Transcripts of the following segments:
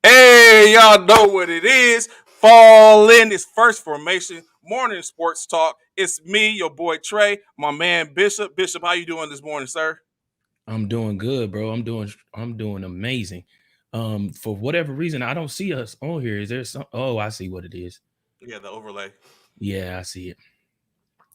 Hey, y'all know what it is. Fall in is first formation morning sports talk. It's me, your boy Trey, my man Bishop. Bishop, how you doing this morning, sir? I'm doing good, bro. I'm doing amazing. For whatever reason, I don't see us on here. Is there some? Oh, I see what it is. Yeah, the overlay. Yeah, I see it.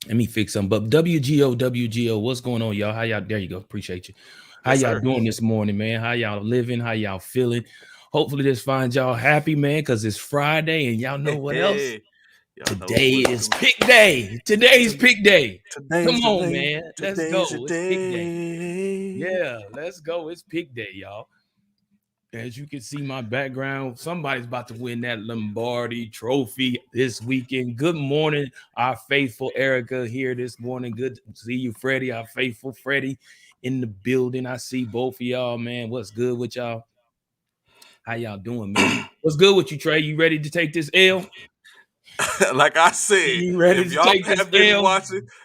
Let me fix them. But WGO, what's going on, y'all? How y'all? There you go. Appreciate you. How Yes, y'all sir. doing this morning, man? How y'all living? How y'all feeling? Hopefully, this finds y'all happy, man, because it's Friday, and y'all know what else? Hey, y'all know Today what's is going. pick day. Today's To, pick day. Come today's the on, day. man. Let's Today's the go. It's pick day. day. Yeah, let's go. It's pick day, y'all. As you can see my background, somebody's about to win that Lombardi trophy this weekend. Good morning, our faithful Erica here this morning. Good to see you, Freddie, our faithful Freddie in the building. I see both of y'all, man. What's good with y'all? How y'all doing, man? What's good with you, Trey? You ready to take this L? Like I said, You ready to take this L?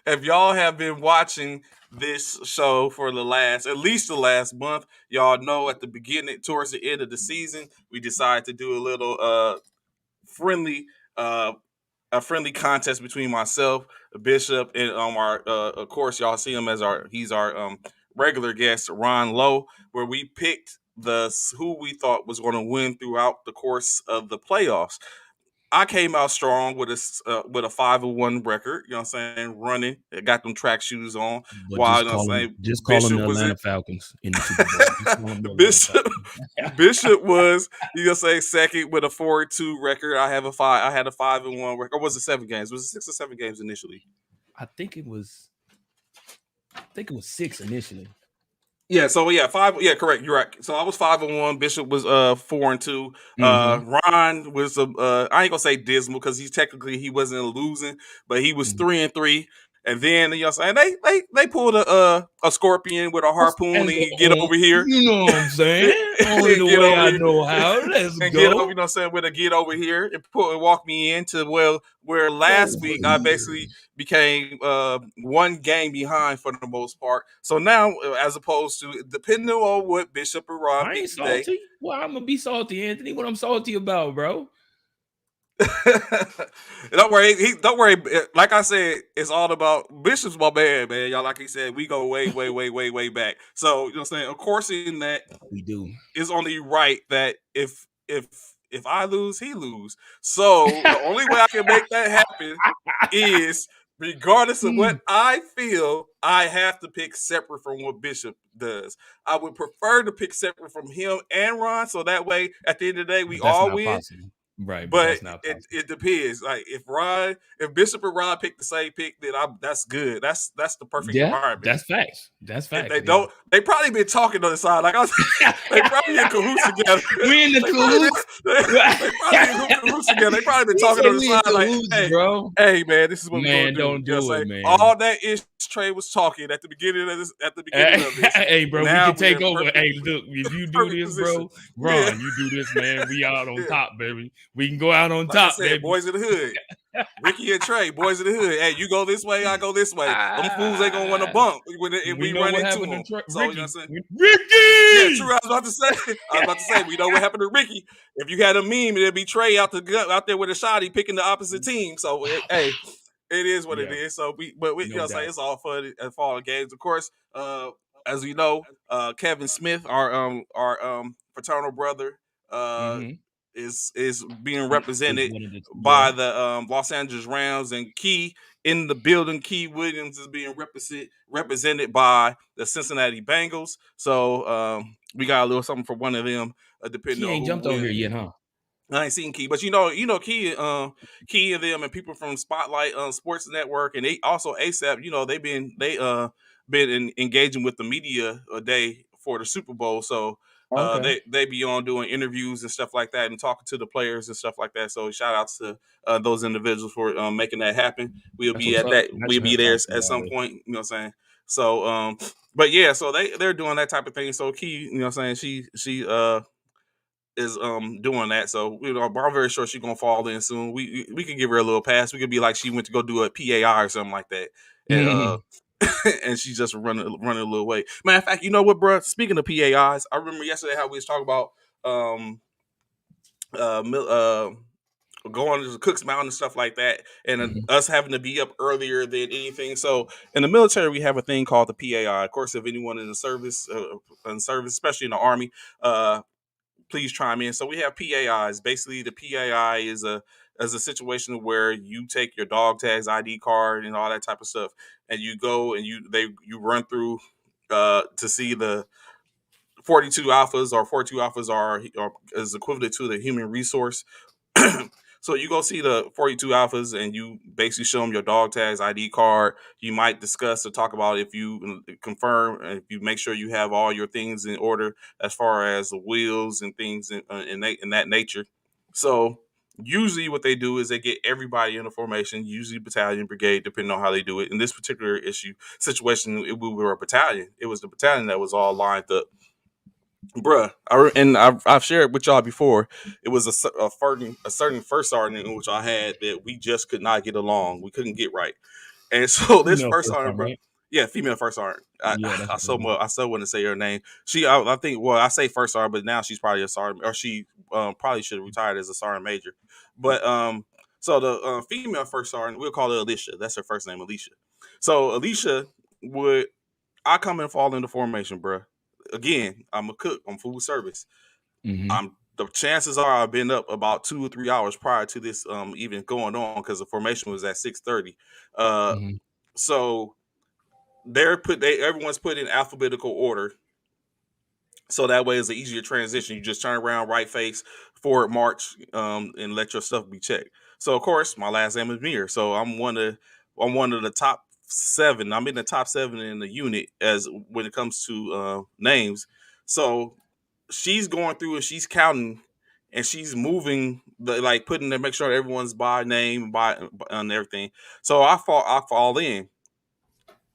if y'all have been watching this show for the last at least the last month, y'all know at the beginning towards the end of the season, we decided to do a little friendly uh a friendly contest between myself, Bishop, and our of course y'all see him as our regular guest, Ron Loe, where we picked the who we thought was going to win throughout the course of the playoffs. I came out strong with a 5-1 record. You know what I'm saying? Running, I got them track shoes on. But While just you know what call I'm them, saying, just call them Bishop the was Atlanta it. Falcons in the Super Bowl. Just call them the Atlanta Bishop Falcons. Bishop was you gonna say second with a 4-2 record. I had a 5-1 record. Or was it 7 games? Was it 6 or 7 games initially? I think it was. I think it was six initially. Yeah, so yeah, five. Yeah, correct. You're right. So I was 5-1. Bishop was 4-2. Mm-hmm. Ron was I ain't gonna say dismal because he wasn't losing, but he was 3-3. And then you know what I'm saying they pulled a scorpion with a harpoon and he get over here. You know what I'm saying? Only and the get way over I here know how. Let's and get over, go you know what I'm saying, with a get over here and walk me into where last over week I here. basically became one game behind for the most part. So now, as opposed to depending on what Bishop and Ron I ain't picked today, salty. Well, I'm gonna be salty, Anthony. What I'm salty about, bro? don't worry. Don't worry. Like I said, it's all about Bishop's my man. Y'all, like he said, we go way, way, way, way, way back. So you know what I'm saying. Of course, in that We do. it's only right that if I lose, he lose. So the only way I can make that happen is regardless of what Mm. I feel, I have to pick separate from what Bishop does. I would prefer to pick separate from him and Ron, so that way at the end of the day we But that's all not win. possible. Right, but But that's not possible. it depends. Like if Bishop and Ron pick the same pick, then that's good. That's the perfect Yeah, environment. that's facts. That's If facts. they Yeah. don't, they probably been talking on the side. Like I was, they probably in cahoots together. We in the they probably been, cahoots. they probably in cahoots together. They probably been He talking said on the we in side. Like, cahoots, bro. hey, man, this is what we're gonna Man, do. You don't know what do I'm it, saying? man. All that ish Trey was talking at the beginning of this. Hey, bro, we Now can we're take in over. perfect, Hey, look, if you do perfect this, position. bro, Yeah, Ron, you do this, man. We out on yeah. top, baby. We can go out on Like I top, said, baby. boys in the hood. Ricky and Trey, boys of the hood. Hey, you go this way, I go this way. Them fools ain't gonna want to Ah, bump if we we know run what into happened them. to So you know what I'm Ricky. saying? Yeah, true. Ricky! I was about to say. I was about to say. We know what happened to Ricky. If you had a meme, it'd be Trey out there with a shotty picking the opposite team. So hey, it is what it Yeah, is. So you know, no what I'm saying doubt. it's all fun and fall games. Of course, as we know, Kevin Smith, our fraternal brother, uh, Mm-hmm. is being Is represented one of the by the Los Angeles Rams, and Key in the building. Key Williams is being represented by the Cincinnati Bengals. So we got a little something for one of them, depending Key on ain't who jumped on here wins. yet, huh? I ain't seen Key, but Key and them and people from Spotlight Sports Network, and they also ASAP. You know, they been engaging with the media a day for the Super Bowl, so Okay. they be on doing interviews and stuff like that, and talking to the players and stuff like that. So shout outs to those individuals for making that happen. We'll That's be what's at up. that. I We'll should be have there talked to at you some already. point. You know what I'm saying? So, but yeah, so they're doing that type of thing. So Key, you know what I'm saying? She is doing that. So you know, I'm very sure she's gonna fall in soon. We could give her a little pass. We could be like she went to go do a PAI or something like that, and and she just running a little way. Matter of fact, you know what, bro? Speaking of PAIs, I remember yesterday how we was talking about um uh, going to the Cook's Mountain and stuff like that, and Mhm. us having to be up earlier than anything. So in the military, we have a thing called the PAI. Of course, if anyone in service, especially in the Army, please chime in. So we have PAIs. Basically, the PAI is a situation where you take your dog tags, ID card, and all that type of stuff, and you go and you run through to see the 42 alphas, or 42 alphas are is equivalent to the human resource. So you go see the 42 alphas and you basically show them your dog tags, ID card. You might discuss or talk about if you confirm, if you make sure you have all your things in order as far as the wheels and things in that nature. So usually what they do is they get everybody in the formation, usually battalion, brigade, depending on how they do it. In this particular situation, we were a battalion. It was the battalion that was all lined up. Bruh, I've shared with y'all before. It was a certain first sergeant in which I had that we just could not get along. We couldn't get right, and so this Female first first sergeant, time, bro, right? yeah, female first sergeant. Yeah, that's what it is. I so wouldn't say her name. I think, well, I say first sergeant, but now she's probably a sergeant, or she probably should have retired as a sergeant major. But so the female first sergeant, we'll call her Alicia. That's her first name, Alicia. So Alicia would I come and fall into formation, bro. Again, I'm a cook. I'm food service. Mhm. I'm the chances are I've been up about 2 or 3 hours prior to this even going on because the formation was at 6:30. Uh, Mhm. so everyone's put in alphabetical order, so that way it's an easier transition. You just turn around, right face, forward march, and let your stuff be checked. So of course, my last name is Mir. So I'm one of the top seven. I'm in the top seven in the unit as when it comes to names. So she's going through and she's counting and she's moving like putting to make sure everyone's by name by and everything. So I fall in.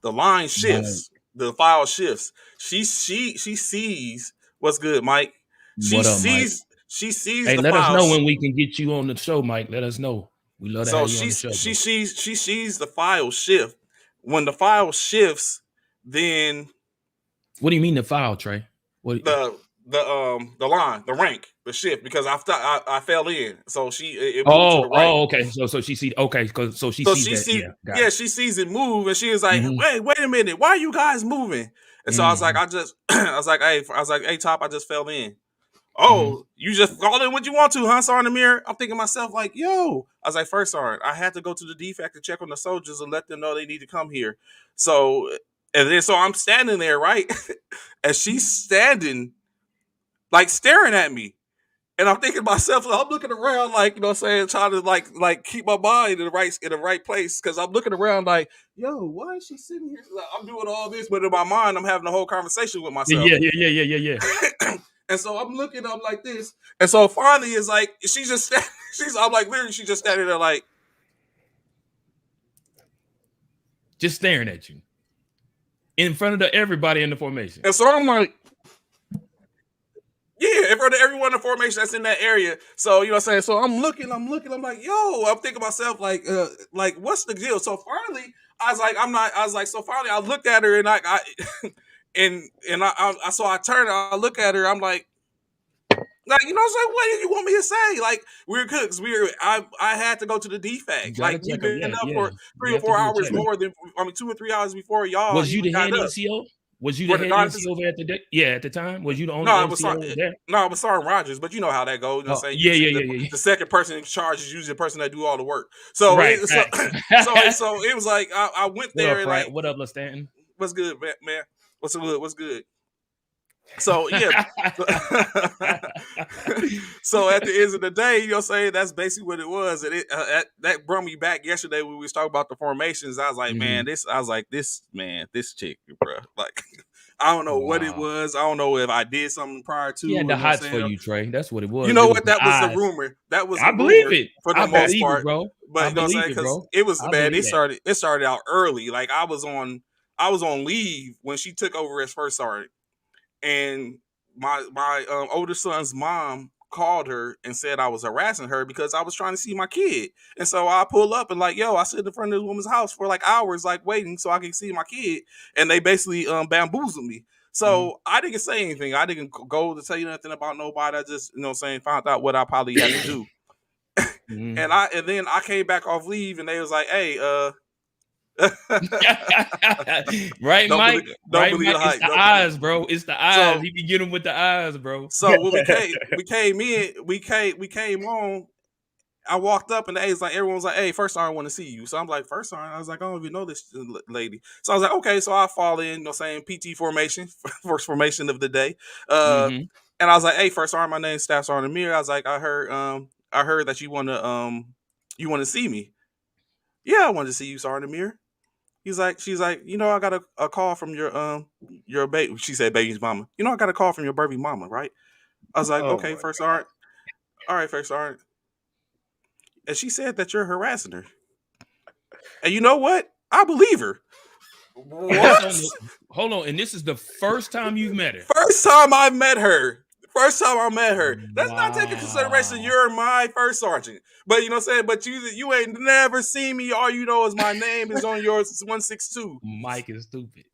The line Right. shifts, the file shifts. She sees what's good, Mike. What up, Mike? She sees Hey, the let us know files. when we can get you on the show, Mike. Let us know. We love to So have you on the show, bro. she sees the file shift. When the file shifts, then What do you mean the file, Trey? What? the line, the rank, the shift, because I fell in. So it moved to Oh, the right. oh, okay. So she sees. Okay, because so she So sees she that. see, Yeah, got yeah, it. she sees it move, and she was like, Mm-hmm. wait a minute, why are you guys moving?" And so I was like, Mm-hmm. I was like, hey, Top, I just fell in. Mm-hmm. Oh, you just fall in what you want to, huh, Sergeant Amir? I'm thinking to myself, like, yo. I was like, first, Sergeant, I had to go to the defect to check on the soldiers and let them know they need to come here. So, and then so I'm standing there, right? And she's standing, like, staring at me. And I'm thinking to myself, I'm looking around, like, you know what I'm saying, trying to like keep my mind in the right place. Cause I'm looking around like, yo, why is she sitting here? Like, I'm doing all this, but in my mind, I'm having a whole conversation with myself. Yeah, yeah, yeah, yeah, yeah, yeah. And so I'm looking up like this. And so finally it's like she just I'm like literally she just standing there like, Just staring at you in front of everybody in the formation. and so I'm like, yeah, in front of everyone in the formation that's in that area. So you know what I'm saying? So I'm like, yo, I'm thinking to myself, like, what's the deal? So finally, I was like, so finally I looked at her and I so I turned, I look at her, I'm like, you know what I'm saying? What did you want me to say? Like, we're cooks. I had to go to the You DFAC. got to Like, we've check them. been Yeah, up yeah. for three You or have to four do a hours check. more than 2 or 3 hours before y'all Was you even the got head up. NCO? Was you the For the head guard, NCO over at the yeah at the time? Was you the only no, it was NCO there? no, it was Sergeant Rogers, but you know how that goes. You know what Oh, I'm saying? yeah, Usually yeah, yeah, yeah. the second person in charge is usually the person that do all the work. So Right, facts. so it was like I went What there up, and Frat? like, What up, LaStanton? what's good, man? What's good? What's good? So yeah. So at the end of the day, you know what I'm saying? That's basically what it was. And that brought me back yesterday when we was talking about the formations. I was like, Mhm. this chick, bro. Like, I don't know what it Wow. was. I don't know if I did something prior to, He you had know the what I'm hots for saying? you, Trey. That's what it You was. know It was what? the That was the eyes. rumor. That was I the believe rumor it. for the I most believe it, part. bro. But I you know what I'm saying? believe it, Because bro. it was I bad. believe that. It started out early. Like I was on leave when she took over as first sergeant, and my older son's mom called her and said I was harassing her because I was trying to see my kid. And so I pull up and like, yo, I sit in front of this woman's house for like hours, like waiting so I can see my kid. And they basically bamboozled me. So I didn't say anything. I didn't go to tell you nothing about nobody. I just, found out what I probably had to do. And then I came back off leave, and they was like, "Hey, right, don't Mike? don't Right, believe Mike? the hype. It's the Don't believe eyes, bro. It's the eyes. So- He can get him with the eyes, bro. So when we came on. I walked up and the A's like everyone was like, "Hey, first sergeant, I want to see you." So I'm like, "First sergeant?" I was like, "I don't even know this lady." So I was like, "Okay." So I fall in, PT formation, first formation of the day. And I was like, "Hey, first sergeant, my name's Staff Sergeant Amir." I was like, "I heard that you want to see me." "Yeah, I wanted to see you, Sergeant Amir." She's like, I got a call from your baby. She said, baby's mama. I got a call from your baby mama, right? I was like, okay, first sergeant. All right, first sergeant. And she said that you're harassing her. And you know what? I believe her. What? Hold on. And this is the first time you've met her? First time I met her. Let's not take into consideration you're my first sergeant. But you know what I'm saying? But you ain't never seen me. All you know is my name is on your 162. Mike is stupid.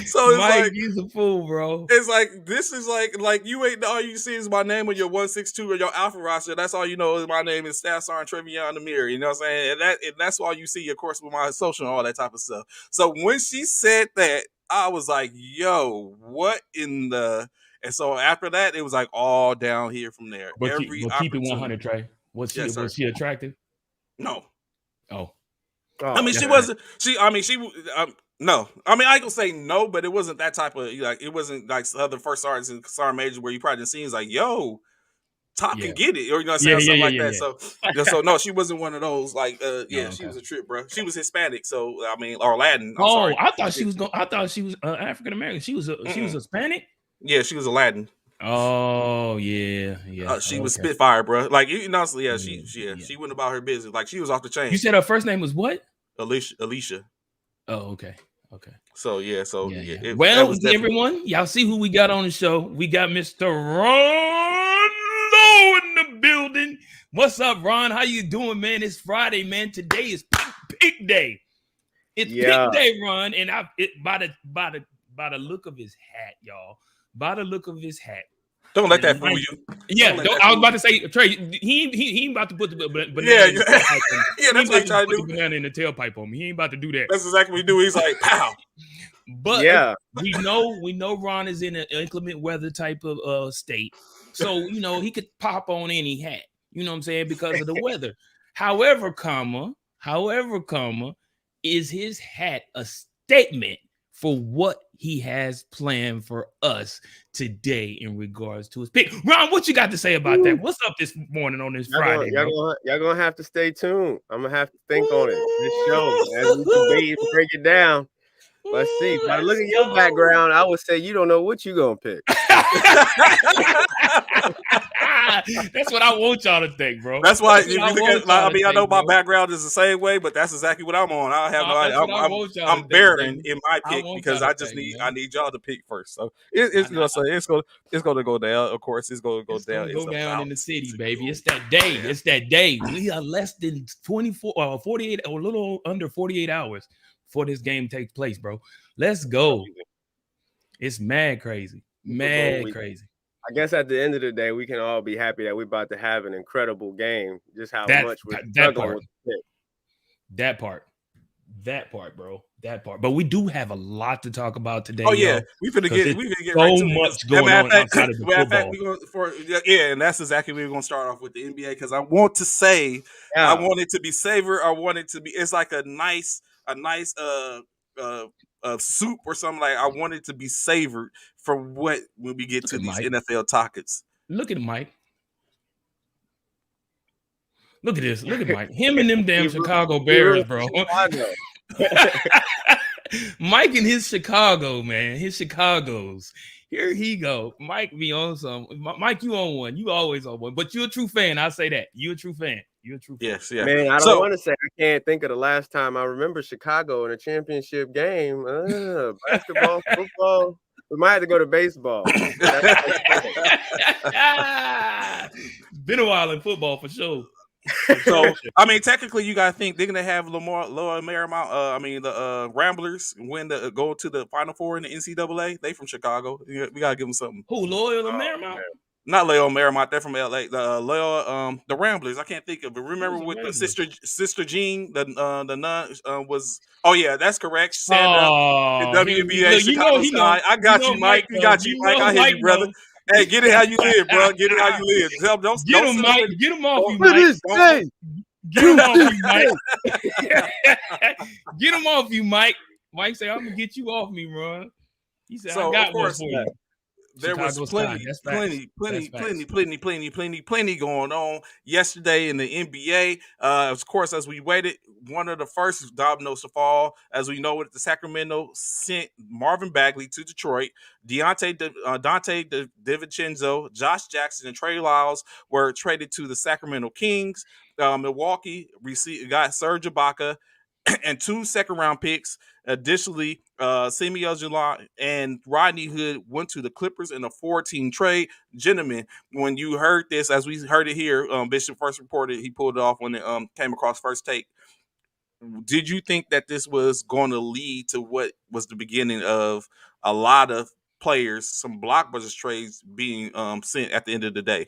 So it's Mike, like he's a fool, bro. It's like this is like you ain't all you see is my name on your 162 or your alpha roster. That's all you know is my name is Staff Sergeant Trevion Amir. You know what I'm saying? And that's all you see, of course, with my social and all that type of stuff. So when she said that, I was like, "Yo, what in the?" And so after that, it was like all down here from there. But keep it 100, Trey. Was she attractive? No. Oh. I mean, she wasn't. No. I mean, I can say no, but it wasn't that type of it wasn't like other first sergeants and sergeant majors where you probably seen like, yo, Top can get it, or you know what I'm saying, something like that. So, so no, she wasn't one of those. Like, she was a trip, bro. She was Hispanic, so I mean, or Latin. I thought she was African American. She was Hispanic. Yeah, she was a Latin. Oh yeah. She was Spitfire, bro. Like she went about her business. Like she was off the chain. You said her first name was what? Alicia. Oh, okay. So yeah. Everyone, y'all see who we got on the show? We got Mr. Ron Loe in the building. What's up, Ron? How you doing, man? It's Friday, man. Today is Pick Day. It's Pick Day, Ron, and by the look of his hat, y'all. By the look of his hat. Don't let that fool you. Yeah, I was about to say, Trey, he ain't about to put the banana. That's what he's trying to do. Banana in the tailpipe on me. He ain't about to do that. That's exactly what he do. He's like, pow. But we know Ron is in an inclement weather type of state, so he could pop on any hat. You know what I'm saying, because of the weather. However, is his hat a statement for what he has planned for us today in regards to his pick? Ron, what you got to say about that? What's up this morning on this Friday? Y'all gonna have to stay tuned. I'm gonna have to think on it. This show, as we debate and break it down. Let's see. By look at your background, I would say you don't know what you gonna pick. That's what I want y'all to think, bro. That's why if you look at, I know my background is the same way, but that's exactly what I'm on. I have no idea. I'm bearing in my pick because I need y'all to pick first. So it's gonna go down. Of course, it's gonna go down. Go down in the city, baby. It's that day. It's that day. We are less than 24 or 48 or a little under 48 hours before this game takes place, bro. Let's go. It's mad crazy. Crazy. I guess at the end of the day, we can all be happy that we're about to have an incredible game. Just how much we're struggling with the pick. That part, bro. That part. But we do have a lot to talk about today. Oh yeah, we finna get so right much going on outside of the football. And that's exactly what we're gonna start off with the NBA because I want to say I want it to be savored. I want it to be. It's like a nice soup or something. Like I want it to be savored for when we get to these NFL topics. Look at Mike. Look at this. Look at Mike. Him and them damn Chicago Bears, bro. Mike and his Chicago, man. His Chicagos. Here he go. Mike be on some. Mike, you on one. You always on one. But you're a true fan. I'll say that. You're a true fan. Yes, yeah. Man, I don't want to say I can't think of the last time I remember Chicago in a championship game. Basketball, football. We might have to go to baseball. It's been a while in football for sure. So I mean, technically, you gotta think they're gonna have Lower Marymount. The Ramblers go to the Final Four in the NCAA. They from Chicago. We gotta give them something. Who, Loyal or Oh, Marymount? man. Not Loyola Marymount. They're from LA. The Ramblers. I can't think of it. Remember Who's the with the Ramblers? sister Jean, the nun was. Oh yeah, that's correct. Stand up. The Oh, WNBA look, you know Chicago he know. side. I You got know you, Mike Mike. We know. got you, You Mike. know I hear Mike you, brother. know. Hey, get it how you live, bro. Get it how you live. Don't Get him, sit Mike. up and Get him off you, To Mike. this day. Get him off To you, this Mike. day. Get him off you, Mike. Mike said, "I'm gonna get you off me, Ron." He said, "I So got of one course for you." there was Chicago Sky. That's facts. plenty going on yesterday in the NBA. Of course, as we waited, one of the first dominoes to fall, as we know it, the Sacramento sent Marvin Bagley to Detroit. Dante DiVincenzo, Josh Jackson, and Trey Lyles were traded to the Sacramento Kings. Milwaukee got Serge Ibaka and 2 second-round picks. Additionally, Semi Ojeleye and Rodney Hood went to the Clippers in a 4-team trade. Gentlemen, when you heard this, as we heard it here, Bishop first reported, he pulled it off when it came across First Take. Did you think that this was going to lead to what was the beginning of a lot of players, some blockbuster trades being sent at the end of the day?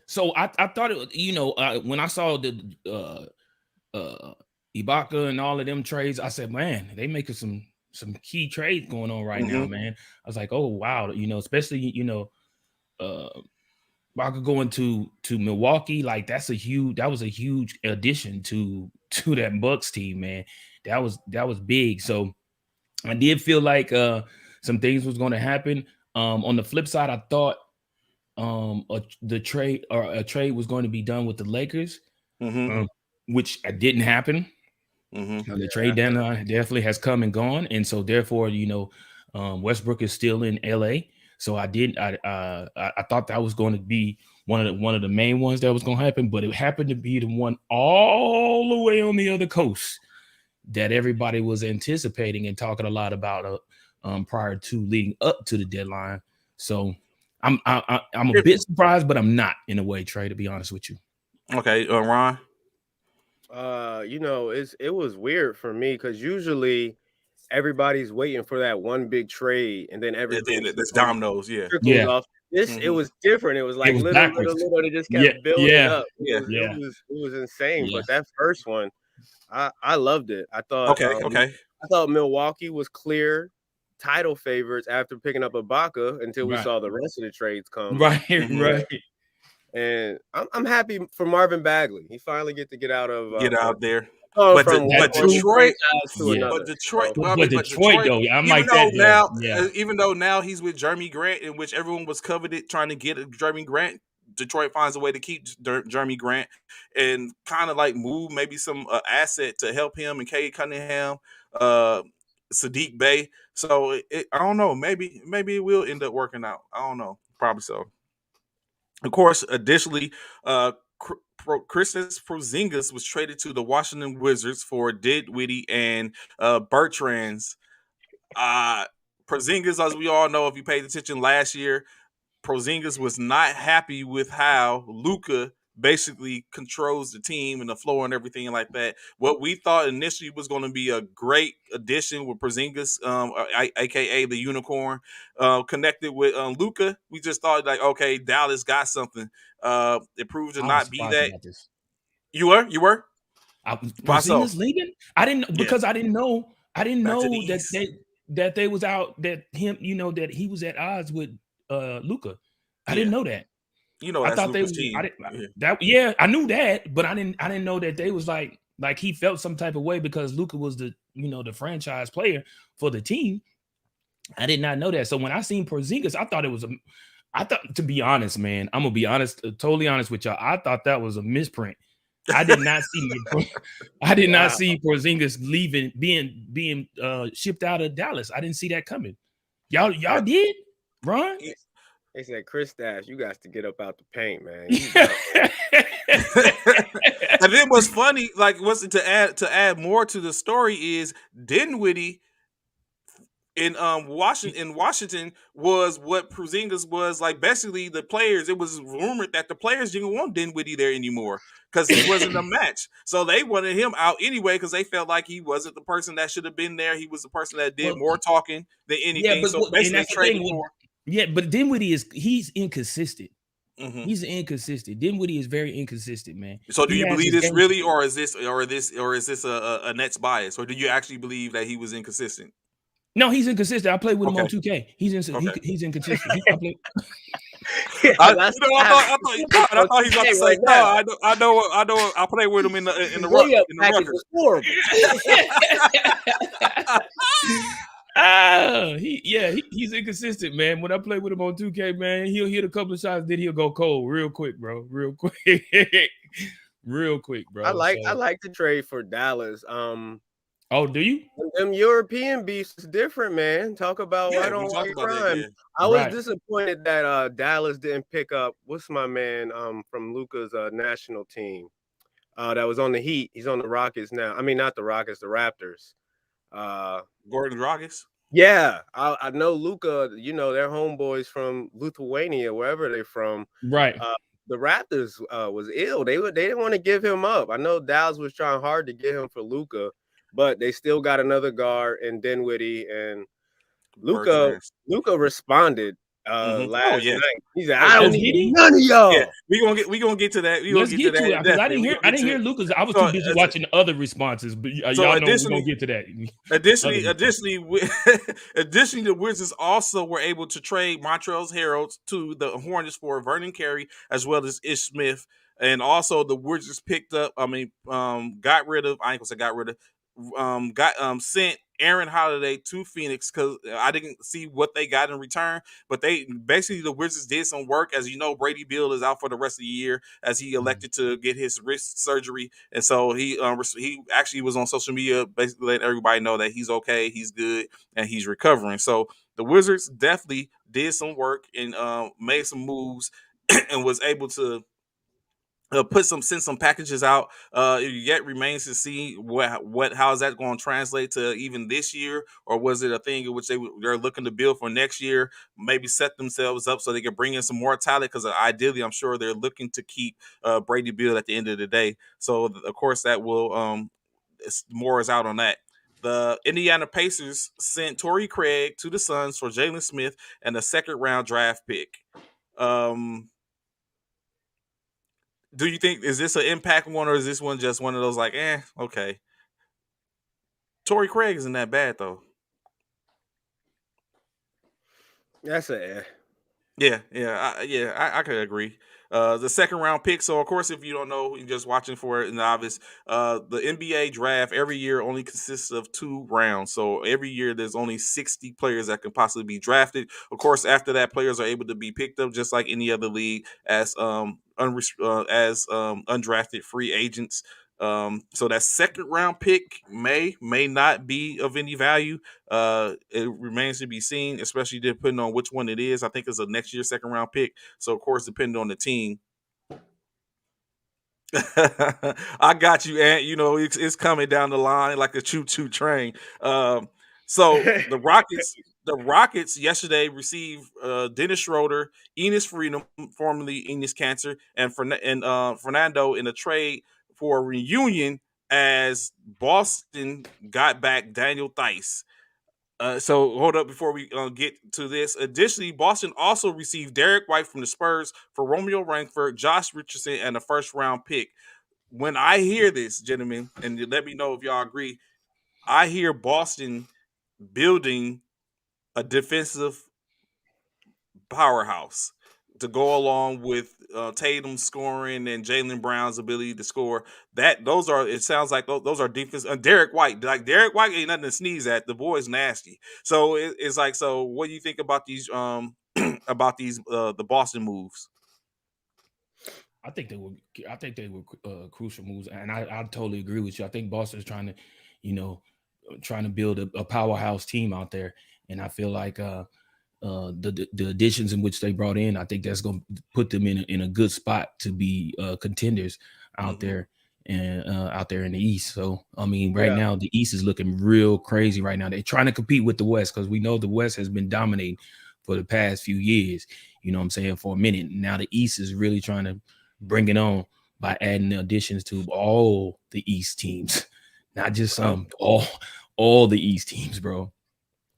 So I thought it, when I saw the Ibaka and all of them trades, I said, man, they making some key trades going on right now, man. I was like, oh wow, especially Ibaka going to Milwaukee, like that was a huge addition to that Bucks team, man. That was big. So I did feel like some things was going to happen. On the flip side, I thought a trade was going to be done with the Lakers, which didn't happen. The trade deadline definitely has come and gone, and so therefore, Westbrook is still in LA. So I thought that was going to be one of the main ones that was going to happen, but it happened to be the one all the way on the other coast that everybody was anticipating and talking a lot about prior to leading up to the deadline. So I'm a bit surprised, but I'm not in a way, Trey, to be honest with you. Okay, Ron. It was weird for me because usually everybody's waiting for that one big trade, and then everything There's dominoes, trickles off. It was different. It was like little, they just kept building up. It was insane. Yeah. But that first one, I loved it. I thought I thought Milwaukee was clear title favorites after picking up Ibaka until we saw the rest of the trades come. Right. And I'm happy for Marvin Bagley. He finally get out there. But Detroit, Detroit though, I might even though now he's with Jeremy Grant, in which everyone was coveted trying to get Jeremy Grant. Detroit finds a way to keep Jeremy Grant and kind of like move maybe some asset to help him and Cade Cunningham, Sadiq Bey. So I don't know. Maybe it will end up working out. I don't know. Probably so. Of course, additionally, Kristaps Porzingis was traded to the Washington Wizards for Dinwiddie and Bertrands. Porzingis, as we all know, if you paid attention last year, Porzingis was not happy with how Luka basically controls the team and the floor and everything like that. What we thought initially was going to be a great addition with Porzingis, aka the Unicorn, connected with Luka, we just thought like, okay, Dallas got something. It proved to not be that. You were. Porzingis leaving? I didn't because I didn't know that they was out that him, that he was at odds with Luka. I didn't know that. I thought Luka's they was I knew that, but I didn't know that they was like he felt some type of way because Luka was the the franchise player for the team. I did not know that. So when I seen Porzingis, I thought, to be honest, man, I'm gonna be honest, totally honest with y'all. I thought that was a misprint. I did not see Porzingis leaving, being shipped out of Dallas. I didn't see that coming. Y'all did, Ron? They said, Kristaps, you got to get up out the paint, man. And then what's funny, like, to add more to the story is Dinwiddie in Washington was what Porzingis was like. Basically, the players. It was rumored that the players didn't want Dinwiddie there anymore because he wasn't a match. So they wanted him out anyway because they felt like he wasn't the person that should have been there. He was the person that did more talking than anything. Yeah, so basically, traded for. Yeah, but Dinwiddie he's inconsistent. Mm-hmm. He's inconsistent. Dinwiddie is very inconsistent, man. So do you believe this really, or is this a Nets bias, or do you actually believe that he was inconsistent? No, he's inconsistent. I played with him on 2K. He's inconsistent. I thought he was about to say no. I know. I played with him in the Ruckers. He's inconsistent, man. When I play with him on 2K, man, he'll hit a couple of shots, then he'll go cold real quick, bro. Real quick, bro. I like to trade for Dallas. Oh, do you? Them European beasts is different, man. Talk about why don't we rhyme. I was disappointed that Dallas didn't pick up what's my man from Luka's national team that was on the Heat. He's on the Rockets now. I mean, not the Rockets, the Raptors. Gordon Rockets. Yeah, I know Luka. You know, they're homeboys from Lithuania, wherever they're from. Right. The Raptors was ill. They didn't want to give him up. I know Dallas was trying hard to get him for Luka, but they still got another guard in Dinwiddie, and Luka responded last night. He said, "I don't need none of y'all." Yeah, we gonna get to that. Let's get to that. I didn't hear Luka's. I was too busy watching other responses, but y'all know we're gonna get to that. Additionally, the Wizards also were able to trade Montrezl Harrell to the Hornets for Vernon Carey as well as Ish Smith, and also the Wizards picked up. Sent Aaron Holiday to Phoenix because I didn't see what they got in return, but the Wizards did some work. As you know, Brady Beal is out for the rest of the year as he elected to get his wrist surgery, and so he actually was on social media basically letting everybody know that he's okay, he's good, and he's recovering. So the Wizards definitely did some work and made some moves and was able to send some packages out. Yet remains to see how is that going to translate to even this year, or was it a thing in which they're looking to build for next year? Maybe set themselves up so they can bring in some more talent because ideally, I'm sure they're looking to keep Brady Beal at the end of the day. So of course that will more is out on that. The Indiana Pacers sent Torrey Craig to the Suns for Jalen Smith and a second-round draft pick. Do you think, is this an impact one, or is this one just one of those like, okay? Torrey Craig isn't that bad though. That's a I could agree. The second round pick. So of course, if you don't know, you're just watching for it in the obvious. The NBA draft every year only consists of 2 rounds. So every year there's only 60 players that can possibly be drafted. Of course, after that, players are able to be picked up just like any other league as undrafted free agents. So that second round pick may not be of any value. It remains to be seen, especially depending on which one it is. I think it's a next year second round pick. So of course, depending on the team. I got you, Ant. You know, it's coming down the line like a choo-choo train. So the Rockets yesterday received Dennis Schroeder, Enes Freedom, formerly Enes Cancer, and Fernando in a trade for a reunion as Boston got back Daniel Theis. So hold up before we get to this. Additionally, Boston also received Derek White from the Spurs for Romeo Langford, Josh Richardson, and a first-round pick. When I hear this, gentlemen, and let me know if y'all agree, I hear Boston building a defensive powerhouse to go along with Tatum scoring and Jaylen Brown's ability to score. It sounds like those are defense. Derek White ain't nothing to sneeze at. The boy's nasty. So it's like, so what do you think about these the Boston moves? I think they were crucial moves, and I totally agree with you. I think Boston's trying to build a powerhouse team out there, and I feel like the additions in which they brought in, I think that's going to put them in a good spot to be contenders out there. and out there in the East. So I mean, right now the East is looking real crazy right now. They're trying to compete with the West because we know the West has been dominating for the past few years. You know what I'm saying, for a minute. Now the East is really trying to bring it on by adding the additions to all the East teams, not just some, all the East teams, bro.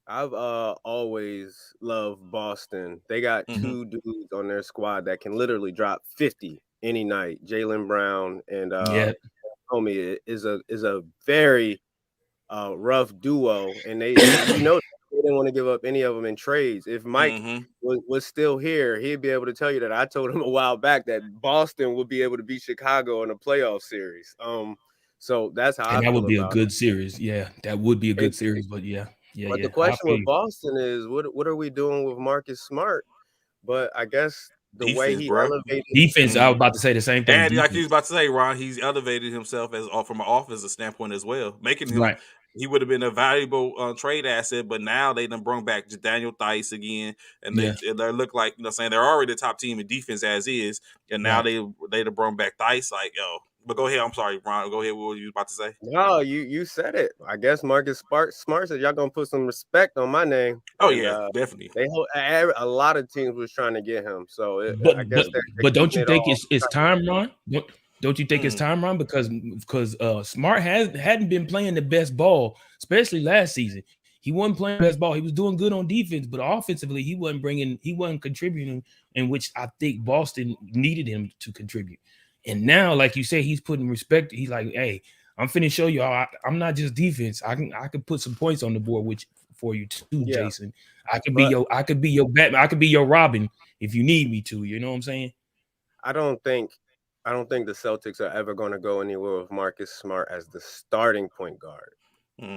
I've always loved Boston. They got two dudes on their squad that can literally drop 50 any night. Jaylen Brown and homie is a very rough duo, and they didn't want to give up any of them in trades. If Mike was still here, he'd be able to tell you that I told him a while back that Boston would be able to beat Chicago in a playoff series. So that's how I that feel would be a about good series. Yeah, that would be a good series. But But the question with Boston is, what are we doing with Marcus Smart? But I guess the way defense, he bro. elevated defense. I was about to say the same thing. And like you was about to say, Ron, he's elevated himself as from an offensive standpoint as well, making him. Right. He would have been a valuable trade asset, but now they done brought back Daniel Theis again, and they look like, you know, saying they're already the top team in defense as is, and now they done brought back Theis. Like, yo, but go ahead. I'm sorry, Ron. Go ahead. What were you about to say? No, you said it. I guess Marcus Smart said y'all gonna put some respect on my name. Oh yeah, definitely. A lot of teams was trying to get him, so I guess. But don't you think it's time, Ron? Don't you think it's time, Ron? Because Smart hadn't been playing the best ball, especially last season. He wasn't playing the best ball. He was doing good on defense, but offensively, he wasn't contributing, in which I think Boston needed him to contribute. And now, like you say, he's putting respect. He's like, hey, I'm finna show y'all I'm not just defense. I can put some points on the board for you too, Jason. I could be your Batman. I could be your Robin if you need me to. You know what I'm saying? I don't think the Celtics are ever going to go anywhere with Marcus Smart as the starting point guard,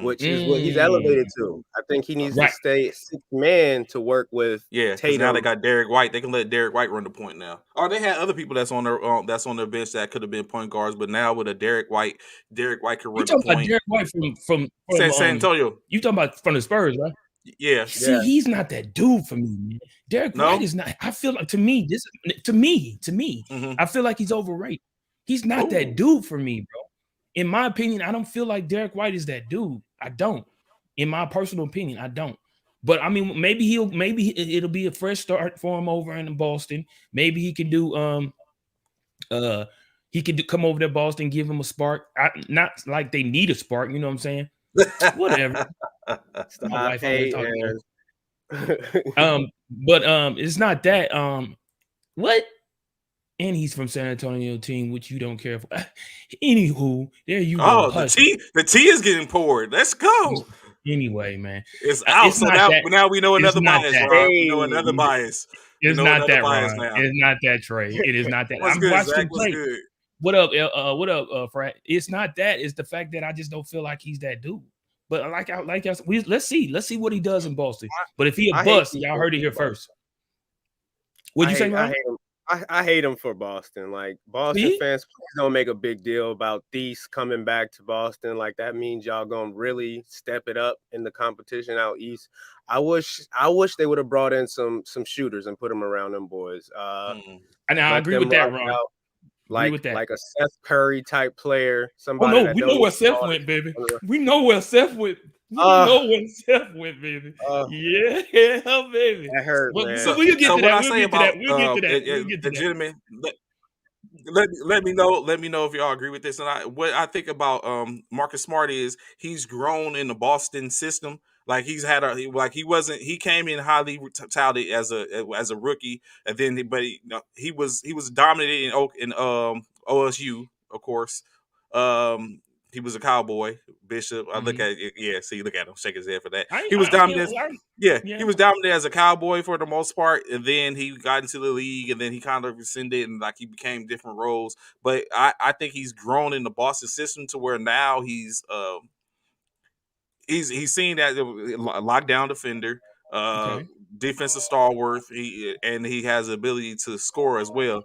which is what he's elevated to. I think he needs to stay sixth man to work with. Yeah, because now they got Derek White. They can let Derek White run the point now. Or they had other people that's on their bench that could have been point guards, but now with a Derek White can run the point. You talking about Derek White from San Antonio? You talking about from the Spurs, right? Yeah. See, he's not that dude for me, man. Derek White is not. I feel like to me, I feel like he's overrated. He's not that dude for me, bro. In my opinion, I don't feel like Derek White is that dude. I don't. In my personal opinion, I don't. But I mean, maybe it'll be a fresh start for him over in Boston. Maybe he can do come over to Boston, give him a spark. Not like they need a spark, you know what I'm saying? Whatever. My wife always talking but it's not that. What? And he's from San Antonio team, which you don't care for. Anywho, there you go. Oh, the tea is getting poured. Let's go. Anyway, man, it's out. It's so now we know another bias, Ron. We know another bias. It's not that, Ron. It's not that, Trey. It is not that. I'm watching him play. What up? What up, Frat? It's not that. It's the fact that I just don't feel like he's that dude. But let's see what he does in Boston. But if he a bust, y'all heard it here first. What'd you say, Ron? I hate him for Boston. Like, Boston fans, please don't make a big deal about Theis coming back to Boston. Like, that means y'all gonna really step it up in the competition out east. I wish they would have brought in some shooters and put them around them boys. And I agree with that, Ron. Like a Seth Curry type player. Somebody. We know where Seth went, baby. We know where Seth went. Baby. Yeah, baby. That hurt, man. So we'll get to that. We'll get to that. Gentlemen, let me know if y'all agree with this. And what I think about Marcus Smart is he's grown in the Boston system. Like he came in highly touted as a rookie, and then he was dominated in OSU, of course. He was a Cowboy, Bishop. I look at it. Yeah, see, look at him shake his head for that. He was dominant. He was dominant as a Cowboy for the most part, and then he got into the league, and then he kind of rescinded and he became different roles. But I think he's grown in the Boston system to where now he's seen that lockdown defender, defensive stalwart. He has the ability to score as well.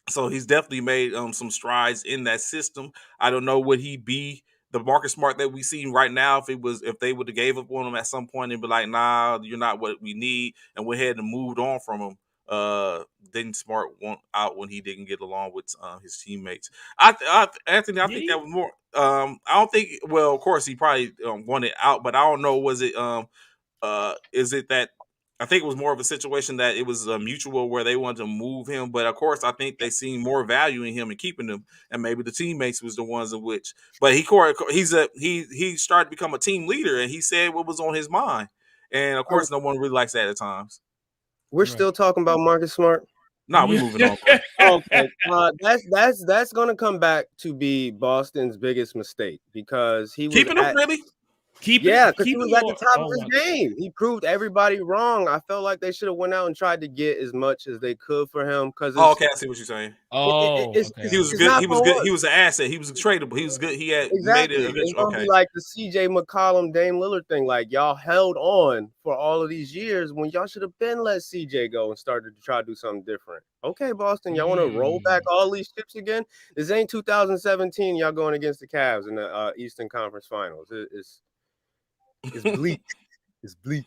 So he's definitely made some strides in that system. I don't know, would he be the Marcus Smart that we see right now if they would have gave up on him at some point and be like, nah, you're not what we need, and went ahead and moved on from him. didn't smart one out when he didn't get along with his teammates. Anthony, I think that was more. I don't think. Well, of course, he probably wanted out, but I don't know. Was it? Is it that? I think it was more of a situation that it was mutual where they wanted to move him, but of course, I think they seen more value in him and keeping him, and maybe the teammates was the ones in which. But he started to become a team leader, and he said what was on his mind, and of course, no one really likes that at times. We're still talking about Marcus Smart. Nah, we're moving on. Okay, that's gonna come back to be Boston's biggest mistake because he was keeping him really. Because he was at the top of his game. He proved everybody wrong. I felt like they should have went out and tried to get as much as they could for him. Because okay, I see what you're saying. He was good. He was good. He was an asset. He was tradable. He was good. He had made it. It's gonna be like the CJ McCollum, Dame Lillard thing. Like y'all held on for all of these years when y'all should have been let CJ go and started to try to do something different. Okay, Boston, y'all want to roll back all these chips again? This ain't 2017. Y'all going against the Cavs in the Eastern Conference Finals. It's bleak. It's bleak.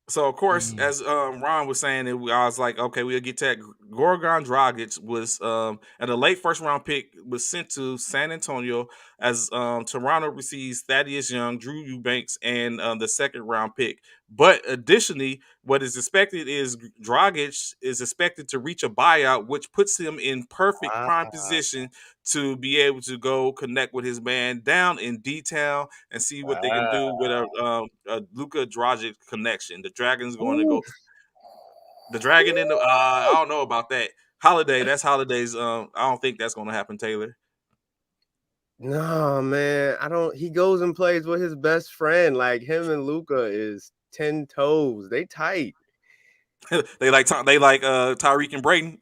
So of course, as Ron was saying, I was like, okay, we'll get to that. Goran Dragic was at a late first round pick, was sent to San Antonio as Toronto receives Thaddeus Young, Drew Eubanks, and the second round pick. But additionally, what is expected is Dragic is expected to reach a buyout, which puts him in perfect prime position to be able to go connect with his man down in D-Town and see what they can do with a Luka Dragic connection. The Dragon's going to go. The Dragon in the I don't know about that. Holiday, that's Holiday's. I don't think that's going to happen, Taylor. No, man. He goes and plays with his best friend. Like him and Luka is 10 toes. They tight. they like Tyreek and Brayden.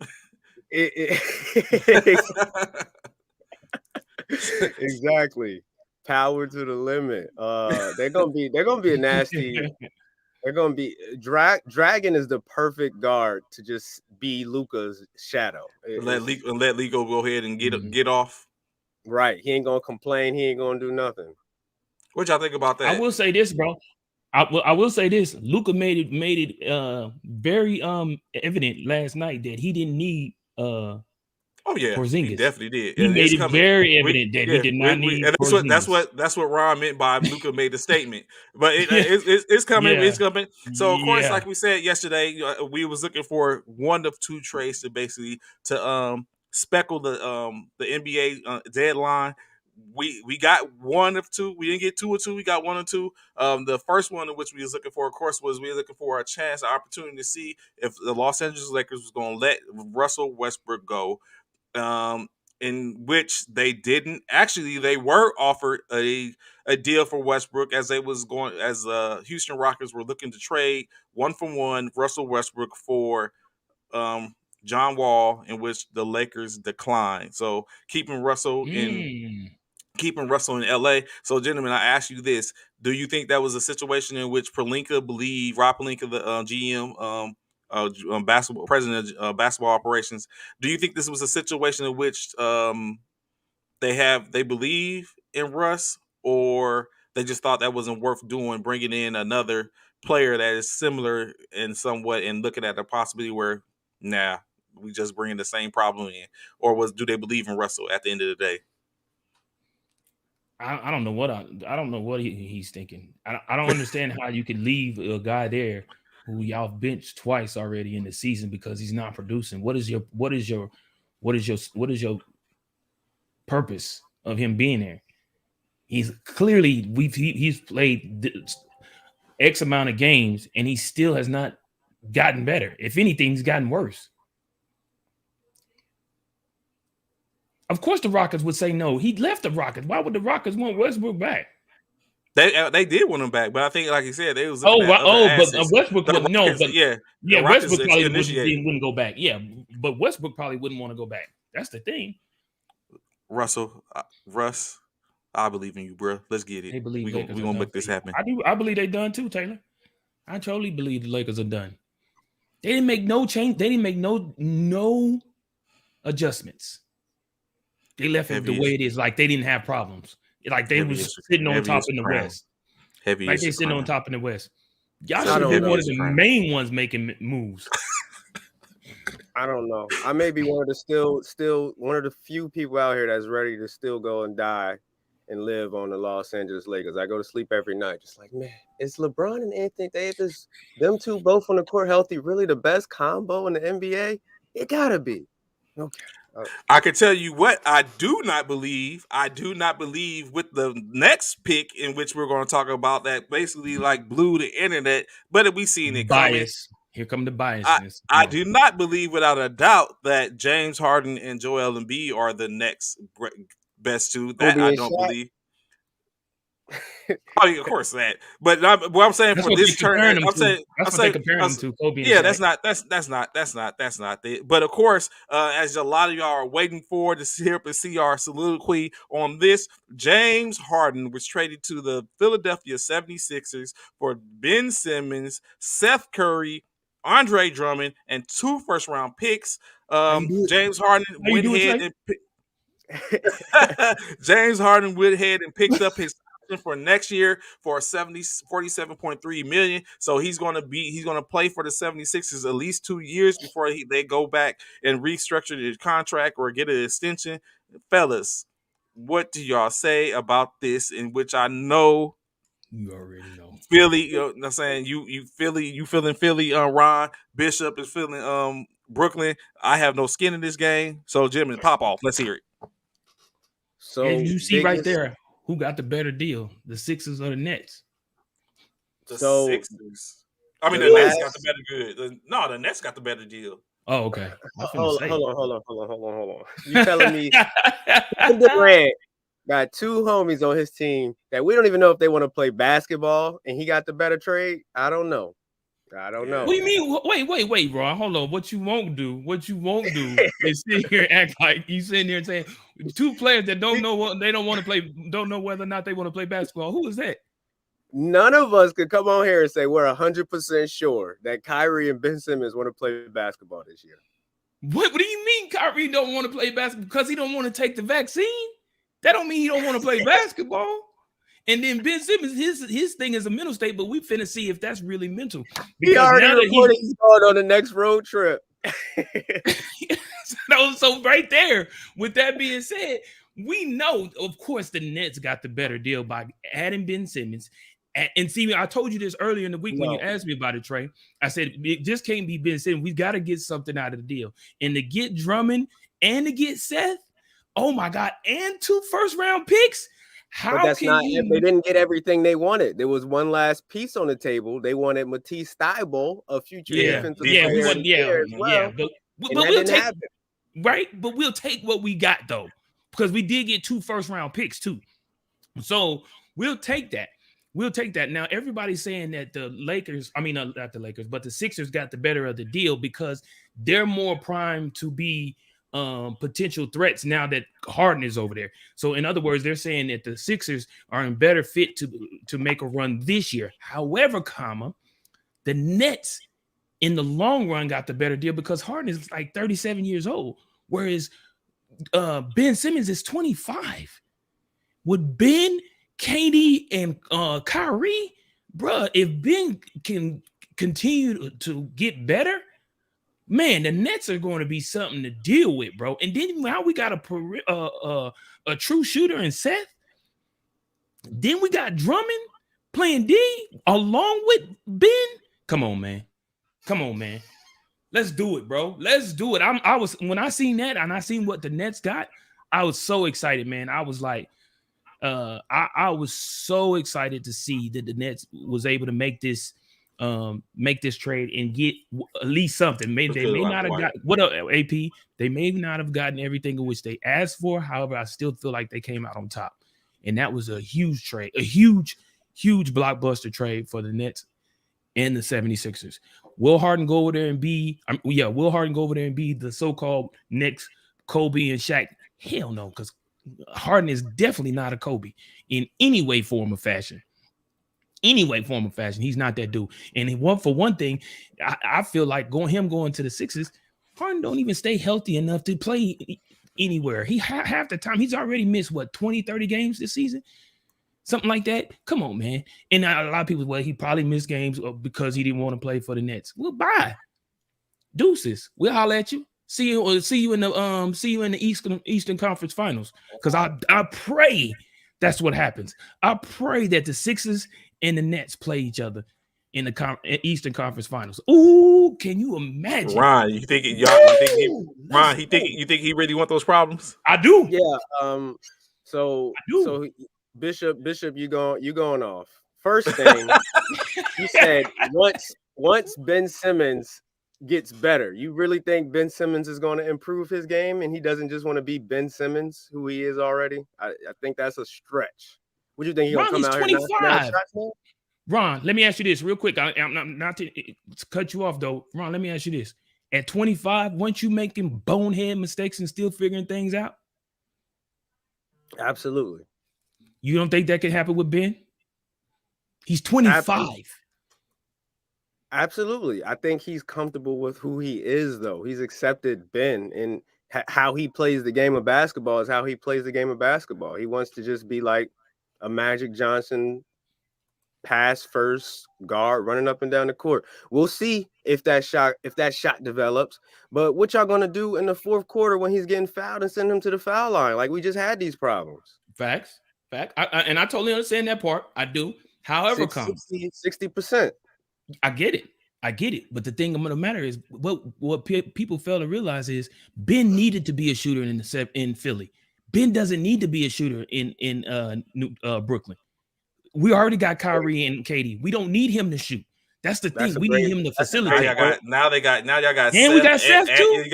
Exactly. Power to the limit. They're gonna be a nasty. They're gonna be Dragon is the perfect guard to just be Luka's shadow. Let Ligo go ahead and get off. Right. He ain't gonna complain. He ain't gonna do nothing. What y'all think about that? I will say this, bro. I will say this. Luka made it very evident last night that he didn't need Porzingis. He definitely did. He made it very evident that he did not need Porzingis. That's what Ron meant by Luka made the statement. But it's coming. Yeah. It's coming. So of course, like we said yesterday, we was looking for one of two trades to speckle the NBA deadline. We got one of two. We didn't get two or two. We got one or two. The first one in which we was looking for, of course, was we were looking for a chance, an opportunity to see if the Los Angeles Lakers was going to let Russell Westbrook go. In which they didn't. Actually, they were offered a deal for Westbrook as Houston Rockets were looking to trade 1-for-1 Russell Westbrook for John Wall, in which the Lakers declined. So keeping Russell in LA. So gentlemen, I ask you this: do you think that was a situation in which Rob Pelinka, the GM, basketball president of basketball operations, do you think this was a situation in which they believe in Russ, or they just thought that wasn't worth doing, bringing in another player that is similar in somewhat and looking at the possibility where we just bring the same problem in, or do they believe in Russell at the end of the day? I don't know what he's thinking. I don't understand how you could leave a guy there who y'all benched twice already in the season because he's not producing. What is your purpose of him being there? He's clearly he's played X amount of games and he still has not gotten better. If anything, he's gotten worse. Of course, the Rockets would say no. He left the Rockets. Why would the Rockets want Westbrook back? They did want him back, but I think, like you said, they was but Westbrook wouldn't. No, but Westbrook probably wouldn't go back. Yeah, but Westbrook probably wouldn't want to go back. That's the thing. Russ, I believe in you, bro. Let's get it. We're gonna make this happen. I believe they're done too, Taylor. I totally believe the Lakers are done. They didn't make no change. They didn't make no adjustments. They left it the way it is. Like they didn't have problems. Like they was sitting on top in the West. Like they sitting on top in the West. Y'all should have been one of the main ones making moves. I don't know. I may be one of the still one of the few people out here that's ready to still go and die and live on the Los Angeles Lakers. I go to sleep every night, just like, man, is LeBron and Anthony Davis, them two both on the court healthy, really the best combo in the NBA? It gotta be. Okay. I can tell you what I do not believe. I do not believe with the next pick in which we're going to talk about that basically like blew the internet, but we seen it coming. Here come the biasness. I do not believe without a doubt that James Harden and Joel Embiid are the next best two. That Kobe I and don't Shaq? believe. Oh, yeah, of course that. But what I'm saying That's for what this they comparing turn, them I'm to. saying, That's what they comparing them to. Kobe and yeah, Shaq. that's not it. But of course, as a lot of y'all are waiting for to see up and see our soliloquy on this, James Harden was traded to the Philadelphia 76ers for Ben Simmons, Seth Curry, Andre Drummond, and 2 first-round picks. James Harden went ahead and James Harden went ahead and picked up his option for next year for $47.3 million. So he's going to play for the 76ers at least 2 years before they go back and restructure his contract or get an extension. Fellas, what do y'all say about this? In which I know you already know Philly. You know what I'm saying? You feeling Philly. Ron Bishop is feeling Brooklyn. I have no skin in this game. So Jim and pop off. Let's hear it. So as you see right there, who got the better deal? The Sixers or the Nets? The Sixers. I mean, the Nets got the better good. No, the Nets got the better deal. Oh, okay. Hold on. You telling me Durant got 2 homies on his team that we don't even know if they want to play basketball, and he got the better trade? I don't know. What do you mean? Wait, Ron. Hold on. What you won't do is sit here and act like you sitting there and saying 2 players that don't know what they don't want to play, don't know whether or not they want to play basketball. Who is that? None of us could come on here and say we're 100% sure that Kyrie and Ben Simmons want to play basketball this year. What do you mean Kyrie don't want to play basketball because he don't want to take the vaccine? That don't mean he don't want to play basketball. And then Ben Simmons, his thing is a mental state, but we finna see if that's really mental. He already reported he's going on the next road trip. So right there, with that being said, we know, of course, the Nets got the better deal by adding Ben Simmons. And see, I told you this earlier in the week when you asked me about it, Trey. I said, it just can't be Ben Simmons. We got to get something out of the deal. And to get Drummond and to get Seth, oh my God, and 2 first-round picks. But that's not if they didn't get everything they wanted. There was one last piece on the table. They wanted Matisse Thybulle, a future defensive player. But we'll take it. Right? But we'll take what we got though, because we did get 2 first-round picks too. So we'll take that. Now, everybody's saying that the Lakers, not the Lakers, but the Sixers got the better of the deal because they're more primed to be potential threats now that Harden is over there. So in other words, they're saying that the Sixers are in better fit to make a run this year. However, the Nets in the long run got the better deal because Harden is like 37 years old, whereas Ben Simmons is 25. With Ben, KD, and Kyrie, bruh, if Ben can continue to get better, man, the Nets are going to be something to deal with, bro. And then now we got a true shooter in Seth. Then we got Drummond playing D along with Ben. Come on, man. Let's do it, bro. Let's do it. I was when I seen that and I seen what the Nets got, I was so excited, man. I was like, I was so excited to see that the Nets was able to make this trade and get at least something. They may not have got what up, AP. They may not have gotten everything in which they asked for. However, I still feel like they came out on top, and that was a huge trade, a huge blockbuster trade for the Nets and the 76ers. Will Harden go over there and be the so-called next Kobe and Shaq? Hell no, because Harden is definitely not a Kobe in any way, form, or fashion. He's not that dude. And for one thing, I feel like going to the Sixers, Harden don't even stay healthy enough to play anywhere. He half the time he's already missed 20, 30 games this season, something like that. Come on, man. And a lot of people, he probably missed games because he didn't want to play for the Nets. Well, bye, deuces. We'll holler at you. See you in the Eastern Conference Finals. Because I pray that's what happens. I pray that the Sixers and the Nets play each other in the Eastern Conference Finals. Ooh, can you imagine? Ron, you think he really want those problems? I do. Yeah. So I do. so Bishop, you going off. First thing, you said once Ben Simmons gets better, you really think Ben Simmons is going to improve his game and he doesn't just want to be Ben Simmons, who he is already? I think that's a stretch. What do you think he's going to come out 25. here now? Ron, let me ask you this real quick. I'm not to cut you off though. Ron, let me ask you this. At 25, weren't you making bonehead mistakes and still figuring things out? Absolutely. You don't think that could happen with Ben? He's 25. Absolutely. I think he's comfortable with who he is, though. He's accepted Ben, and how he plays the game of basketball is how he plays the game of basketball. He wants to just be like a Magic Johnson pass first guard running up and down the court. We'll see if that shot develops. But what y'all gonna do in the fourth quarter when he's getting fouled and send him to the foul line? Like, we just had these problems. Fact. And I totally understand that part. I do. However, 60%. I get it. But the thing about the matter is, what people fail to realize is Ben needed to be a shooter in Philly. Ben doesn't need to be a shooter in Brooklyn. We already got Kyrie and KD. We don't need him to shoot. That's the thing. We need him to facilitate. Now y'all got and we got Seth too.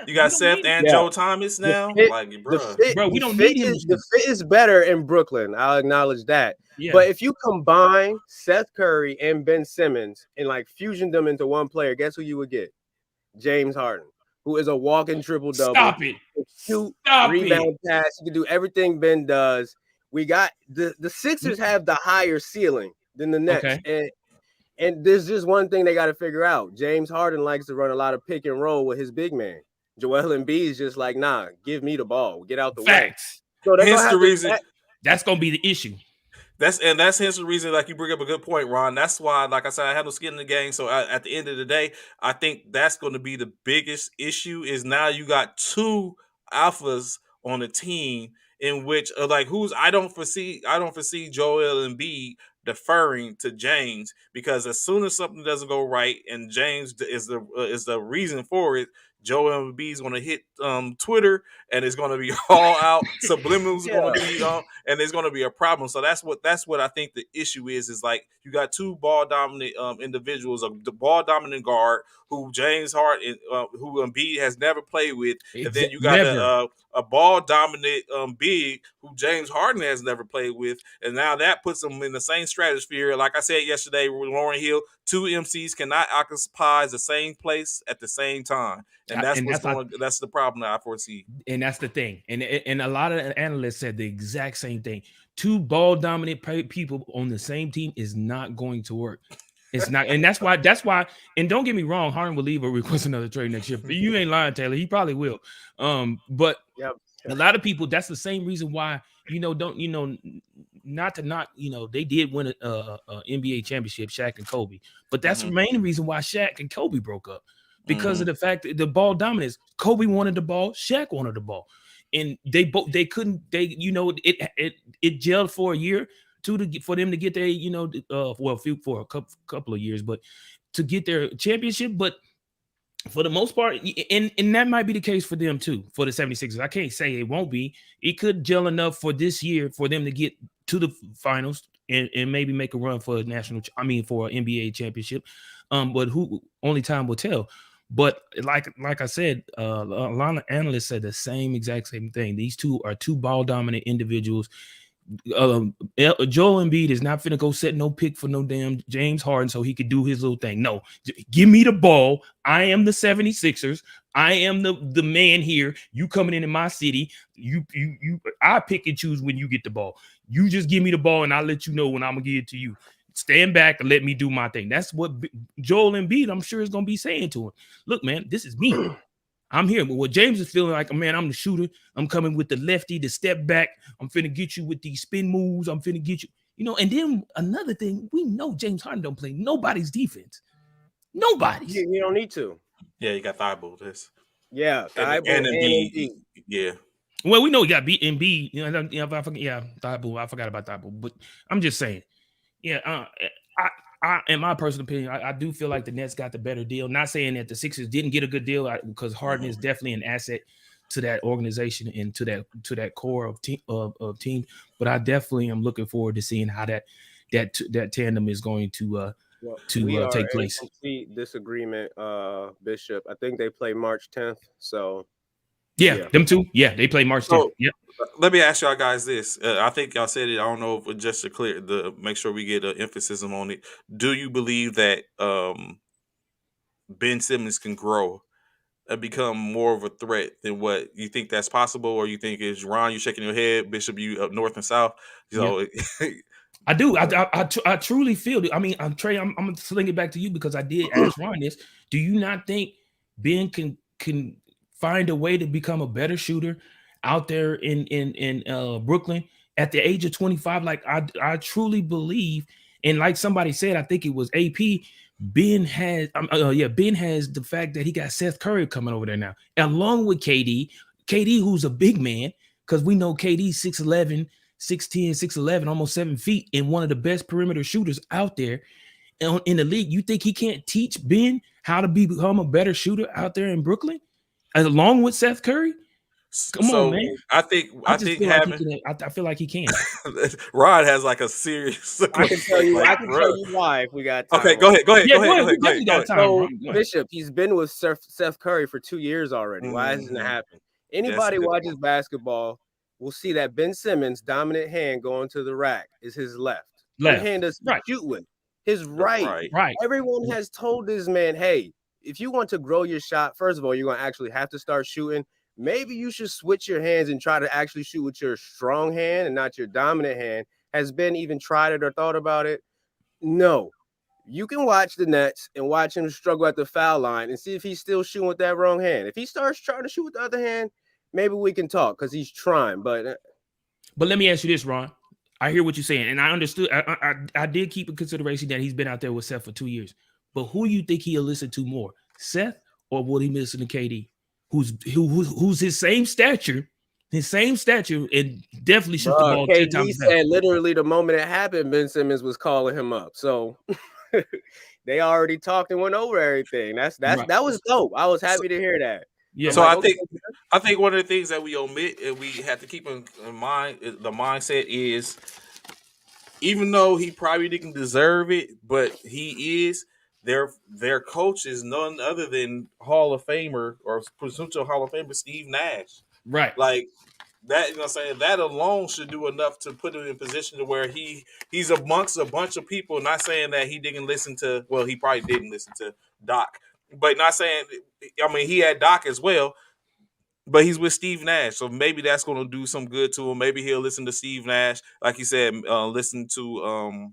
You got Seth and Joe Thomas now. We don't need him. The fit is better in Brooklyn. I'll acknowledge that. Yeah. But if you combine Seth Curry and Ben Simmons and like fusion them into one player, guess who you would get? James Harden, who is a walking triple-double. Stop it. Shoot, rebound, pass. You can do everything Ben does. We got the Sixers have the higher ceiling than the Nets. Okay. And there's just one thing they got to figure out. James Harden likes to run a lot of pick and roll with his big man. Joel Embiid is just like, nah, give me the ball. Get out the way. So that's the reason. That's going to be the issue. That's hence the reason, like you bring up a good point, Ron. That's why, like I said, I have no skin in the game. So at the end of the day, I think that's going to be the biggest issue is now you got two alphas on the team in which I don't foresee Joel Embiid deferring to James, because as soon as something doesn't go right and James is the reason for it, Joel Embiid is going to hit Twitter and it's going to be all out. Subliminals going to be on, and there's going to be a problem. So that's what I think the issue is like you got two ball dominant individuals, the ball dominant guard who James Harden, who Embiid has never played with, and then you got a ball dominant big who James Harden has never played with, and now that puts them in the same stratosphere. Like I said yesterday with Lauren Hill, two MCs cannot occupy the same place at the same time. And that's the problem that I foresee. And that's the thing. And a lot of analysts said the exact same thing. Two ball dominant people on the same team is not going to work. It's not. And that's why. And don't get me wrong, Harden will leave or request another trade next year. But you ain't lying, Taylor. He probably will. But a lot of people, that's the same reason why, not to knock, they did win a NBA championship, Shaq and Kobe. But that's the main reason why Shaq and Kobe broke up. Because of the fact that the ball dominance, Kobe wanted the ball, Shaq wanted the ball, and it gelled for a year, for them to get their, for a couple of years, but to get their championship. But for the most part, and that might be the case for them too, for the 76ers. I can't say it won't be. It could gel enough for this year for them to get to the finals and maybe make a run for for an NBA championship. But only time will tell. But like I said, a lot of analysts said the exact same thing. These two are two ball dominant individuals. Joel Embiid is not finna go set no pick for no damn James Harden so he could do his little thing. No, give me the ball. I am the 76ers. I am the man here. You coming into my city. I pick and choose when you get the ball. You just give me the ball and I'll let you know when I'm gonna give it to you. Stand back and let me do my thing. That's what Joel Embiid, I'm sure, is going to be saying to him. Look, man, this is me. I'm here. But what James is feeling like, man, I'm the shooter. I'm coming with the lefty, the step back. I'm finna get you with these spin moves. I'm finna get you. And then another thing, we know James Harden don't play nobody's defense. Nobody's. You don't need to. Yeah, you got Thibault. Yeah, and Thibault and Embiid. Embiid. Yeah. Well, we know he got beat Embiid. I forgot about Thibault, but I'm just saying. Yeah, in my personal opinion, I do feel like the Nets got the better deal. Not saying that the Sixers didn't get a good deal because Harden is definitely an asset to that organization and to that core of team. But I definitely am looking forward to seeing how that tandem is going to we are take in place. complete disagreement, Bishop. I think they play March 10th. So yeah, them two. Yeah, they play March 10th. So Yep. let me ask y'all guys this. I think y'all said it. I don't know if just to make sure we get an emphasis on it. Do you believe that Ben Simmons can grow and become more of a threat than what you think that's possible, or you think is Ron? You shaking your head, Bishop? You up north and south. So I do. I truly feel it. I mean, Trey, I'm gonna sling it back to you because I did ask Ron this. Do you not think Ben can find a way to become a better shooter out there in Brooklyn at the age of 25? Like I truly believe, and like somebody said, I think it was AP. Ben has Ben has the fact that he got Seth Curry coming over there now, along with KD. KD, who's a big man, because we know KD 6'11, 6'10, 6'11, almost 7 feet, and one of the best perimeter shooters out there in the league. You think he can't teach Ben how to become a better shooter out there in Brooklyn, along with Seth Curry? Come on, man. I think feel having like he can. I feel like he can. Rod has like a serious. I can tell you. like, I can tell you why if we got time. Okay, go ahead. Yeah, go ahead. We definitely got time. So Ron. Go ahead. Bishop, he's been with Seth Curry for 2 years already. Why hasn't it happened? Anybody watches basketball will see that Ben Simmons' dominant hand going to the rack is his left. What hand does he shoot with? His right. Everyone has told this man, hey, if you want to grow your shot, first of all, you're going to actually have to start shooting. Maybe you should switch your hands and try to actually shoot with your strong hand and not your dominant hand. Has Ben even tried it or thought about it? No. You can watch the Nets and watch him struggle at the foul line and see if he's still shooting with that wrong hand. If he starts trying to shoot with the other hand, maybe we can talk because he's trying. But let me ask you this, Ron. I hear what you're saying, and I understood. I did keep in consideration that he's been out there with Seth for 2 years. But who you think he'll listen to more, Seth, or will he listen to KD, who's his same stature, and definitely shoots the ball 10 times better? Said literally the moment it happened, Ben Simmons was calling him up. So they already talked and went over everything. That was dope. I was happy to hear that. Yeah. So I think one of the things that we omit and we have to keep in mind, the mindset is, even though he probably didn't deserve it, but he is, their coach is none other than Hall of Famer or potential Hall of Famer Steve Nash. Right. Like that, you know what I'm saying? That alone should do enough to put him in position to where he's amongst a bunch of people. Not saying that he didn't listen to, well, he probably didn't listen to Doc, but not saying, I mean, he had Doc as well, but he's with Steve Nash. So maybe that's going to do some good to him. Maybe he'll listen to Steve Nash. Like you said, listen to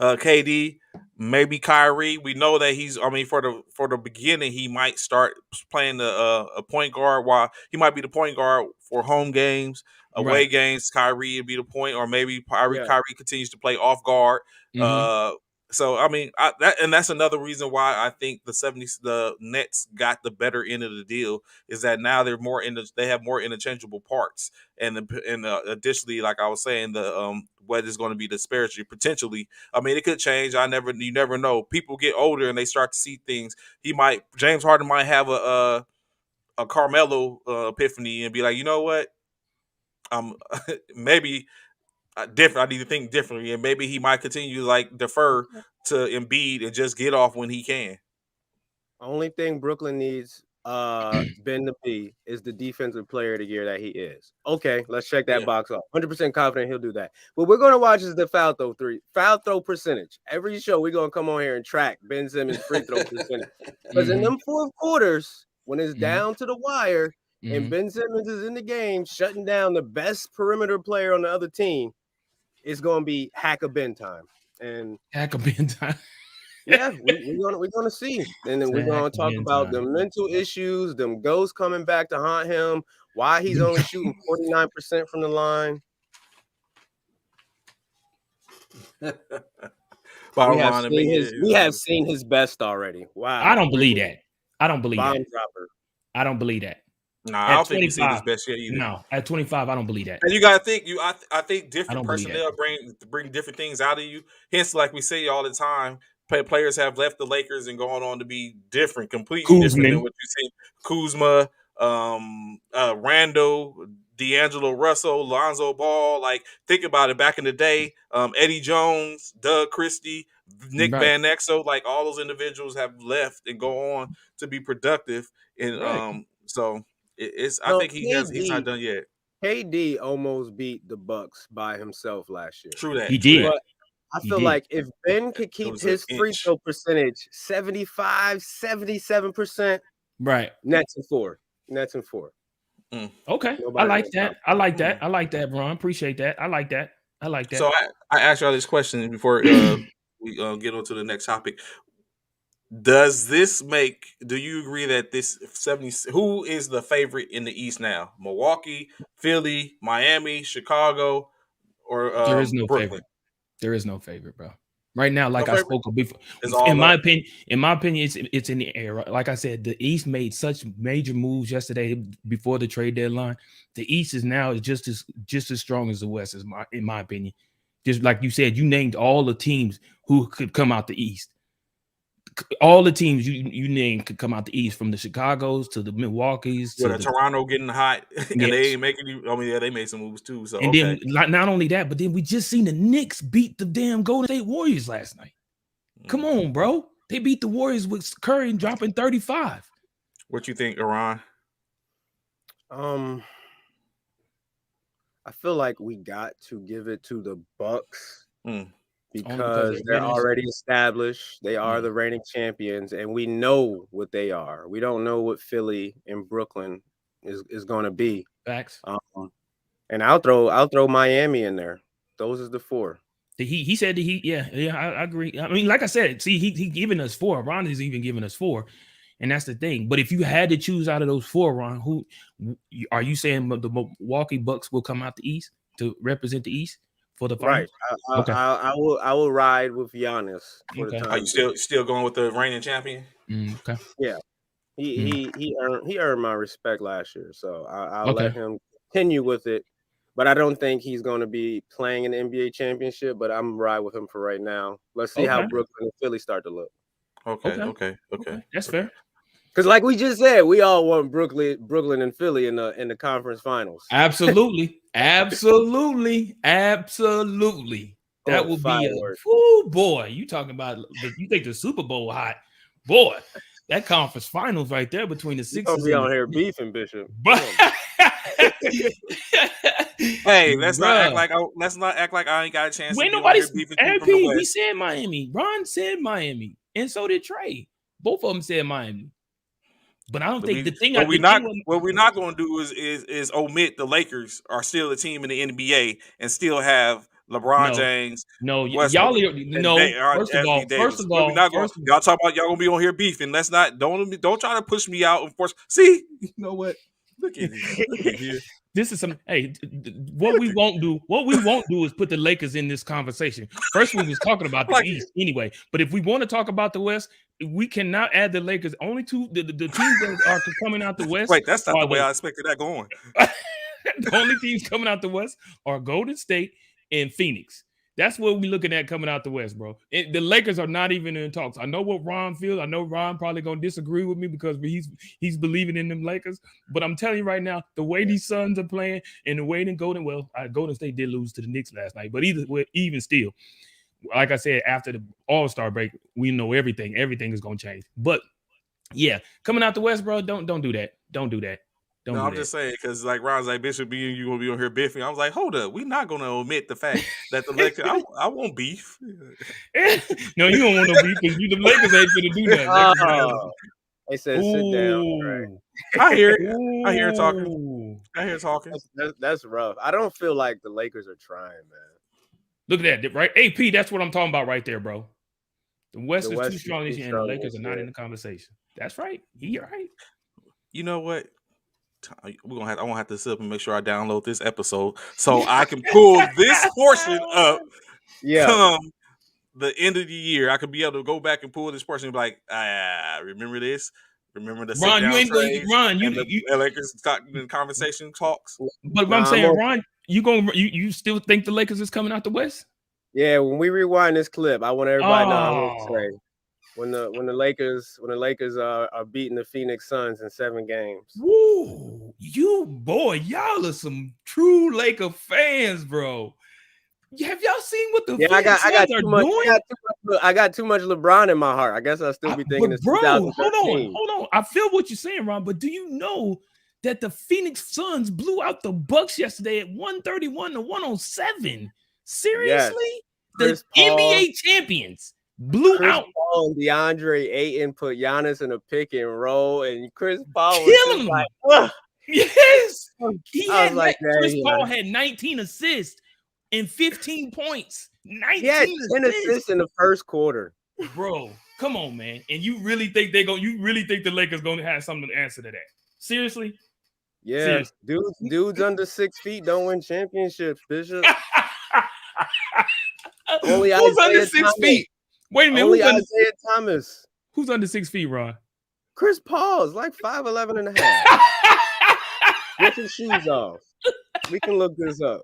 KD, maybe Kyrie. We know that for the beginning, he might start playing a point guard, while he might be the point guard for home games, away games. Kyrie would be the point, or maybe Kyrie continues to play off guard. So I mean, that's another reason why I think the Nets got the better end of the deal, is that now they have more interchangeable parts, and additionally, like I was saying, the what is going to be the disparity potentially. I mean, it could change. You never know. People get older and they start to see things. James Harden might have a Carmelo epiphany and be like, you know what, maybe. Different. I need to think differently, and maybe he might continue to defer to Embiid and just get off when he can. Only thing Brooklyn needs Ben to be is the defensive player of the year that he is. Okay, let's check that box off. 100% confident he'll do that. What we're gonna watch is the foul throw percentage. Every show we're gonna come on here and track Ben Simmons' free throw percentage, because in them fourth quarters, when it's down to the wire and Ben Simmons is in the game, shutting down the best perimeter player on the other team, it's going to be hack a Ben time. And hack a Ben time. Yeah, we're gonna see. And then we're gonna talk about the mental issues, them ghosts coming back to haunt him, why he's only shooting 49% from the line. We have seen his best already. Wow. I don't believe that. I don't believe Bomb that. dropper. I don't believe that. Nah, I At don't think he's seen his 25, best yet either. no. At 25, I don't believe that. And you gotta think, I think I different don't believe that. personnel bring different things out of you. Hence, like we say all the time, players have left the Lakers and gone on to be different, completely different than Kuzman. what you see. Kuzma, Randall, D'Angelo Russell, Lonzo Ball. Like, think about it. Back in the day, Eddie Jones, Doug Christie, Nick Right. Van Exel, like all those individuals have left and go on to be productive. And Right. so it's. I No, think he's not done yet. KD almost beat the Bucks by himself last year. True that. He True did. that. But I He feel did. like if Ben could It keep was an his free inch. throw percentage 75, 77%, Right. Nets and 4. Nets and 4. Okay. Nobody I like knows that. I like that. I like that, Ron. Appreciate that. I like that. I like that. So I asked y'all this question before we get on to the next topic. Does this make? Do you agree that this 70? Who is the favorite in the East now? Milwaukee, Philly, Miami, Chicago, or There is no Brooklyn? favorite. There is no favorite, bro. Right now, like No I favorite? spoke of before, It's all in my up. opinion, it's in the air. Right? Like I said, the East made such major moves yesterday before the trade deadline. The East is now just as strong as the West, in my opinion. Just like you said, you named all the teams who could come out the East. All the teams you named could come out the East, from the Chicago's to the Milwaukee's to With Toronto getting hot, and Yes. they ain't making you. I mean, yeah, they made some moves too. So and then not only that, but then we just seen the Knicks beat the damn Golden State Warriors last night. Come on, bro. They beat the Warriors with Curry dropping 35. What you think, Iran? I feel like we got to give it to the Bucks because they're already established. They are the reigning champions, and we know what they are. We don't know what Philly and Brooklyn is going to be. Facts. And I'll throw Miami in there. Those are the 4. He said that I agree. I mean, like I said, see, he giving us 4. Ron is even giving us 4, and that's the thing. But if you had to choose out of those 4, Ron, who are you saying the Milwaukee Bucks will come out the East to represent the East for the finals? Right. Okay. I will ride with Giannis for the time. Are you still going with the reigning champion? Okay. Yeah. He earned my respect last year, so I'll let him continue with it. But I don't think he's going to be playing an NBA championship. But I'm right with him for right now. Let's see how Brooklyn and Philly start to look. Okay. That's fair. Because, like we just said, we all want Brooklyn and Philly in the conference finals. Absolutely. That would be boy. You talking about? You think the Super Bowl hot, boy? That conference finals right there between the Sixers. Be on here beefing, Bishop. But hey, let's not act like I ain't got a chance. When nobody's MP, we said Miami. Ron said Miami, and so did Trey. Both of them said Miami. But I don't think the thing. What we're not going to do is omit the Lakers are still a team in the NBA and still have LeBron James. No, Westbrook, First of all, y'all talk about y'all gonna be on here beefing. Let's not. Don't try to push me out and force. See, you know what? Look at you. This is some. Hey, what we won't do is put the Lakers in this conversation. First, we was talking about the East anyway. But if we want to talk about the West, we cannot add the Lakers. Only two the teams that are coming out the West. Wait, that's not the way I expected that going. The only teams coming out the West are Golden State and Phoenix. That's what we're looking at coming out the West, bro. The Lakers are not even in talks. I know what Ron feels. I know Ron probably gonna disagree with me because he's believing in them Lakers. But I'm telling you right now, the way these Suns are playing and the way Golden State did lose to the Knicks last night. But even still, like I said, after the All-Star break, we know everything is gonna change. But yeah, coming out the West, bro, don't do that. Don't do that. I'm just saying, because like Ron's like, Bishop, you gonna be on here biffing. I was like, hold up, we're not gonna omit the fact that the Lakers. I won't beef. No, you don't want no beef because the Lakers ain't gonna do that. They said sit down. Right? I hear it. I hear it talking. That's rough. I don't feel like the Lakers are trying, man. Look at that, right? AP, that's what I'm talking about right there, bro. The West is too strong this year, and the Lakers are not in the conversation. That's right. You're right. You know what? I won't have to sit up and make sure I download this episode so I can pull this portion up. Yeah. Come the end of the year, I could be able to go back and pull this portion and be like, remember this? Remember the Ron, you sit-down ain't going to trades Ron. and the Lakers the conversation talks? But I'm saying, Ron, you still think the Lakers is coming out the West? Yeah, when we rewind this clip, I want everybody to know I'm going to say when the Lakers are beating the Phoenix Suns in 7 games. Woo, y'all are some true Laker fans, bro. Have y'all seen what the Phoenix Suns are doing? I got too much LeBron in my heart. I guess I'll still be thinking it's 2013. Hold on. I feel what you're saying, Ron, but do you know that the Phoenix Suns blew out the Bucks yesterday at 131-107? Seriously? Yes. The NBA champions blew out. Paul and DeAndre Ayton put Giannis in a pick and roll, and Chris Paul was killing him. like, ugh. Yes. Chris Paul had 19 assists and 15 points. 19 he had 10 assists in the first quarter. Bro, come on, man. And you really think the Lakers gonna have something to answer to that? Seriously? Yeah. Dudes under 6 feet don't win championships, Bishop. Only who's under 6 feet? Wait a minute. Only Isaiah Thomas. Who's under 6 feet, Ron? Chris Paul's like 5'11" and a half. Get your shoes off. We can look this up.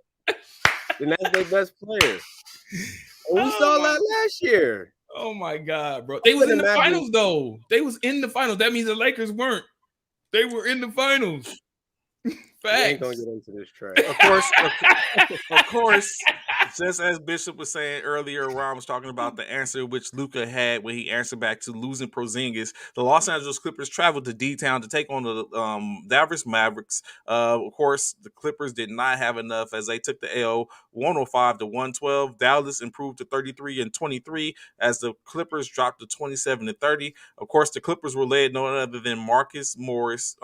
And that's their best player. And we saw that last year. Oh my God, bro. They was in the finals, though. They was in the finals. That means the Lakers weren't. They were in the finals. Facts. We ain't gonna get into this track. Of course, just as Bishop was saying earlier, Ron was talking about the answer which Luka had when he answered back to losing Porzingis. The Los Angeles Clippers traveled to D-Town to take on the Dallas Mavericks. Of course, the Clippers did not have enough as they took the L 105-112. Dallas improved to 33-23 as the Clippers dropped to 27-30. Of course, the Clippers were led no other than Marcus Morris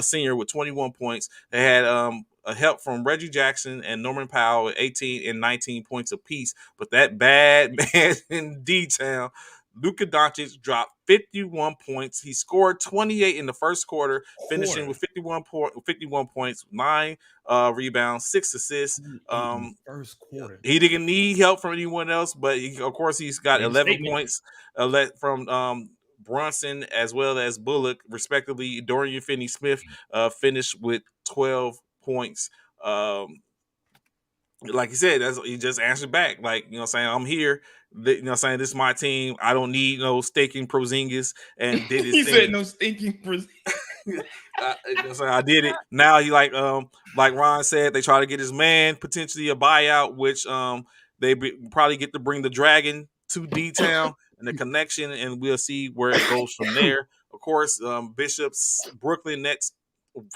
Sr. with 21 points. They had a help from Reggie Jackson and Norman Powell at 18 and 19 points apiece. But that bad man in D-Town, Luka Doncic, dropped 51 points. He scored 28 in the first quarter, finishing with 51 points, 9 rebounds, 6 assists. First quarter. He didn't need help from anyone else, but of course he's got 11 points from Brunson as well as Bullock, respectively. Dorian Finney-Smith finished with 12 points. Like he said, he just answered back. Like, saying, I'm here. Saying this is my team. I don't need no stinking Porzingis. And did his he thing. said no stinking Porzingis. I did it. Now he like Ron said, they try to get his man potentially a buyout, which they probably get to bring the Dragon to D-Town and the connection, and we'll see where it goes from there. Of course, Bishop's Brooklyn Nets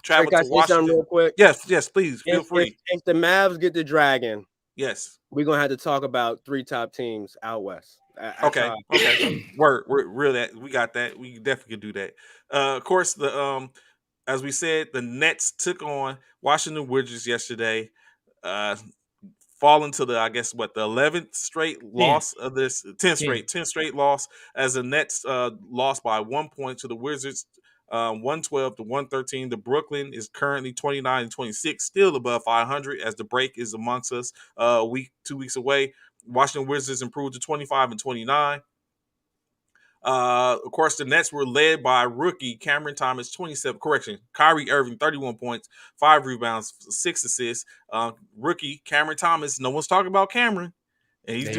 travel to Washington. Real quick? Yes, please feel free. If the Mavs get the Dragon, yes, we're gonna have to talk about 3 top teams out west. Okay. We're real. We got that. We definitely can do that. Of course, as we said, the Nets took on Washington Wizards yesterday. Falling to the 11th straight loss of this 10th straight loss as the Nets lost by 1 point to the Wizards, 112-113. The Brooklyn is currently 29-26, still above 500 as the break is amongst us. 2 weeks away. Washington Wizards improved to 25-29. Of course, the Nets were led by rookie Cameron Thomas, 27. Correction, Kyrie Irving, 31 points, 5 rebounds, 6 assists. Rookie Cameron Thomas. No one's talking about Cameron, and he's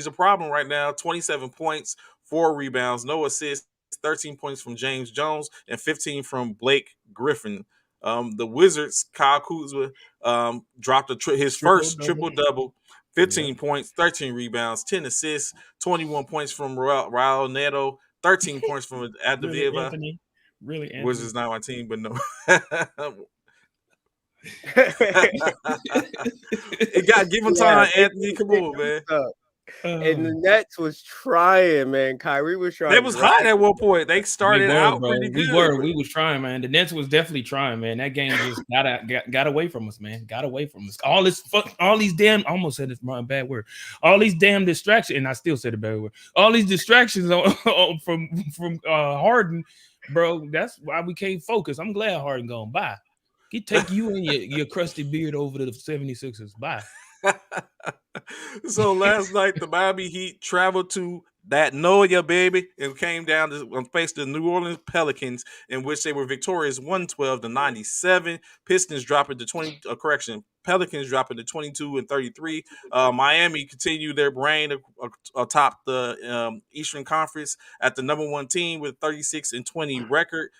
a problem right now. 27 points, 4 rebounds, no assists, 13 points from James Jones, and 15 from Blake Griffin. The Wizards, Kyle Kuzma, dropped his first triple-double. 15 points, 13 rebounds, 10 assists, 21 points from Raul Neto, 13 points from Advieva. Really, Anthony. Wizards not my team, but no. Give him time, Anthony. Come on, man. And the Nets was trying, man. Kyrie was trying. They was hot at one point. They started out pretty good. We was trying, man. The Nets was definitely trying, man. That game just got away from us, man. Got away from us. All these damn. I almost said this bad word. All these damn distractions, and I still said a bad word. All these distractions from Harden, bro. That's why we can't focus. I'm glad Harden gone. Bye. He take you and your crusty beard over to the 76ers. Bye. So last night, the Miami Heat traveled to that know ya baby, and came down to face the New Orleans Pelicans, in which they were victorious 112-97. Pistons dropping to 20. Pelicans dropping to 22-33. Miami continued their reign atop the Eastern Conference at the number one team with 36-20 record.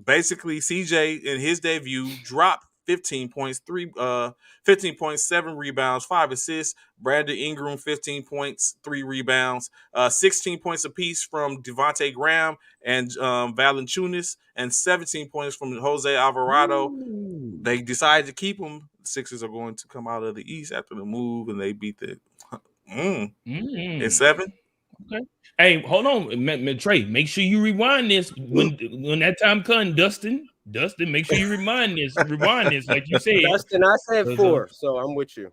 Basically, CJ in his debut dropped 15 points, 15.7 rebounds, 5 assists. Brandon Ingram, 15 points, 3 rebounds, 16 points apiece from Devontae Graham and Valanciunas, and 17 points from Jose Alvarado. Ooh. They decided to keep him. The Sixers are going to come out of the East after the move, and they beat the in 7. Okay. Hey, hold on, Trey. Make sure you rewind this when that time comes, Dustin. Make sure you rewind this, like you said. Dustin, I said 4, so I'm with you.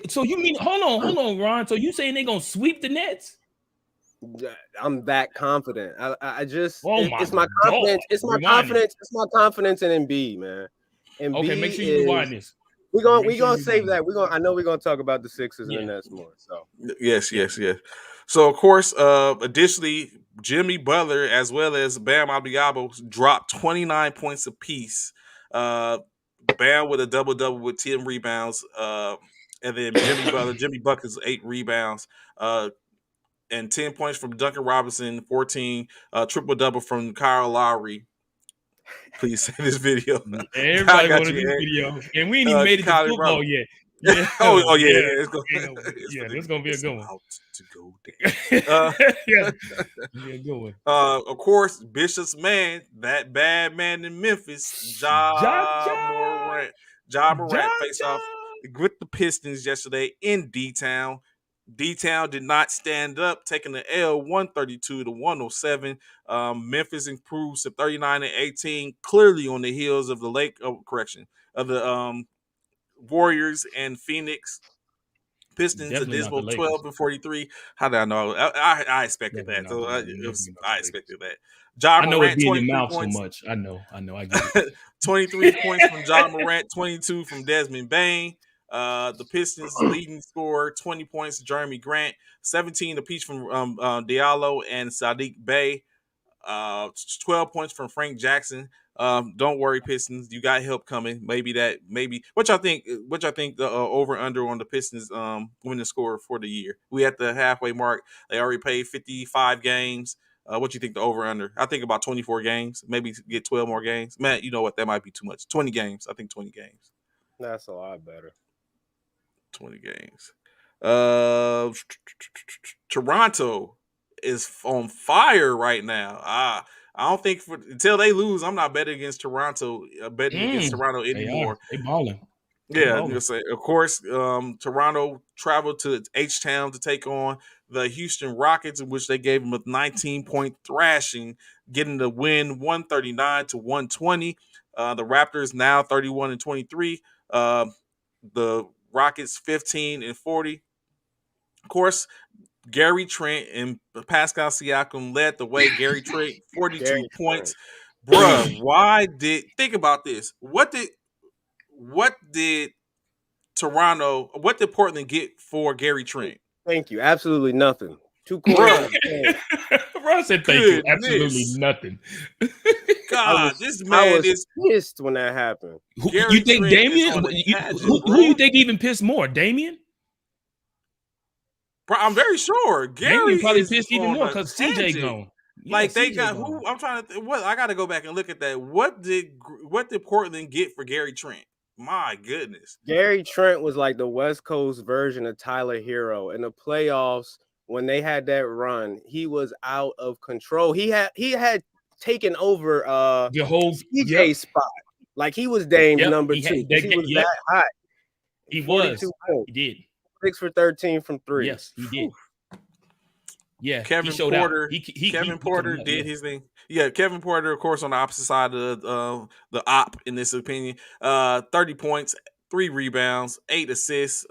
So you mean hold on, Ron. So you saying they gonna sweep the Nets? I'm that confident. It's my confidence. God. It's my confidence. It's my confidence in Embiid, man. Embiid okay, make sure you rewind this. We're gonna save that. I know we're gonna talk about the Sixers and the Nets more. So yes. So of course, additionally, Jimmy Butler as well as Bam Adebayo dropped 29 points apiece. Bam with a double with 10 rebounds, and then Jimmy Buckets 8 rebounds, and 10 points from Duncan Robinson, 14 triple double from Kyle Lowry. Please say this video. Everybody want to do this video, and we ain't even made it to football yet. Yeah. It's gonna be a good one. To go down. Yeah, a good one. Of course, Bishop's man, that bad man in Memphis, Ja Morant faced off with the Pistons yesterday in D-Town. D-Town did not stand up, taking the L 132-107. Memphis improved to 39-18, clearly on the heels of the Warriors and Phoenix. Pistons Definitely a dismal 12-43. How did I know? I expected that. So I expected that. I know it being your mouth points. So much. I know. I get it. 23 points from Ja Morant, 22 from Desmond Bane. The Pistons leading scorer, 20 points, Jeremy Grant, 17 apiece from Diallo and Sadiq Bey, 12 points from Frank Jackson. Don't worry, Pistons, you got help coming. Maybe what y'all think the over under on the Pistons winning score for the year. We at the halfway mark. They already played 55 games. What you think the over under? I think about 24 games. Maybe get 12 more games. Matt, you know what? That might be too much. 20 games. I think 20 games. That's a lot better. 20 games. Toronto is on fire right now. I don't think until they lose, I'm not betting against Toronto. Against Toronto anymore. They balling. Yeah, of course. Toronto traveled to H-Town to take on the Houston Rockets, in which they gave them a 19-point thrashing, getting the win 139-120. The Raptors now 31-23. The Rockets 15-40. Of course, Gary Trent and Pascal Siakam led the way. Gary Trent 42 points. Bruh, think about this. What did Portland get for Gary Trent? Thank you. Absolutely nothing. 2 quarters. Ron said thank you. Absolutely nothing. God, this man is pissed when that happened. You think Damian? Who you think even pissed more, Damian? I'm very sure Gary probably pissed even more because CJ gone. Like they got who? I'm trying to. What I got to go back and look at that. What did Portland get for Gary Trent? My goodness, Gary Trent was like the West Coast version of Tyler Hero in the playoffs. When they had that run, he was out of control. He had taken over the whole CJ spot. Like he was Dame's number 2. He was that hot. He was. He did. 6 for 13 from 3. Yes, he did. Yeah, Kevin Porter. Kevin Porter did his thing. Yeah, Kevin Porter, of course, on the opposite side of the op in this opinion. 30 points, 3 rebounds, 8 assists.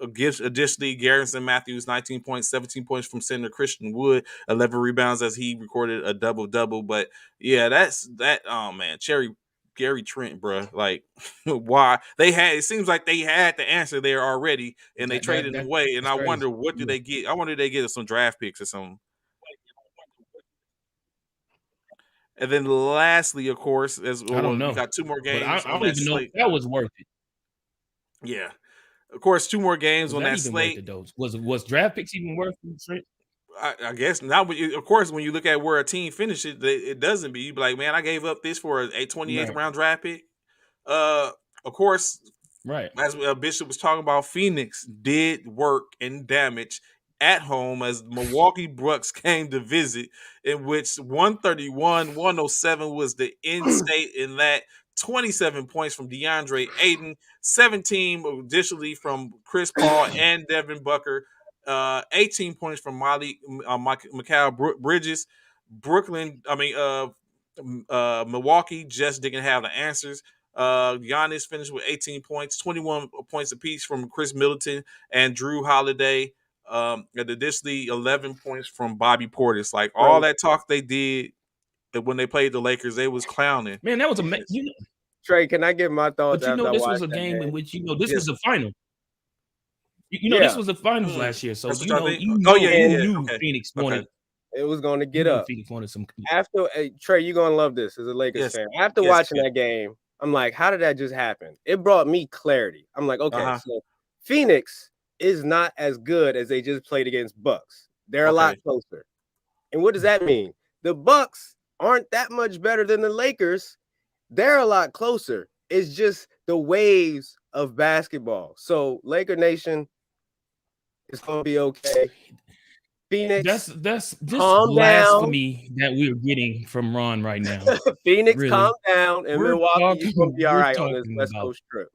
Additionally, Garrison Matthews, 19 points, 17 points from center Christian Wood, 11 rebounds as he recorded a double-double. But yeah, that's that. Oh man, Cherry Gary Trent, bro. Like, why they had? It seems like they had the answer there already, and they traded him away. And that's I crazy. wonder what did they get? I wonder if they get some draft picks or something. And then lastly, of course, I don't know. we got 2 more But I games on don't that even know if slate. that was worth it. Yeah, of course, 2 more games Was on that that even slate. worth it though? Was draft picks even worth it? I guess now, of course, when you look at where a team finishes, it doesn't be. You be like, man, I gave up this for a 28th Right. round draft pick. Of course, Right. as Bishop was talking about, Phoenix did work and damage at home as Milwaukee Bucks came to visit, in which 131-107 was the end state in that. 27 points from DeAndre Ayton, 17 additionally from Chris Paul and Devin Booker, 18 points from Mikal Bridges. Milwaukee just didn't have the answers. Giannis finished with 18 points, 21 points apiece from Chris Middleton and Drew Holiday. And additionally, 11 points from Bobby Portis. Like all that talk they did when they played the Lakers, they was clowning. Man, that was amazing. Trey, can I get my thoughts? But this was a game in which this was a final. This was the finals last year, so you knew Phoenix wanted. It was going to get up. Phoenix wanted some. After Trey, you're gonna love this as a Lakers fan. After watching that game, I'm like, how did that just happen? It brought me clarity. I'm like, okay, so Phoenix is not as good as they just played against Bucks. They're a lot closer. And what does that mean? The Bucks aren't that much better than the Lakers. They're a lot closer. It's just the waves of basketball. So Laker Nation, it's gonna be okay. Phoenix, that's just blasphemy that we're getting from Ron right now. Phoenix, really. Calm down, and Milwaukee, you're gonna be all right on this West Coast trip.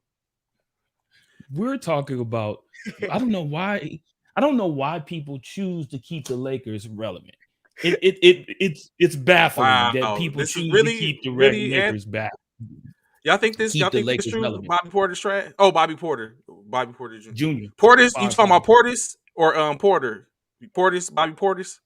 We're talking about. I don't know why people choose to keep the Lakers relevant. It's baffling that people choose to keep the Lakers back. Y'all think this? Y'all think this true? Relevant. Bobby Porter's trash? Oh, Bobby Porter Jr. Portis? You talking about Portis or Porter? Bobby Portis?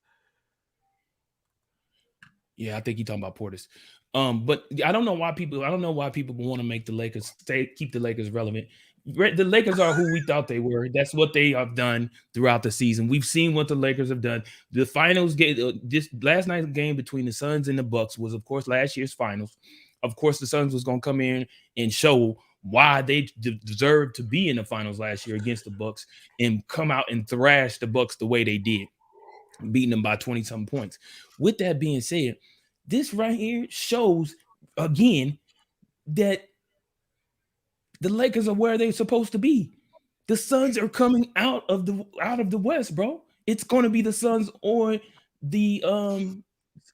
Yeah, I think you're talking about Portis. But I don't know why people want to make the Lakers keep the Lakers relevant. The Lakers are who we thought they were. That's what they have done throughout the season. We've seen what the Lakers have done. The finals game, this last night's game between the Suns and the Bucks was, of course, last year's finals. Of course, the Suns was going to come in and show why they deserved to be in the finals last year against the Bucks and come out and thrash the Bucks the way they did, beating them by 20-something points. With that being said, this right here shows again that the Lakers are where they're supposed to be. The Suns are coming out of the West, bro. It's going to be the Suns or the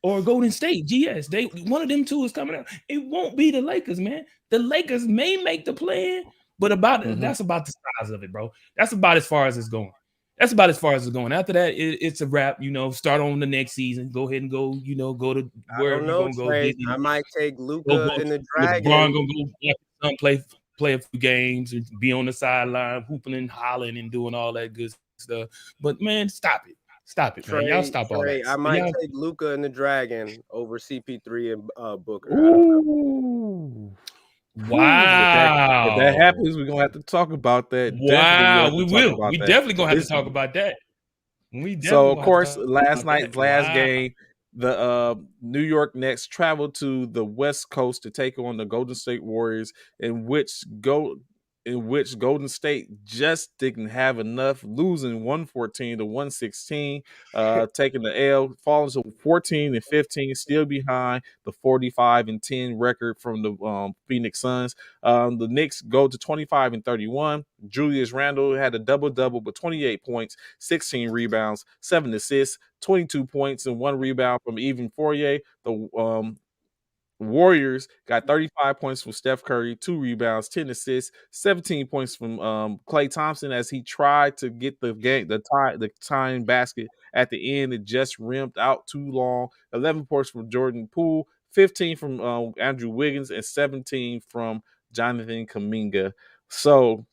or Golden State. GS. One of them two is coming out. It won't be the Lakers, man. The Lakers may make the play, but that's about the size of it, bro. That's about as far as it's going. After that, it's a wrap. Start on the next season. Go ahead and go. Go to wherever you're gonna go. I might take Luka in the Dragon. LeBron gonna go play a few games and be on the sideline, hooping and hollering and doing all that good stuff. But man, stop it, man. Y'all stop all that. I might take Luka and the Dragon over CP3 and Booker. Ooh. Wow. If that happens, we're gonna have to talk about that. Wow, we will. We definitely gonna have to talk about that. So, of course, last night's last game, the New York Knicks traveled to the West Coast to take on the Golden State Warriors, in which Golden State just didn't have enough, losing 114-116, taking the L, falling to 14-15, still behind the 45-10 record from the Phoenix Suns. The Knicks go to 25-31. Julius Randle had a double-double with 28 points, 16 rebounds, 7 assists, 22 points, and 1 rebound from Evan Fournier. The Warriors got 35 points from Steph Curry, 2 rebounds, 10 assists, 17 points from Klay Thompson as he tried to get the tying basket at the end. It just rimmed out too long. 11 points from Jordan Poole, 15 from Andrew Wiggins, and 17 from Jonathan Kuminga. So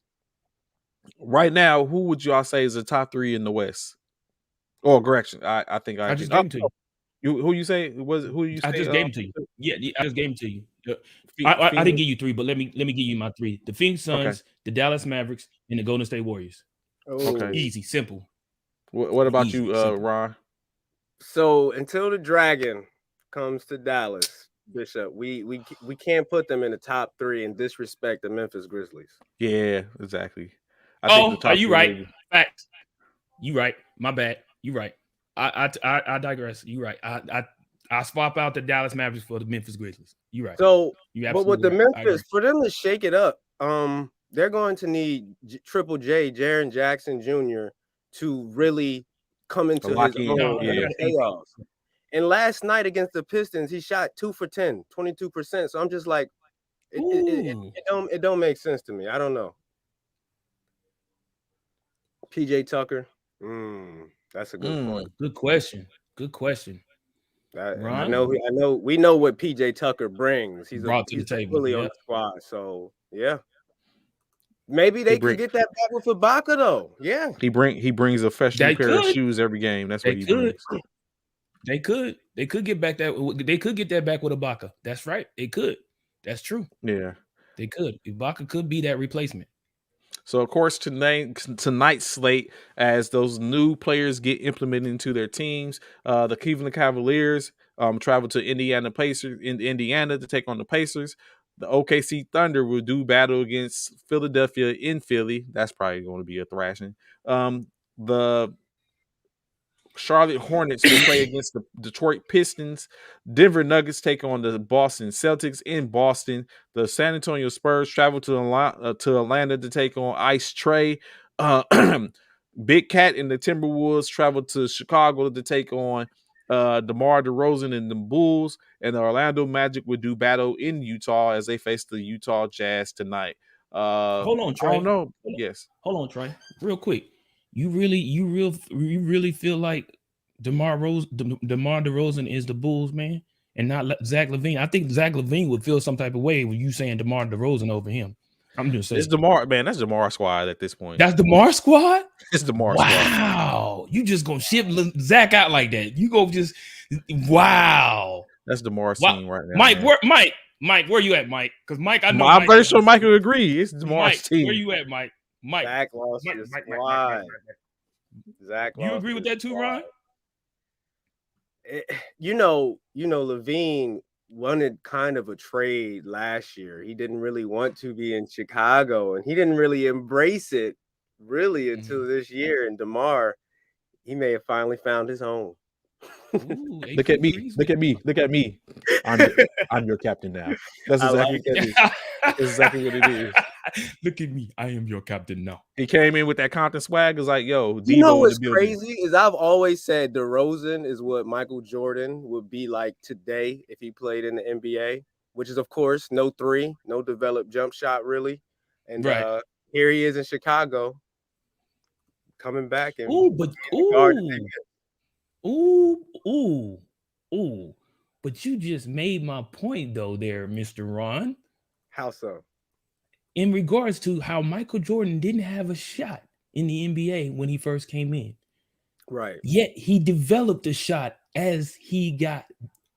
right now, who would y'all say is the top 3 in the West? Oh, correction. I think I just gave it to you. Who you say was who you say? I just gave it to you. Yeah, I just gave it to you. I didn't give you 3, but let me give you my 3. The Phoenix Suns, the Dallas Mavericks, and the Golden State Warriors. Okay. Easy, simple. What about Easy, you, simple. Ron? So until the Dragon comes to Dallas, Bishop, we can't put them in the top 3 and disrespect the Memphis Grizzlies. Yeah, exactly. I think the top are you 3 right? really... Facts. You right. My bad. You right. I digress. You right. I swap out the Dallas Mavericks for the Memphis Grizzlies. You right. So, you but with the right. Memphis, for them to shake it up, they're going to need Triple J, Jaren Jackson Jr. to really come into his own in the playoffs. And last night against the Pistons, he shot 2 for 10, 22%. So I'm just like, it don't make sense to me. I don't know. PJ Tucker. That's a good point. Good question. I know. We know what PJ Tucker brings. He's brought to the table, fully on the squad. So yeah, maybe they can get that back with Ibaka though. Yeah, he brings a fresh new pair of shoes every game. That's what he brings. They could get back that. They could get that back with Ibaka. That's right. They could. That's true. Yeah, they could. Ibaka could be that replacement. So, of course, tonight's slate, as those new players get implemented into their teams, the Cleveland Cavaliers travel to Indiana to take on the Pacers. The OKC Thunder will do battle against Philadelphia in Philly. That's probably going to be a thrashing. The Charlotte Hornets will play against the Detroit Pistons. Denver Nuggets take on the Boston Celtics in Boston. The San Antonio Spurs travel to Atlanta to take on Ice Trae. Big Cat and the Timberwolves travel to Chicago to take on DeMar DeRozan and the Bulls. And the Orlando Magic will do battle in Utah as they face the Utah Jazz tonight. Hold on, Trey. I don't know. Yes. Hold on, Trey. Real quick. You really feel like DeMar DeRozan is the Bulls man and not Zach LaVine? I think Zach LaVine would feel some type of way when you saying DeMar DeRozan over him. I'm just saying. It's DeMar, man. That's DeMar squad at this point. That's DeMar squad? It's DeMar squad. Wow. You just gonna ship Zach out like that. You go just wow. That's DeMar scene right now. Mike, where you at, Mike? Because Mike, I know I'm very sure Mike would agree. It's DeMar's team. Where you at, Mike? Zach lost his squad. Zach, you agree with that too, Ron? Levine wanted kind of a trade last year. He didn't really want to be in Chicago, and he didn't really embrace it until this year. And DeMar, he may have finally found his home. Ooh, look at me. I'm your captain now. That's exactly what it is. Look at me. I am your captain now. He came in with that Compton swag. It's like, yo, you know what's crazy is I've always said DeRozan is what Michael Jordan would be like today if he played in the NBA, which is, of course, no three, no developed jump shot, really. And here he is in Chicago coming back. And But you just made my point, though, there, Mr. Ron. How so? In regards to how Michael Jordan didn't have a shot in the NBA when he first came in. Right. Yet he developed a shot as he got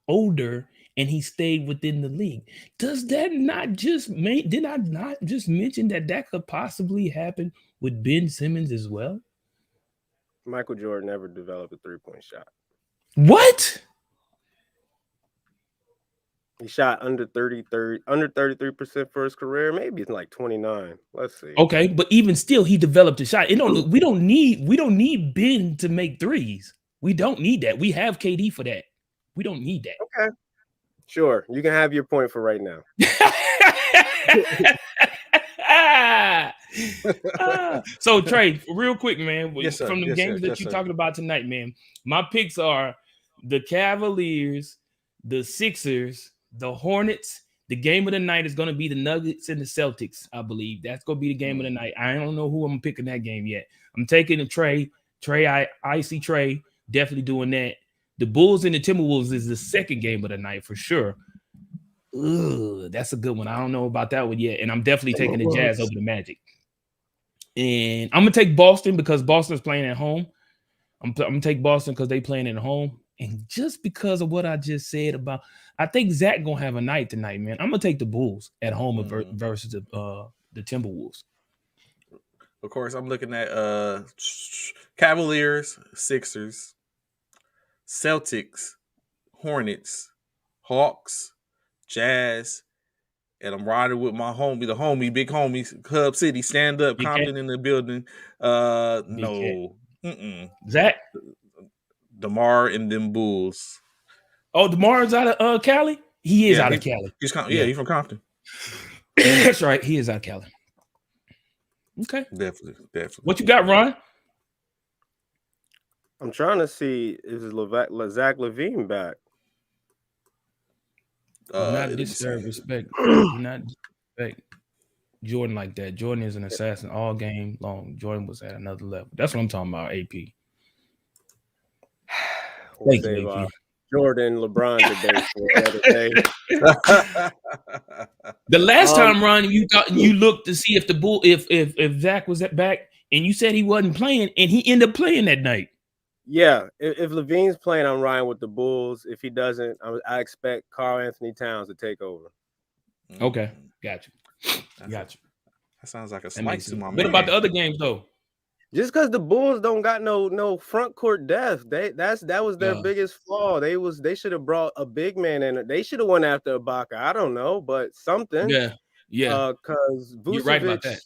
older and he stayed within the league. Does that not just did I not just mention that could possibly happen with Ben Simmons as well? Michael Jordan never developed a three-point shot. What? He shot under 33% for his career. Maybe it's like 29. Let's see. Okay, but even still, he developed a shot. We don't need Ben to make threes. We don't need that. We have KD for that. We don't need that. Okay. Sure. You can have your point for right now. So Trey, real quick, man, yes, from the games that you're talking about tonight, man, my picks are the Cavaliers, the Sixers, the Hornets. The game of the night is going to be the Nuggets and the Celtics, I believe. That's going to be the game of the night. I don't know who I'm picking that game yet. I'm taking the Trey, Icy Trey, definitely doing that. The Bulls and the Timberwolves is the second game of the night for sure. Ugh, that's a good one. I don't know about that one yet. And I'm definitely taking the Jazz over the Magic. And I'm going to take Boston because Boston's playing at home. I'm going to take Boston because they playing at home. And just because of what I just said about, I think Zach gonna have a night tonight, man. I'm gonna take the Bulls at home versus the Timberwolves. Of course, I'm looking at Cavaliers, Sixers, Celtics, Hornets, Hawks, Jazz, and I'm riding with my homie, big homie, Hub City, stand up, Compton in the building. No. Zach? DeMar and them Bulls. Oh, DeMar's out of Cali? He is out of Cali. He's from Compton. That's right. He is out of Cali. Okay. Definitely. What you got, Ron? I'm trying to see, is Zach LaVine back? Not disrespect. Not disrespect Jordan like that. Jordan is an assassin all game long. Jordan was at another level. That's what I'm talking about, AP. Thank you, AP. Jordan LeBron debate the other day. The last time, Ron, you looked to see if the Bull, if Zach was back, and you said he wasn't playing, and he ended up playing that night. Yeah, if LaVine's playing, I'm riding with the Bulls. If he doesn't, I expect Karl-Anthony Towns to take over. Okay, got you. That sounds like a slice to my man. What about the other games though? Just because the Bulls don't got no front court depth, that was their biggest flaw. They should have brought a big man in. They should have went after Ibaka. I don't know, but something. Yeah. Because you're right about that.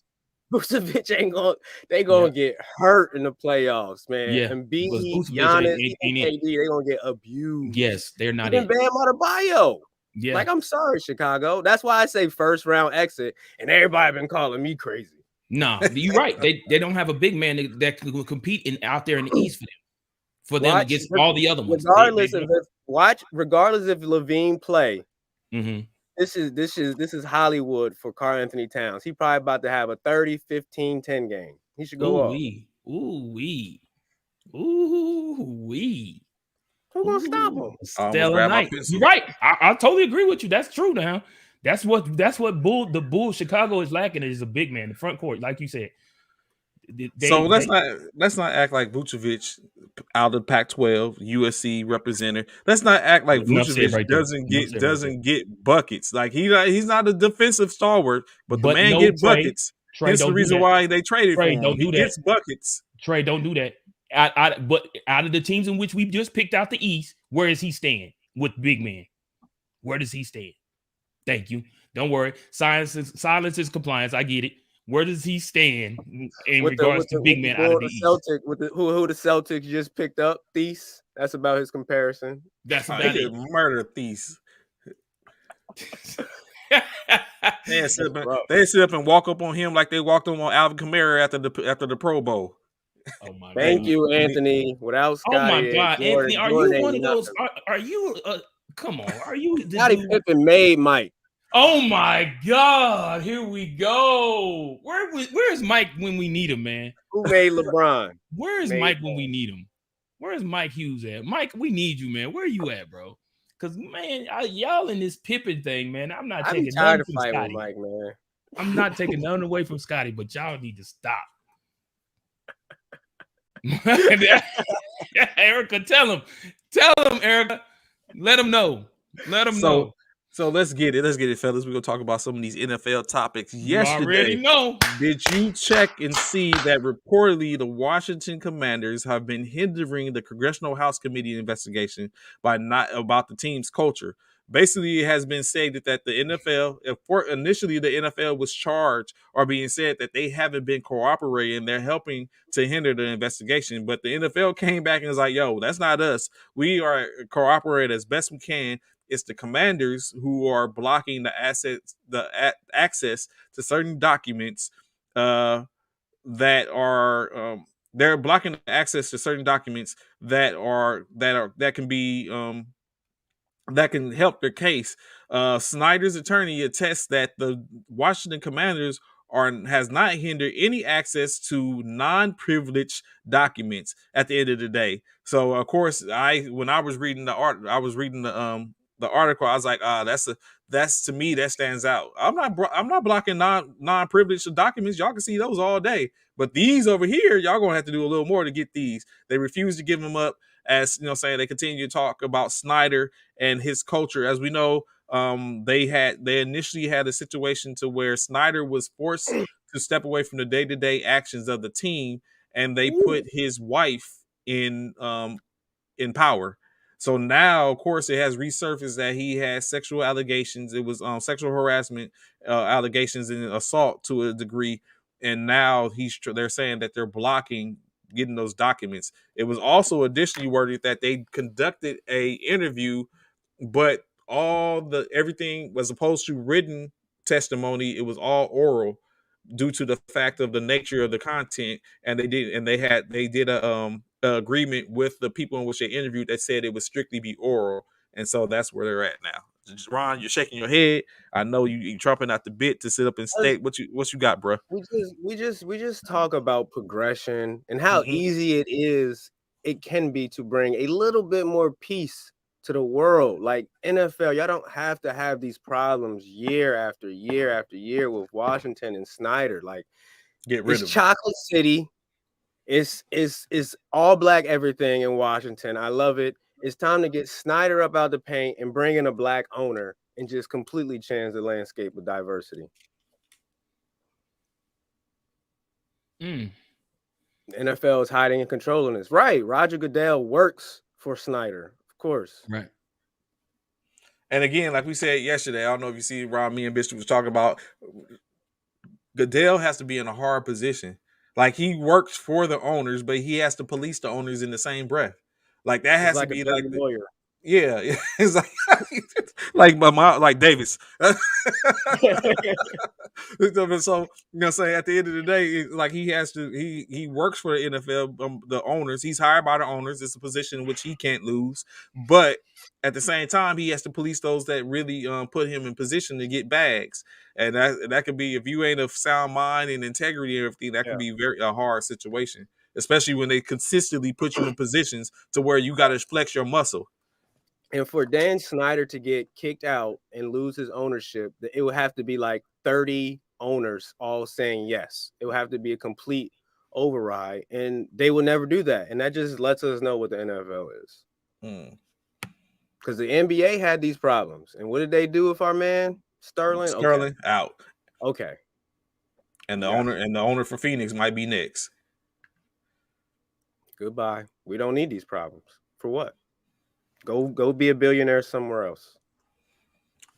Vucevic they gonna get hurt in the playoffs, man. Yeah. And Giannis, KD, they gonna get abused. Yes, they're not. Even Bam Adebayo. Yeah. Like, I'm sorry, Chicago. That's why I say first round exit, and everybody been calling me crazy. No, you're right. They don't have a big man that can compete out there in the East for them against all the other ones. Regardless if LaVine play, mm-hmm. This is Hollywood for Karl-Anthony Towns. He probably about to have a 30, 15, 10 game. He should go off. Ooh-wee. Who's gonna stop him? Stellar night. You're right. I totally agree with you. That's true now. That's what the Bulls Chicago is lacking is a big man, the front court, like you said. Let's not act like Vucevic out of Pac-12 USC representative. Let's not act like Vucevic doesn't get buckets. Like he's not a defensive stalwart, but the man get buckets. That's the reason why they traded for him. He gets buckets. Trey, don't do that. But out of the teams in which we just picked out the East, where is he staying with big man? Where does he stand? Thank you. Don't worry. Silence is compliance. I get it. Where does he stand in regards to big man out of the East? Who the Celtics just picked up? Thies. That's about his comparison. That's about it. Murder Thies. They sit up and walk up on him like they walked on Alvin Kamara after the Pro Bowl. Oh my God. Thank you, Anthony. Without Scottie, oh my God, Anthony, are you one of those? Are you? Come on, are you? Scottie Pippen made Mike. Oh my God, here we go. Where's Mike when we need him, man? Who made LeBron? Where is Mike when we need him? Where's Mike Hughes at? Mike, we need you, man. Where are you at, bro? Because, man, y'all in this Pippen thing, man. I'm not taking nothing from Scottie. Mike, man. I'm not taking nothing away from Scottie, but y'all need to stop. Erica, tell him, Erica. Let him know. know. So let's get it, fellas. We're gonna talk about some of these NFL topics. Yesterday, you already know. Did you check and see that reportedly the Washington Commanders have been hindering the Congressional House Committee investigation by not about the team's culture? Basically, it has been said that the NFL, initially the NFL was charged or being said that they haven't been cooperating. They're helping to hinder the investigation. But the NFL came back and was like, yo, that's not us. We are cooperating as best we can. It's the Commanders who are blocking the access to certain documents that are they're blocking the access to certain documents that can be that can help their case. Snyder's attorney attests that the Washington Commanders has not hindered any access to non-privileged documents at the end of the day. So of course, when I was reading the article, I was like, that's to me that stands out. I'm not blocking non-privileged documents. Y'all can see those all day, but these over here, y'all gonna have to do a little more to get these. They refuse to give them up. as you know, saying they continue to talk about Snyder and his culture. As we know, they initially had a situation to where Snyder was forced to step away from the day-to-day actions of the team, and they put his wife in power. So now, of course, it has resurfaced that he has sexual allegations. It was sexual harassment allegations and assault to a degree, and now they're saying that they're blocking getting those documents. It was also additionally worded that they conducted a interview, but everything was opposed to written testimony. It was all oral due to the fact of the nature of the content, and they did a agreement with the people in which they interviewed that said it would strictly be oral, and so that's where they're at now. Ron, you're shaking your head. I know you trumping out the bit to sit up and state what you got, bro. We just talk about progression and how Mm-hmm. easy it can be to bring a little bit more peace to the world. Like NFL, y'all don't have to have these problems year after year after year with Washington and Snyder. Like Get rid it's of them. Chocolate City. It's all black everything in Washington. I love it. It's time to get Snyder up out the paint and bring in a black owner and just completely change the landscape with diversity. NFL is hiding and controlling this. Right. Roger Goodell works for Snyder, of course. Right. And again, like we said yesterday, I don't know if you see Ron, me and Bishop was talking about, Goodell has to be in a hard position. Like he works for the owners, but he has to police the owners in the same breath. Like that It's has to like a be dirty lawyer. yeah. It's like my mom, like Davis. So you know, say at the end of the day, like he works for the NFL, the owners. He's hired by the owners. It's a position in which he can't lose, but at the same time, he has to police those that really put him in position to get bags, and that could be, if you ain't of sound mind and integrity and everything, that could be a hard situation, especially when they consistently put you in positions to where you got to flex your muscle. And for Dan Snyder to get kicked out and lose his ownership, it would have to be like 30 owners all saying yes. It would have to be a complete override, and they will never do that. And that just lets us know what the NFL is. Because the NBA had these problems. And what did they do with our man? Sterling? Sterling out. Okay. And the owner for Phoenix might be next. Goodbye. We don't need these problems. For what? Go be a billionaire somewhere else.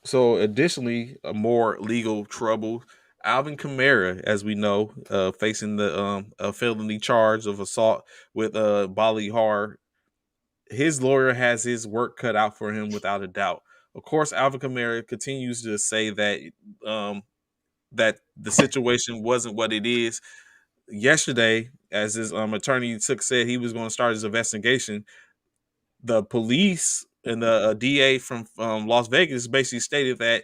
So additionally, more legal trouble. Alvin Kamara, as we know, facing the a felony charge of assault with Bali Har. His lawyer has his work cut out for him without a doubt. Of course, Alvin Kamara continues to say that that the situation wasn't what it is. Yesterday, as his attorney said he was going to start his investigation, the police and the DA from Las Vegas basically stated that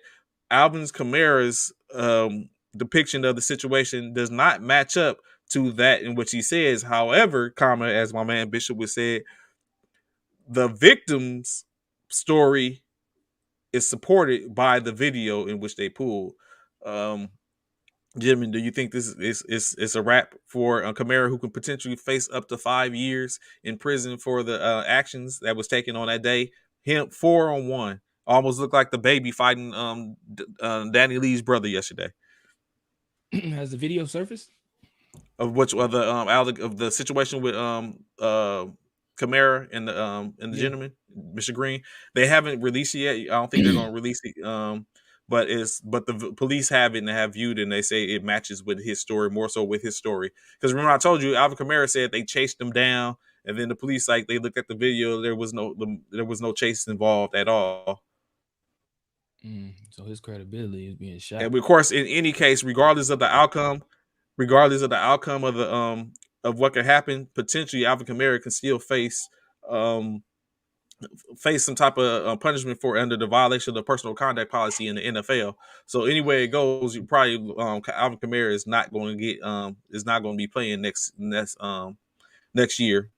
Alvin Kamara's depiction of the situation does not match up to that in which he says. However, as my man Bishop would say, the victim's story is supported by the video in which they pulled. Jimmy, do you think this is a wrap for Kamara, who can potentially face up to 5 years in prison for the actions that was taken on that day? Him 4-on-1, almost looked like the baby fighting Danny Lee's brother yesterday. Has the video surfaced of the situation with Kamara and the gentleman, Mr. Green? They haven't released it yet. I don't think they're going to release it. But the police have it and have viewed it, and they say it matches with his story, more so with his story. Because remember, I told you, Alvin Kamara said they chased him down, and then the police, like, they looked at the video, there was no chase involved at all. So his credibility is being shot. And of course, in any case, regardless of the outcome of the of what could happen, potentially Alvin Kamara can still face some type of punishment for under the violation of the personal conduct policy in the NFL. So anyway it goes, you probably Alvin Kamara is not going to be playing next year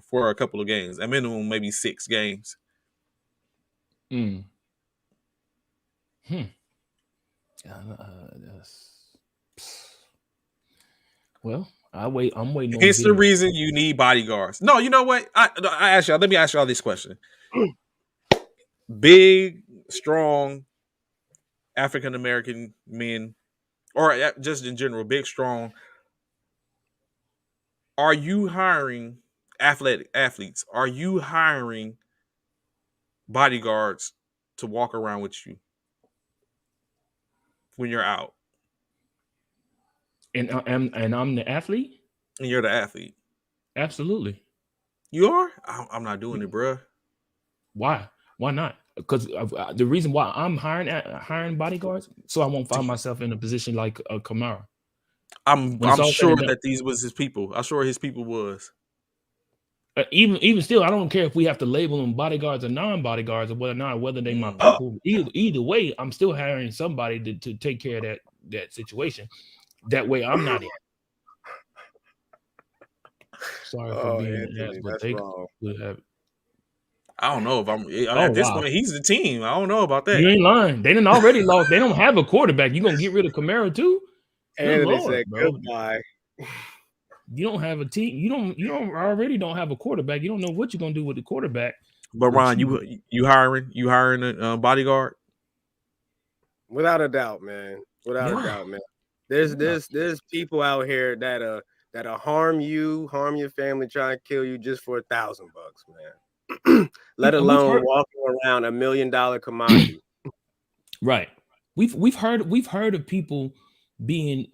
for a couple of games, at minimum maybe 6 games. Well, I'm waiting on Hence the video. reason you need bodyguards. No, you know what? I ask y'all. Let me ask y'all this question: big, strong African American men, or just in general, big, strong. Are you hiring athletes? Are you hiring bodyguards to walk around with you when you're out? And I'm the athlete. And you're the athlete. Absolutely. You are? I'm not doing it, bro. Why? Why not? Because the reason why I'm hiring bodyguards, so I won't find myself in a position like a Kamara. I'm sure that these was his people. I'm sure his people was. Even still, I don't care if we have to label them bodyguards or non-bodyguards or whether they my people. Either way, I'm still hiring somebody to take care of that situation. That way, I'm not in. Sorry for being an ass, but they would have. I don't know if I'm at this point. He's the team. I don't know about that. You ain't lying. They didn't already lost. They don't have a quarterback. You gonna get rid of Kamara too? And they said goodbye. You don't have a team. You don't have a quarterback. You don't know what you're gonna do with the quarterback. But Ron, you hiring a bodyguard? Without a doubt, man. Without a doubt, man. There's people out here that'll harm you, harm your family, try and kill you just for $1,000, man. Let alone walking around $1 million commodity. Right. We've heard of people being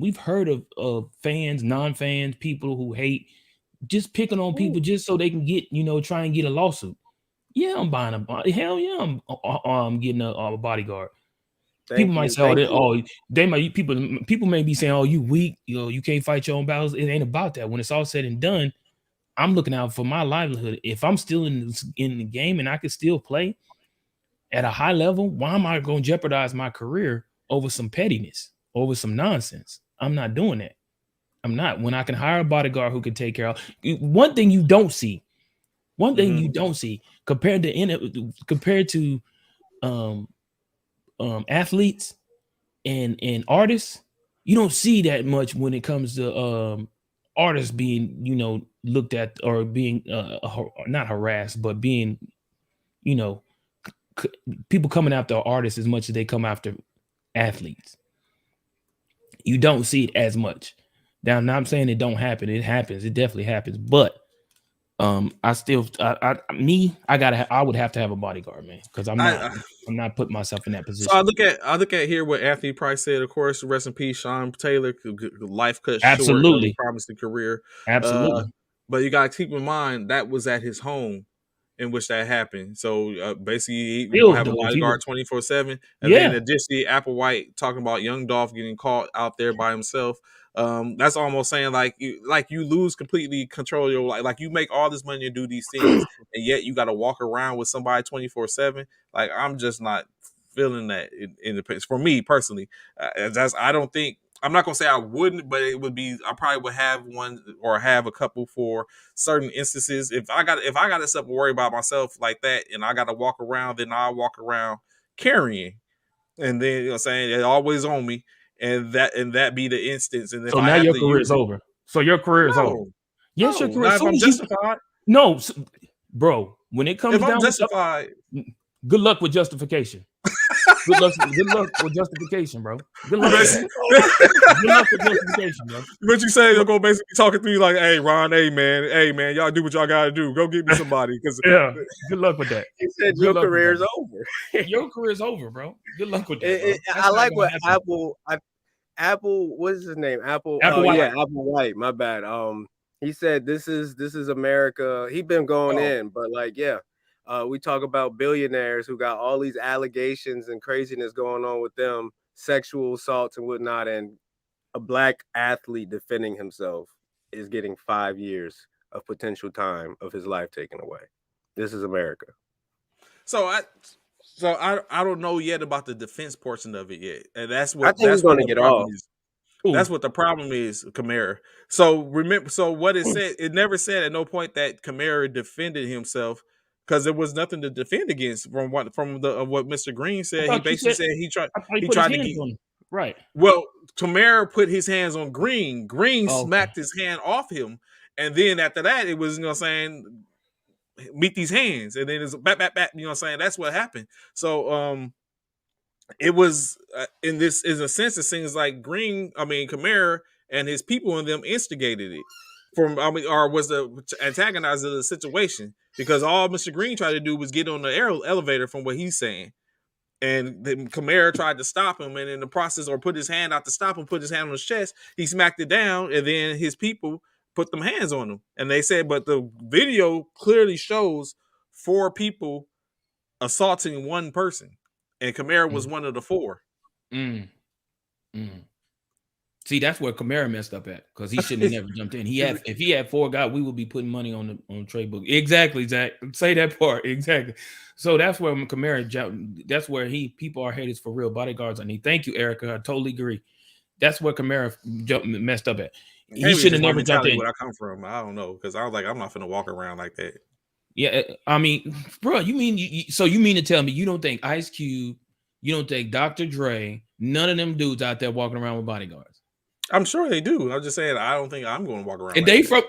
we've heard of fans, non-fans, people who hate, just picking on people just so they can get, try and get a lawsuit. Yeah, I'm buying a body. Hell yeah, I'm getting a bodyguard. People might say, people may be saying, oh, you weak, you can't fight your own battles. It ain't about that. When it's all said and done, I'm looking out for my livelihood. If I'm still in the game and I can still play at a high level, why am I going to jeopardize my career over some pettiness, over some nonsense? I'm not doing that. I'm not. When I can hire a bodyguard who can take care of one thing you don't see, compared to athletes and artists, you don't see that much when it comes to artists being looked at or being not harassed, but being people coming after artists as much as they come after athletes. You don't see it as much. Now, I'm saying it don't happen. It happens. It definitely happens. But I would have to have a bodyguard, man, because I'm not putting myself in that position. So I look at here what Anthony Price said. Of course, rest in peace, Sean Taylor. Life cut short of a promising career. Absolutely. But you got to keep in mind that was at his home in which that happened. So basically, you don't have a bodyguard 24/7. And then additionally, Applewhite talking about Young Dolph getting caught out there by himself. That's almost saying like you lose completely control of your life. Like you make all this money to do these things, and yet you got to walk around with somebody 24/7. Like I'm just not feeling that in the for me personally. I don't think. I'm not gonna say I wouldn't, but it would be. I probably would have one or have a couple for certain instances. If I got something to worry about myself like that, and I got to walk around, then I'll walk around carrying, and then saying it's always on me, and that be the instance. And so now your career is over. So your career is over. Yes, your career. If I'm justified. No, bro. When it comes down, justified. Good luck with justification. Good luck with justification, bro. Good luck with justification, bro. But you say you're gonna basically be talking to me like, "Hey, Ron, hey man, y'all do what y'all gotta do. Go get me somebody." Because good luck with that. He said your career is over. Your career is over, bro. Good luck with that. I like what Apple. What is his name? Applewhite. My bad. He said this is America. He been going in, but we talk about billionaires who got all these allegations and craziness going on with them, sexual assaults and whatnot, and a black athlete defending himself is getting 5 years of potential time of his life taken away. This is America. So I don't know yet about the defense portion of it yet, and that's what I think he's going to get off. That's what the problem is, Kamara. So remember, what it said, it never said at no point that Kamara defended himself. Because there was nothing to defend against from what Mr. Green said. He basically said he tried to get. Right. Well, Kamara put his hands on Green. Green smacked his hand off him. And then after that, it was, saying, meet these hands. And then it's back, saying? That's what happened. So it was in a sense, it seems like Kamara and his people and them instigated it or was the antagonizer of the situation, because all Mr. Green tried to do was get on the elevator from what he's saying. And then Kamara tried to stop him, and in the process, or put his hand out to stop him, put his hand on his chest, he smacked it down, and then his people put them hands on him. And they said, but the video clearly shows 4 people assaulting one person, and Kamara was one of the 4. See, that's where Kamara messed up at, because he shouldn't have never jumped in. If he had 4 guys, we would be putting money on the trade book. Exactly, Zach. Say that part. Exactly. So that's where Kamara jumped. That's where people are haters for real bodyguards. I need. Thank you, Erica. I totally agree. That's where Kamara messed up at. He should have never jumped in. Where I come from, I don't know, because I was like, I'm not finna walk around like that. Yeah, I mean, bro, you mean you mean to tell me you don't think Ice Cube, you don't think Dr. Dre, none of them dudes out there walking around with bodyguards? I'm sure they do. I'm just saying, I don't think I'm going to walk around. And they from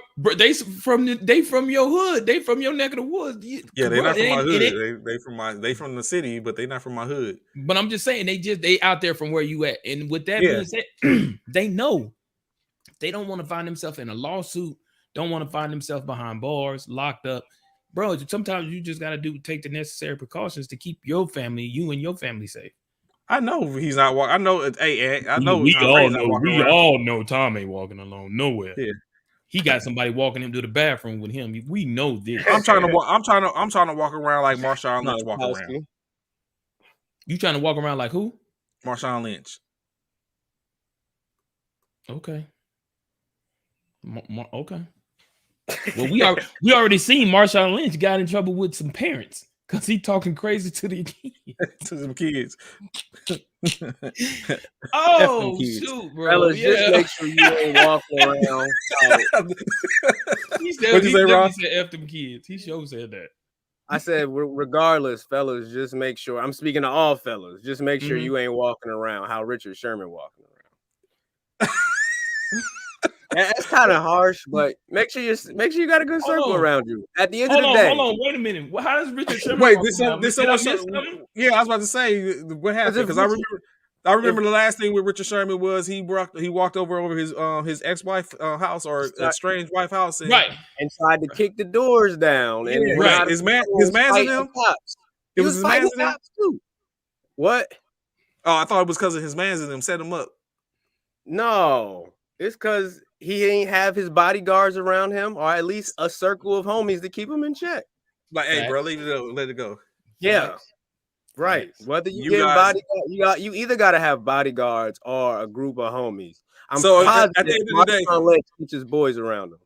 your hood. They from your neck of the woods. Yeah, they're not from my hood. They from the city, but they're not from my hood. But I'm just saying, they out there from where you at. And with that being said, they know they don't want to find themselves in a lawsuit. Don't want to find themselves behind bars, locked up. Bro, sometimes you just got to take the necessary precautions to keep you and your family safe. I know he's not walking. I know. Hey, I know. We all know Tom ain't walking alone nowhere. Yeah. He got somebody walking him to the bathroom with him. We know this. I'm trying to walk around like Marshawn Lynch walking around. You trying to walk around like who? Marshawn Lynch. Okay. Okay. Well, we already seen Marshawn Lynch got in trouble with some parents because he talking crazy to the kids. To some kids. Oh, shoot, bro. Fellas, just make sure you ain't walking around. He said, he said F them kids. He sure said that. I said, regardless, fellas, just make sure. I'm speaking to all fellas. Just make sure you ain't walking around how Richard Sherman walking around. That's kind of harsh, but make sure you got a good circle around you. At the end of the day, hold on, wait a minute. How does Richard Sherman? Wait, yeah, I was about to say what happened, because I remember the last thing with Richard Sherman was he walked over his ex-wife house, or estranged wife house, and tried to kick the doors down. And his man's in them. It was his man's in them too. What? Oh, I thought it was because of his man's in them set him up. No, it's because he ain't have his bodyguards around him, or at least a circle of homies to keep him in check. Like, hey, bro, leave it up, let it go. Yeah, right. Whether you get bodyguards, you either got to have bodyguards or a group of homies. I'm positive at the end of the day, Marshawn Lynch keeps his boys around him.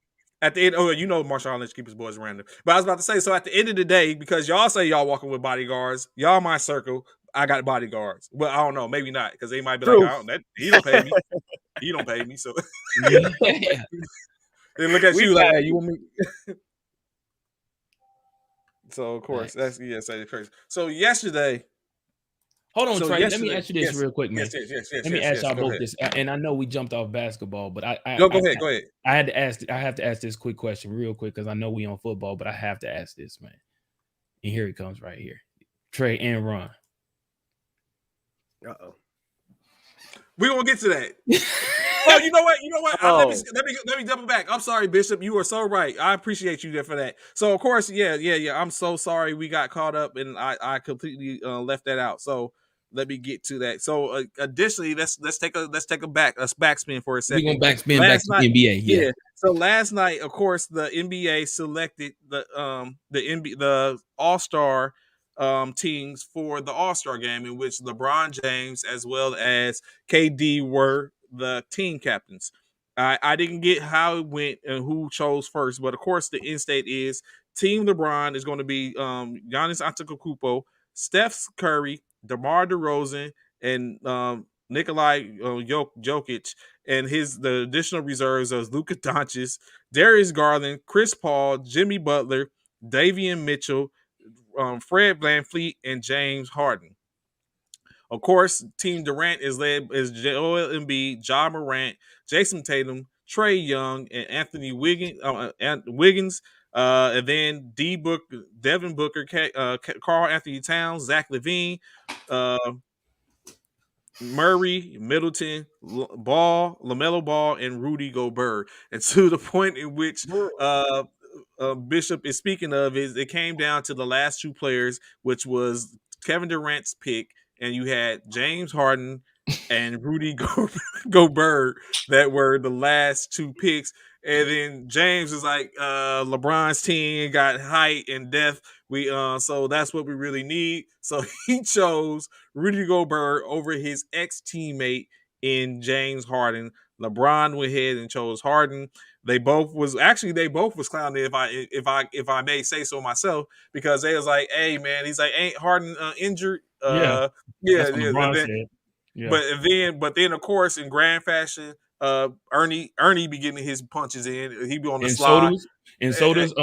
At the end, Marshawn Lynch keeps his boys around him. But I was about to say, so at the end of the day, because y'all say y'all walking with bodyguards, y'all my circle, I got bodyguards. Well, I don't know, maybe not, because they might be like, he don't pay me. He don't pay me, so they look at you like, hey, you want me? So of course, that's crazy. So yesterday, hold on, Trey. Let me ask you this real quick, man. Yes. Let me ask y'all both this, and I know we jumped off basketball, but go ahead. I have to ask this quick question real quick, because I know we on football, but I have to ask this, man. And here it comes right here, Trey and Ron. We're gonna get to that. Oh, you know what? Let me double back. I'm sorry, Bishop. You are so right. I appreciate you there for that. So of course, yeah. I'm so sorry we got caught up, and I completely left that out. So let me get to that. So additionally, let's take a backspin for a second. We're gonna backspin back to the NBA. Yeah. So last night, of course, the NBA selected the All-Star teams for the All-Star game, in which LeBron James as well as KD were the team captains. I didn't get how it went and who chose first, but of course the end state is Team LeBron is going to be Giannis Antetokounmpo, Steph Curry, DeMar DeRozan, and Nikolai Jokic, and the additional reserves are Luka Doncic, Darius Garland, Chris Paul, Jimmy Butler, Davion Mitchell, Fred VanVleet, and James Harden. Of course, Team Durant is led as Joel Embiid, Ja Morant, Jason Tatum, Trae Young, and Anthony Wiggins. And then Devin Booker, Karl Anthony Towns, Zach LaVine, Murray, Middleton, LaMelo Ball, and Rudy Gobert. And to the point in which Bishop is speaking of is it came down to the last two players, which was Kevin Durant's pick, and you had James Harden and Rudy Gobert that were the last two picks. And then James is like, LeBron's team got height and depth. So that's what we really need. So he chose Rudy Gobert over his ex-teammate in James Harden. LeBron went ahead and chose Harden. They both was clowning if I may say so myself, because they was like, hey man, he's like, ain't Harden injured? That's what LeBron said. Yeah. But then of course in grand fashion, Ernie be getting his punches in. He be on the slide. So does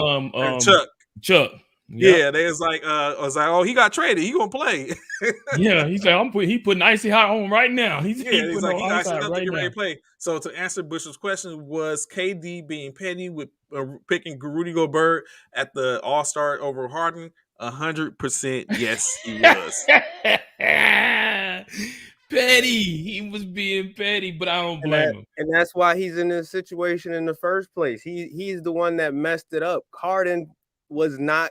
Chuck. Yep. Yeah, they was like, oh, he got traded. He gonna play. Yeah, he said, he putting icy hot on right now. He's like, he icing up to get ready to play. So to answer Bush's question, was KD being petty with picking Rudy Gobert at the All-Star over Harden? 100% yes, he was. Petty. He was being petty, but I don't blame him. And that's why he's in this situation in the first place. He's the one that messed it up. Harden was not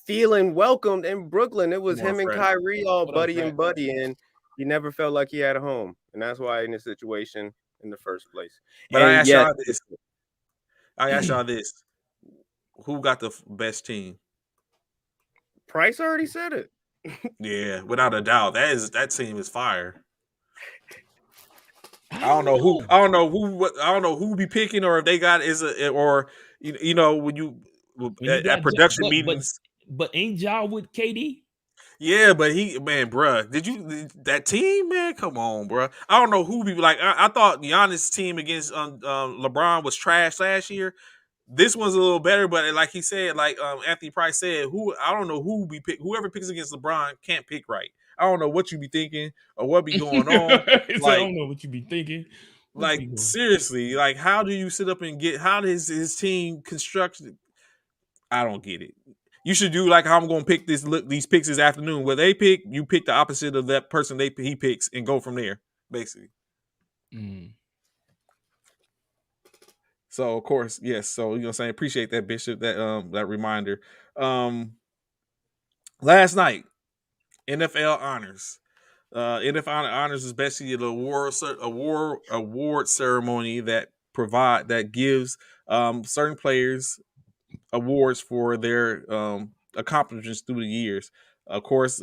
feeling welcomed in Brooklyn. It was him and Kyrie all buddy, and he never felt like he had a home. And that's why in this situation in the first place. But I ask y'all this. Who got the best team? Price already said it. Yeah, without a doubt. That team is fire. I don't know who be picking, or if they got when you at production meetings. But ain't Ja with KD? Yeah, but bruh, that team, man? Come on, bruh. I don't know who be like. I thought Giannis' team against LeBron was trash last year. This one's a little better, but like he said, like Anthony Price said, I don't know who be pick. Whoever picks against LeBron can't pick right. I don't know what you be thinking or what be going on. I don't know what you be thinking. Seriously, like how do you sit up and how does his team constructed? I don't get it. You should do like how I'm going to pick these picks this afternoon. Where they pick, you pick the opposite of that person he picks and go from there, basically. So of course, yes. So saying appreciate that, Bishop, that reminder. Last night, NFL honors. NFL honors is basically an award ceremony that gives certain players awards for their accomplishments through the years. Of course,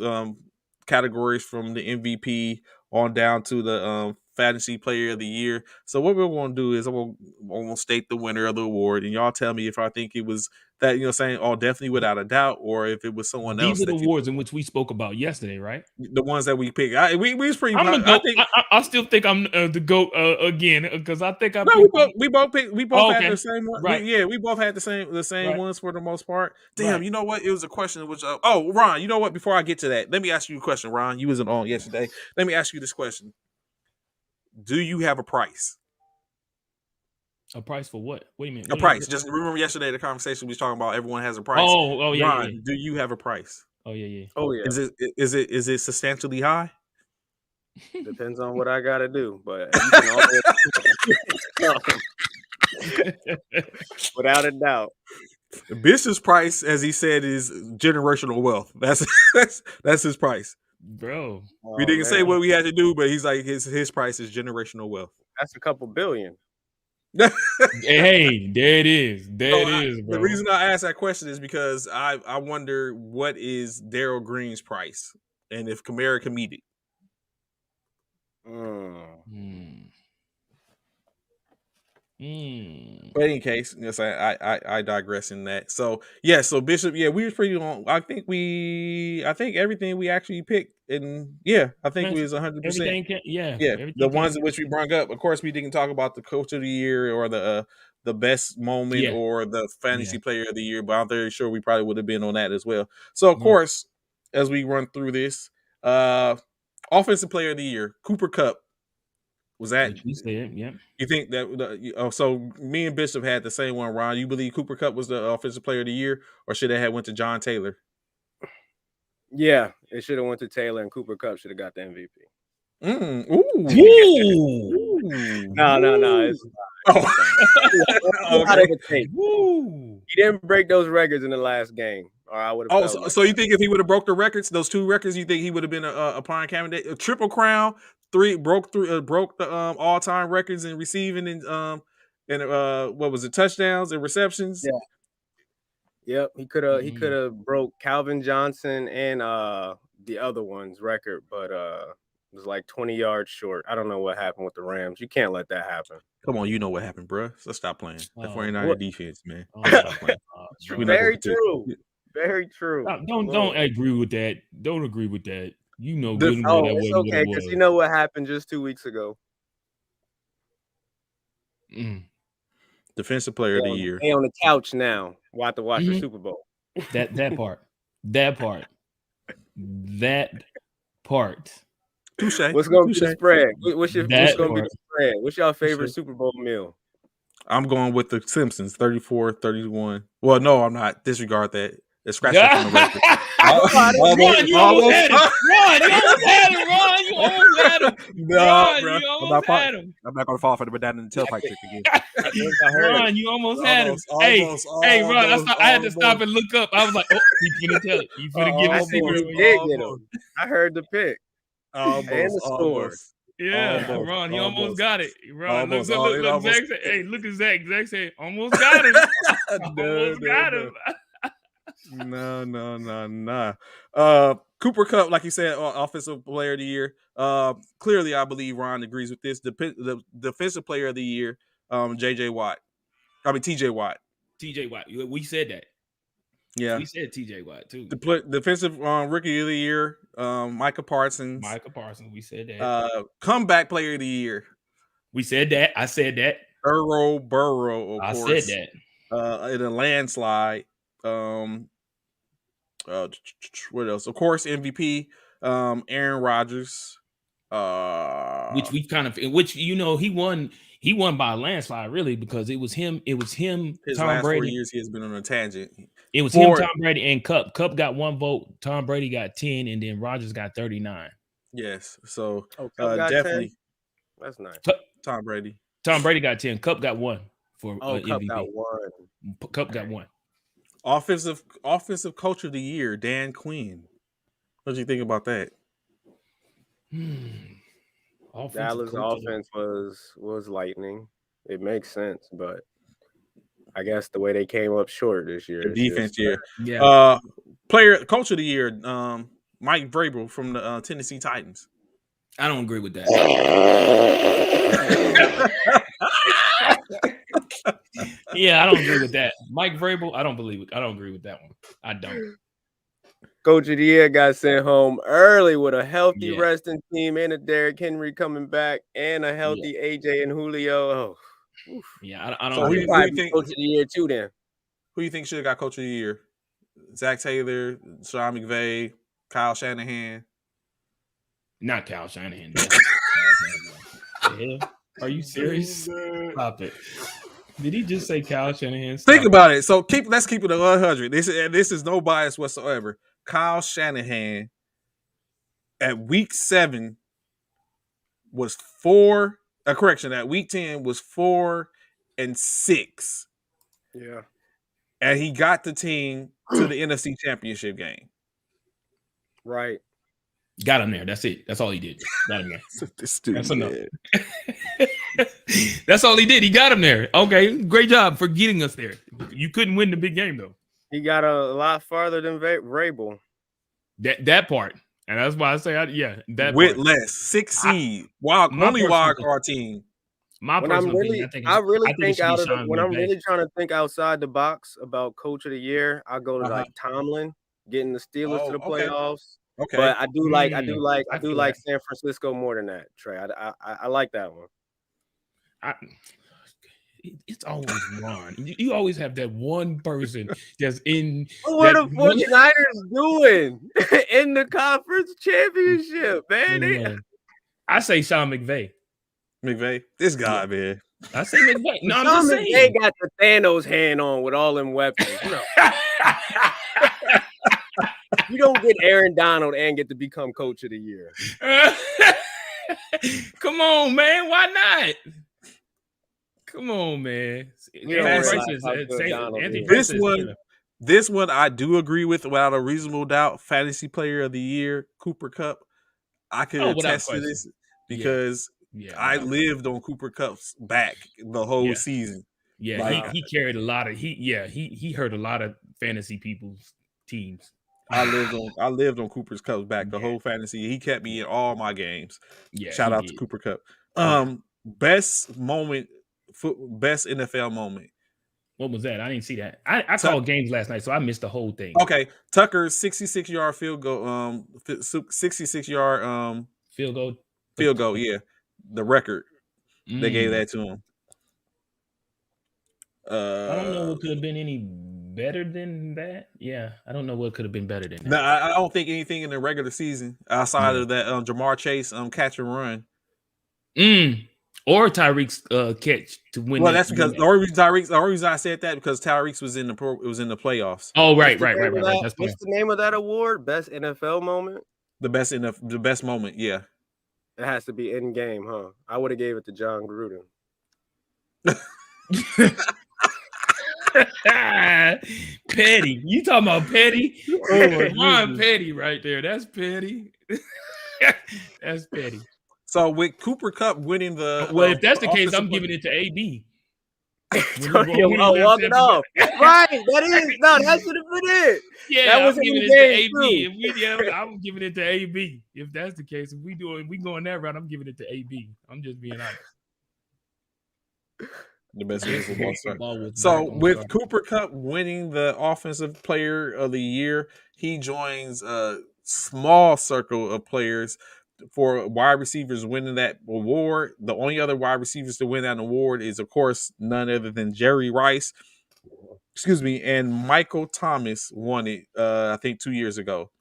categories from the MVP on down to the fantasy player of the year. So what we're going to do is I'm going to state the winner of the award, and y'all tell me if I think it was that, saying, oh, definitely without a doubt, or if it was someone else. These are the awards in which we spoke about yesterday, right? The ones that we picked. We was pretty. I still think I'm the GOAT again, because I think we both had the same one. Right. We both had the same ones for the most part. Damn, right. You know what? It was a question which Ron, you know what? Before I get to that, let me ask you a question, Ron. You wasn't on yesterday. Let me ask you this question. Do you have a price? A price for what? What do you mean? A price. Just remember yesterday the conversation we was talking about. Everyone has a price. Oh yeah. Ron, yeah. do you have a price? Oh yeah. Oh yeah. Is it substantially high? Depends on what I gotta do, but without a doubt. Bishop's price, as he said, is generational wealth. That's his price. Bro. We didn't say what we had to do, but he's like his price is generational wealth. That's a couple billion. Hey, there it is. Bro. The reason I asked that question is because I wonder what is Daryl Green's price, and if Kamara can meet it. But in any case, yes, I digress in that. So yeah, so Bishop, we were pretty on. I think everything we actually picked, and I think we was 100%. Yeah. The ones in which we brought up. Of course, we didn't talk about the coach of the year or the best moment or the fantasy player of the year, but I'm very sure we probably would have been on that as well. So of course, as we run through this, Offensive player of the year, Cooper Kupp. Was that? Which we said, yeah. You think that? So me and Bishop had the same one, Ron. You believe Cooper Kupp was the offensive player of the year, or should it have went to John Taylor? Yeah, it should have went to Taylor, and Cooper Kupp should have got the MVP. Ooh. No. It's Okay. He didn't break those records in the last game, or I would have. So you think if he would have broke the records, those 2 records, you think he would have been a prime candidate? A triple crown, broke the all-time records in receiving and what was it, touchdowns and receptions? Yeah. Yep, he could have broke Calvin Johnson and the other one's record, but it was like 20 yards short. I don't know what happened with the Rams. You can't let that happen. Come on, you know what happened, bro. So stop playing. The 49er defense, man. Very true. Very true. Don't agree with that. Don't agree with that. You know good and well that it's wasn't okay, because you know what happened just 2 weeks ago. Defensive player of the year. They on the couch now. We'll have to watch the Super Bowl. That part. Touche. What's going to be the spread? What's going to be the spread? What's your favorite Super Bowl meal? I'm going with the Simpsons, 34-31. Well, no, I'm not. Disregard that. It's scratched up on the record. Ron, you almost had him. No, bro. I'm not going to fall for the banana in the tailpipe trick again. Ron, you almost had him. Hey, Ron, I had to stop and look up. I was like, oh, he's finna tell it. He's finna give it. I heard the pick. And the score. Yeah, Ron, he almost got it. Ron, look, Zach said, hey, look at Zach. Zach said, almost got him. Got him. No. Cooper Kupp, like you said, offensive player of the year. Clearly, I believe Ron agrees with this. The defensive player of the year, TJ Watt. TJ Watt. We said that. Yeah. We said TJ Watt, too. Defensive rookie of the year, Micah Parsons. We said that. Comeback player of the year. We said that. I said that. Burrow, of course. I said that. In a landslide. What else? Of course, MVP. Aaron Rodgers. Which he won by a landslide, really, because it was him. His Tom last Brady. 4 years, he has been on a tangent. It was him, Tom Brady, and Kupp. Kupp got 1 vote. Tom Brady got 10, and then Rodgers got 39. Yes, so 10? definitely. That's nice. Tom Brady. Tom Brady got 10. Kupp got 1 for Kupp MVP. got 1. Kupp got 1. Offensive coach of the year, Dan Quinn. What do you think about that? Dallas offense was lightning. It makes sense, but I guess the way they came up short this year. The defense, yeah. Coach of the year, Mike Vrabel from the Tennessee Titans. I don't agree with that. Yeah, I don't agree with that. Mike Vrabel, I don't believe it. I don't agree with that one. I don't. Coach of the year got sent home early with a healthy resting team and a Derrick Henry coming back and a healthy AJ and Julio. Oh. Yeah, I don't. So who you think coach of the year too? Then who you think should have got coach of the year? Zach Taylor, Sean McVay, Kyle Shanahan. Not Kyle Shanahan. Are you serious? Stop it. Did he just say Kyle Shanahan? Think about it. So let's keep it at 100. This is no bias whatsoever. Kyle Shanahan at week 7 was 4. At week 10 was 4-6. Yeah. And he got the team to the NFC Championship game. Right. Got him there. That's it. That's all he did. Got him there. That's enough. That's all he did. He got him there. Okay. Great job for getting us there. You couldn't win the big game, though. He got a lot farther than Vrabel. That part. And that's why I say, that with part. less 6 seed, only wild card team. When I'm really trying to think outside the box about coach of the year, I go to like Tomlin getting the Steelers to the playoffs. Okay, but I do like San Francisco more than that, Trey. I like that one. It's always Ron. You always have that one person that's in. What are the 49ers doing in the conference championship, man? I say Sean McVay. McVay, this guy, man. I say McVay. No, I'm Sean just McVay saying. got the Thanos hand on with all them weapons. No. You don't get Aaron Donald and get to become coach of the year. Come on, man. Why not? Come on, man. This one I do agree with without a reasonable doubt. Fantasy Player of the Year, Cooper Kupp. I could attest to this because I lived on Cooper Kupp's back the whole season. Yeah, like, he carried a lot of he hurt a lot of fantasy people's teams. I lived on Cooper's Kupp's back the whole fantasy. He kept me in all my games. Yeah, shout out to Cooper Kupp. Best NFL moment. What was that? I didn't see that. I called games last night, so I missed the whole thing. Okay, Tucker's 66-yard field goal. 66-yard field goal. Yeah, the record. They gave that to him. I don't know what could have been any better than that. Yeah, I don't know what could have been better than that. No, I don't think anything in the regular season outside of that Jamar Chase catch and run. Or Tyreek's catch to win. Well, that's because the only reason I said that because Tyreek's was in the playoffs. Oh, right. That's what's the name of that award? Best NFL moment. The best moment. Yeah, it has to be in game, huh? I would have gave it to John Gruden. Petty. You talking about Petty? Ron Petty right there. That's Petty. That's Petty. So with Cooper Kupp winning the if that's the case, I'm giving it to AB. Walk it off. Right. That should have been it. Yeah, I'm giving it to AB. I'm giving it to AB. If that's the case, if we going that route, I'm giving it to AB. I'm just being honest. The best football star. So with Cooper Kupp winning the Offensive Player of the Year, he joins a small circle of players for wide receivers winning that award. The only other wide receivers to win that award is, of course, none other than Jerry Rice. And Michael Thomas won it, I think 2 years ago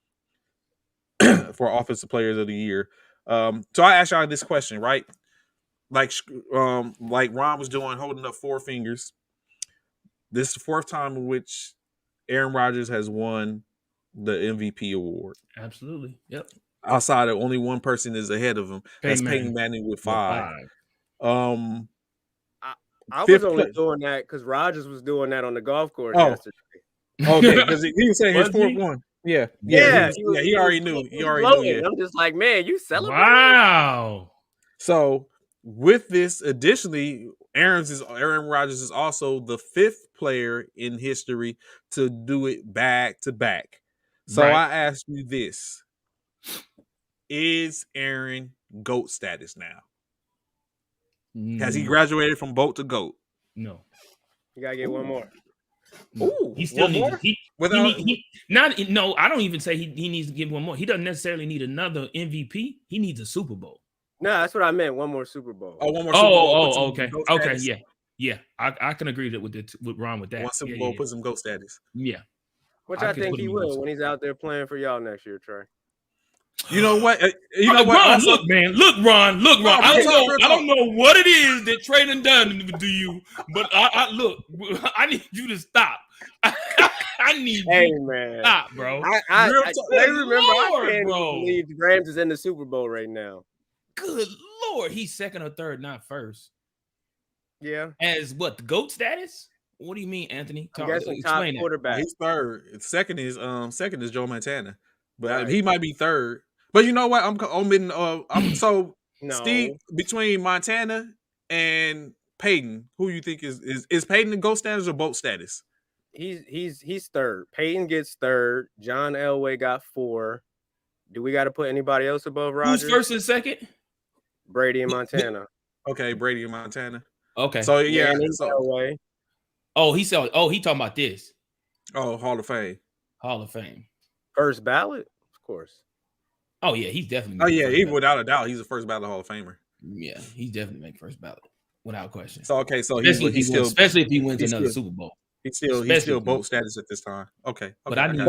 for Offensive Players of the Year. So I asked y'all this question, right? Like Ron was doing, holding up four fingers. This is the fourth time in which Aaron Rodgers has won the MVP award. Absolutely. Yep. Outside of only one person is ahead of him. That's Peyton Manning with 5. I was only doing that because Rodgers was doing that on the golf course yesterday. Okay, because he was saying his fourth one. Yeah. He already knew. He already knew. I'm just like, man, you celebrate. Wow. So with this, additionally, Aaron Rodgers is also the 5th player in history to do it back to back. So I ask you this. Is Aaron GOAT status now? Has he graduated from GOAT to GOAT? No. You gotta get one more. Ooh, he still needs. No, I don't even say he needs to give one more. He doesn't necessarily need another MVP. He needs a Super Bowl. No, that's what I meant. One more Super Bowl. Oh, one more Super Bowl. Oh, okay. Okay, yeah. I can agree with Ron with that. One Super Bowl puts him GOAT status. Yeah. Which I think he will when he's out there playing for y'all next year, Trey. You know what? Ron, look, Ron. I don't know what it is that Trey done to you, but I look. I need you to stop. I need you to stop, bro. I remember. I can't believe the Rams is in the Super Bowl right now. Good Lord, he's second or third, not first. Yeah. As what, the GOAT status? What do you mean, Anthony? Explain it. Quarterback. He's third. Second is Joe Montana, but he might be third. But you know what? Steve, between Montana and Peyton, who you think is Peyton the GOAT status or BOAT status? He's third. Peyton gets third. John Elway got 4. Do we got to put anybody else above Rodgers? Who's first and second? Brady and Montana. Okay, Brady and Montana. Okay. So Elway. He talking about this. Oh, Hall of Fame. First ballot, of course. Oh yeah, he's definitely. He without a doubt, he's the first ballot Hall of Famer. Yeah, he's definitely making first ballot. without question. So okay, so Especially if he wins another Super Bowl. He's still boat status at this time. Okay, but I need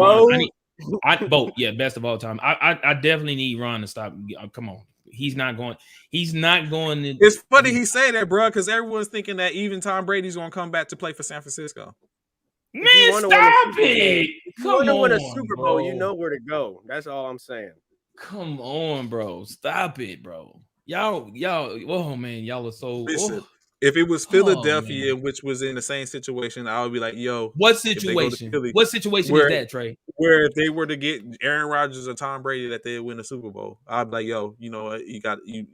boat. Yeah, best of all time. I definitely need Ron to stop. Come on, he's not going. He's not going. It's funny he say that, bro, because everyone's thinking that even Tom Brady's going to come back to play for San Francisco. Man, stop it! If you want to win a Super Bowl, you know where to go. That's all I'm saying. Come on, bro. Stop it, bro. Y'all. Oh man, y'all are so. Listen, if it was Philadelphia, which was in the same situation, I would be like, "Yo, what situation? What situation is that, Trey? Where if they were to get Aaron Rodgers or Tom Brady, that they'd win a Super Bowl, I'd be like, "Yo, you know what? You got you."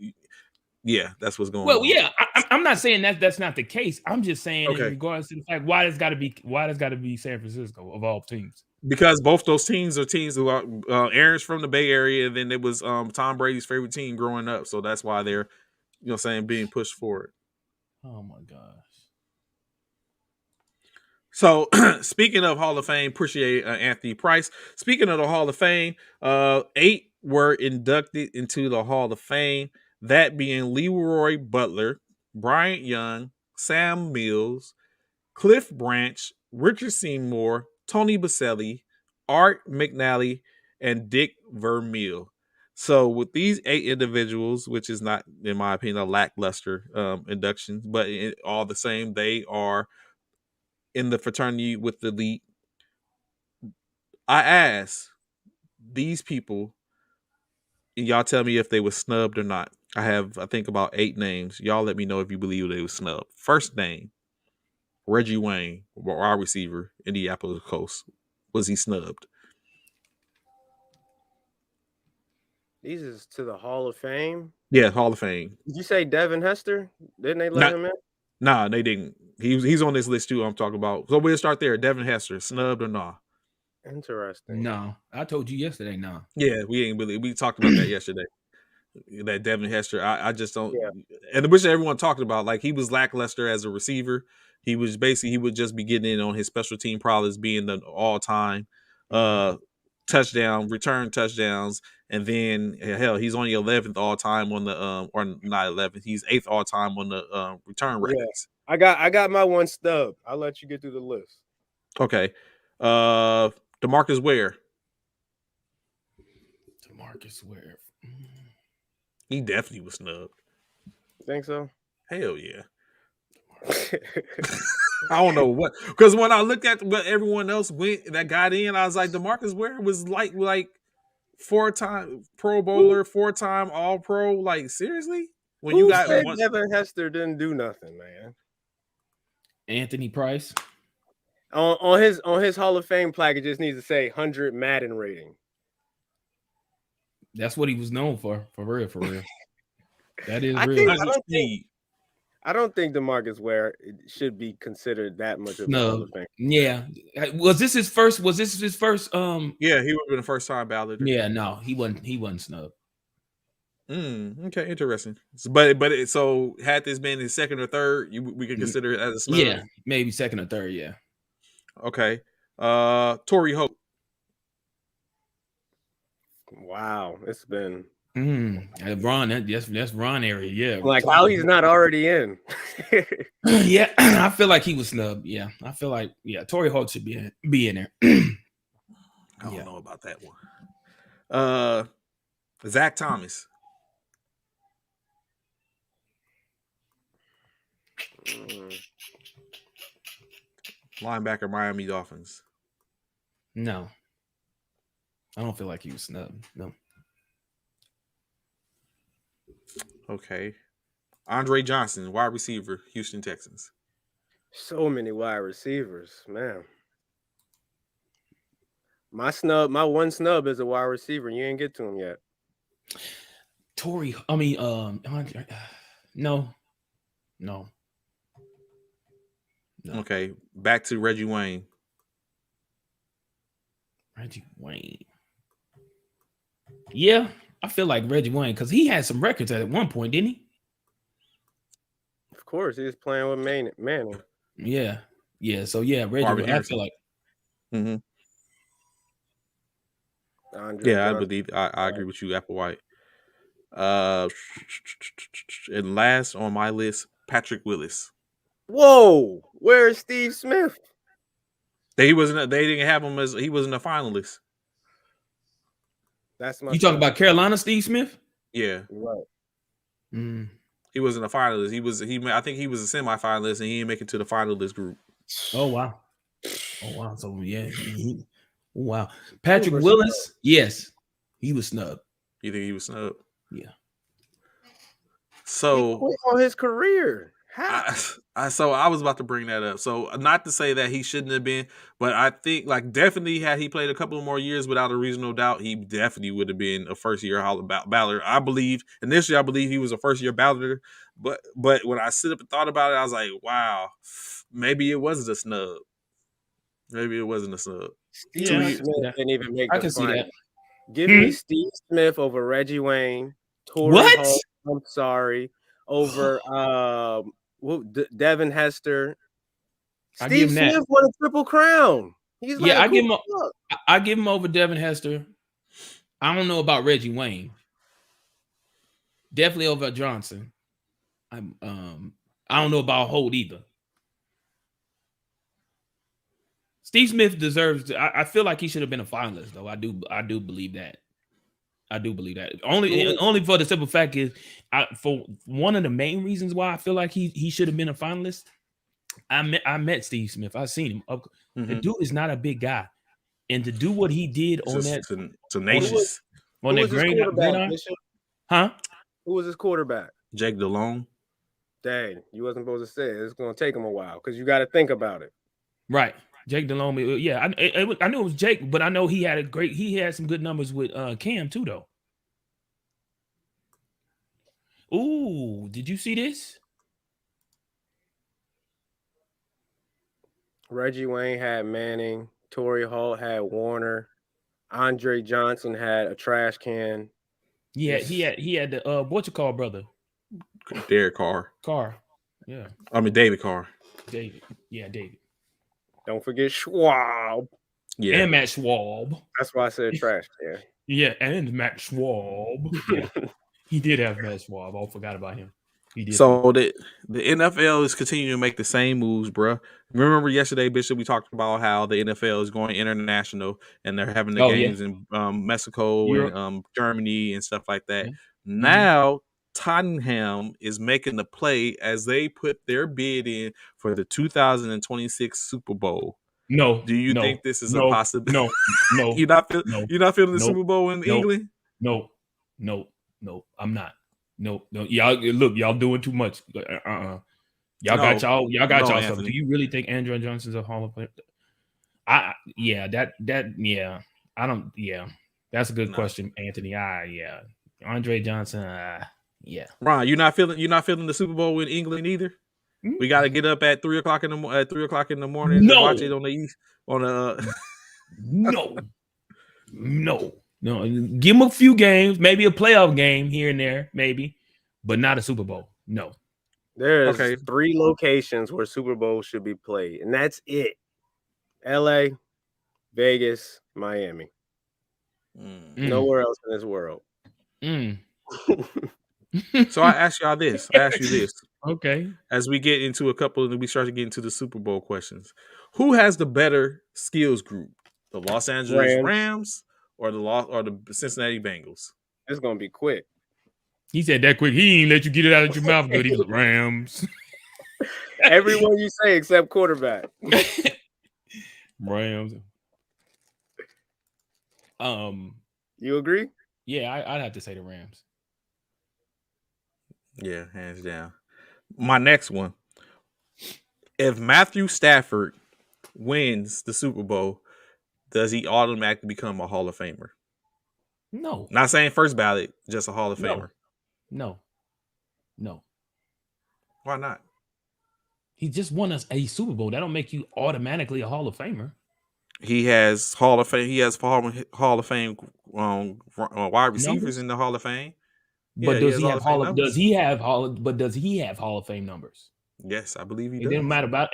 Yeah, that's what's going on. Well, yeah, I'm not saying that's not the case. I'm just saying in regards to the fact why does got to be San Francisco of all teams. Because both those teams are teams who are Aaron's from the Bay Area, and then it was Tom Brady's favorite team growing up, so that's why they're, being pushed forward. Oh my gosh. So speaking of Hall of Fame, appreciate Anthony Price. Speaking of the Hall of Fame, 8 were inducted into the Hall of Fame. That being Leroy Butler, Bryant Young, Sam Mills, Cliff Branch, Richard Seymour, Tony Baselli, Art McNally, and Dick Vermeil. So with these 8 individuals, which is not, in my opinion, a lackluster induction, but all the same, they are in the fraternity with the elite. I asked these people, and y'all tell me if they were snubbed or not. I have, I think, about 8 names. Y'all let me know if you believe they were snubbed. First name, Reggie Wayne, wide receiver, Indianapolis Colts. Was he snubbed? These is to the Hall of Fame? Yeah, Hall of Fame. Did you say Devin Hester? Didn't they let him in? Nah, they didn't. He's on this list too. I'm talking about. So we'll start there. Devin Hester, snubbed or nah? Interesting. No, I told you yesterday. No. Yeah, we talked about that yesterday. That Devin Hester, I just don't. Yeah. And which everyone talked about, like he was lackluster as a receiver. He would just be getting in on his special team prowess, being the all-time return touchdowns, and then hell, he's only 11th all time on the or not 11th, he's 8th all time on the return records. Yeah. I got my one stub. I'll let you get through the list. Okay, DeMarcus Ware. DeMarcus Ware. He definitely was snubbed. Think so? Hell yeah. I don't know what, because when I looked at what everyone else went that got in, I was like, DeMarcus Ware was like 4-time Pro Bowler, 4-time All Pro. Like seriously, when you got Devin Hester didn't do nothing, man. Anthony Price on his Hall of Fame plaque, it just needs to say 100 Madden rating. That's what he was known for real. That is real. I don't think DeMarcus Ware should be considered that much of a Hall of Fame. Yeah. Was this his first? Yeah, he would have been a first-time balloter. Yeah, no, he wasn't snubbed. Okay, interesting. So had this been his second or third, we could consider it as a snub. Yeah, maybe second or third. Yeah. Okay. Torrey Hope. Wow, it's been Ron. That's Ron area. Yeah, like how he's not already in. Yeah, I feel like he was snubbed. Yeah, I feel like Torrey Hope should be in there. I don't know about that one. Zach Thomas. Linebacker, Miami Dolphins. No. I don't feel like he was snubbed. No. Okay. Andre Johnson, wide receiver, Houston Texans. So many wide receivers, man. My one snub is a wide receiver. You ain't get to him yet. Andre. No. Okay. Back to Reggie Wayne. Reggie Wayne. Yeah, I feel like Reggie Wayne because he had some records at one point, didn't he? Of course, he was playing with Manning. Yeah. So Reggie. I feel like. Mm-hmm. I believe I agree with you, Applewhite. And last on my list, Patrick Willis. Whoa, where's Steve Smith? They didn't have him as he wasn't a finalist. That's my. You talking about Carolina, Steve Smith? Yeah, right? he wasn't a finalist. I think he was a semifinalist, and he didn't make it to the finalist group. Oh wow. So yeah. Wow. Patrick Willis, yes, he was snubbed. You think he was snubbed? Yeah. So he quit on his career. So I was about to bring that up. So not to say that he shouldn't have been, but I think like definitely had he played a couple more years without a reasonable doubt, he definitely would have been a first year battler. I believe initially he was a first year battler, but when I sit up and thought about it, I was like, wow, maybe it wasn't a snub. Maybe it wasn't a snub. Steve Smith didn't even make the see that. Give me Steve Smith over Reggie Wayne. Torrey Hall, I'm sorry. Over Devin Hester. Steve Smith won a triple crown. He's I give him over Devin Hester. I don't know about Reggie Wayne. Definitely over Johnson. I don't know about Holt either. Steve Smith deserves. I feel like he should have been a finalist, though. I do believe that. I do believe that. Only for the simple fact is, for one of the main reasons why I feel like he should have been a finalist. I met Steve Smith. I've seen him. The dude is not a big guy, and to do what he did on that tenacious on that gridiron, huh? Who was his quarterback? Jake Delhomme. Dang, you wasn't supposed to say it. It's going to take him a while because you got to think about it. Right. Jake Delhomme, yeah, I knew it was Jake, but I know he had some good numbers with Cam too, though. Ooh, did you see this? Reggie Wayne had Manning, Torrey Hall had Warner, Andre Johnson had a trash can. Yeah, he had the what's it called, brother? Derek Carr. Yeah. I mean David Carr. David. Yeah, David. Don't forget Schwab. Yeah. And Matt Schwab. That's why I said trash can. Yeah, and Matt Schwab. Yeah. He did have Matt Schwab. I forgot about him. He did. So the NFL is continuing to make the same moves, bro. Remember yesterday, Bishop, we talked about how the NFL is going international and they're having the games in Mexico and Germany and stuff like that. Mm-hmm. Now Tottenham is making the play as they put their bid in for the 2026 Super Bowl. No. Do you think this is a possibility? No. You're not feeling the Super Bowl in England? No. I'm not. No. Y'all doing too much. Y'all got y'all stuff. Do you really think Andre Johnson's a Hall of Fame? That's a good question, Anthony. Andre Johnson. Ron, you're not feeling the Super Bowl in England either. Mm-hmm. We got to get up at 3:00 in the morning to watch it on the East. No. Give them a few games, maybe a playoff game here and there, maybe, but not a Super Bowl. No. There's 3 locations where Super Bowl should be played, and that's it: LA, Vegas, Miami. Nowhere else in this world. So I ask you this. Okay. As we get into we start to get into the Super Bowl questions. Who has the better skills group? The Los Angeles Rams or the Cincinnati Bengals? It's gonna be quick. He said that quick. He ain't let you get it out of your mouth good. He was Rams. Everyone you say except quarterback. Rams. You agree? Yeah, I'd have to say the Rams. Yeah, hands down. My next one. If Matthew Stafford wins the Super Bowl, does he automatically become a Hall of Famer? No. Not saying first ballot, just a Hall of Famer. No. Why not? He just won us a Super Bowl. That don't make you automatically a Hall of Famer. He has Hall of Fame. He has Hall of Fame wide receivers in the Hall of Fame. But does he have Hall of Fame numbers? Yes, I believe he does. It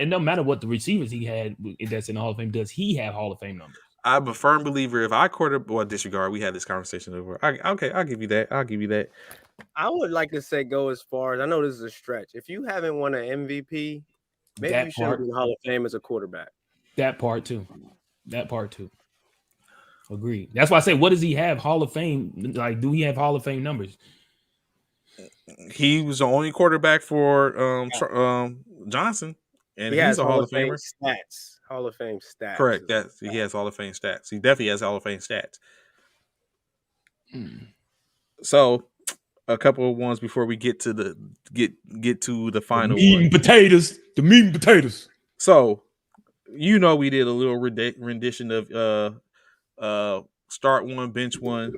doesn't matter what the receivers he had that's in the Hall of Fame. Does he have Hall of Fame numbers? I'm a firm believer. If I disregard, we had this conversation over. I'll give you that. I would like to say go as far as I know this is a stretch. If you haven't won an MVP, maybe That you shouldn't part. be in the Hall of Fame as a quarterback. That part too. Agreed. That's why I say, what does he have? Hall of Fame? Like, do he have Hall of Fame numbers? He was the only quarterback for Johnson, and he's a Hall of Famer. Stats. Hall of Fame stats. Correct. That he has Hall of Fame stats. He definitely has Hall of Fame stats. So, a couple of ones before we get to the final meat one. and potatoes. The meat and potatoes. So, we did a little rendition of start one, bench one,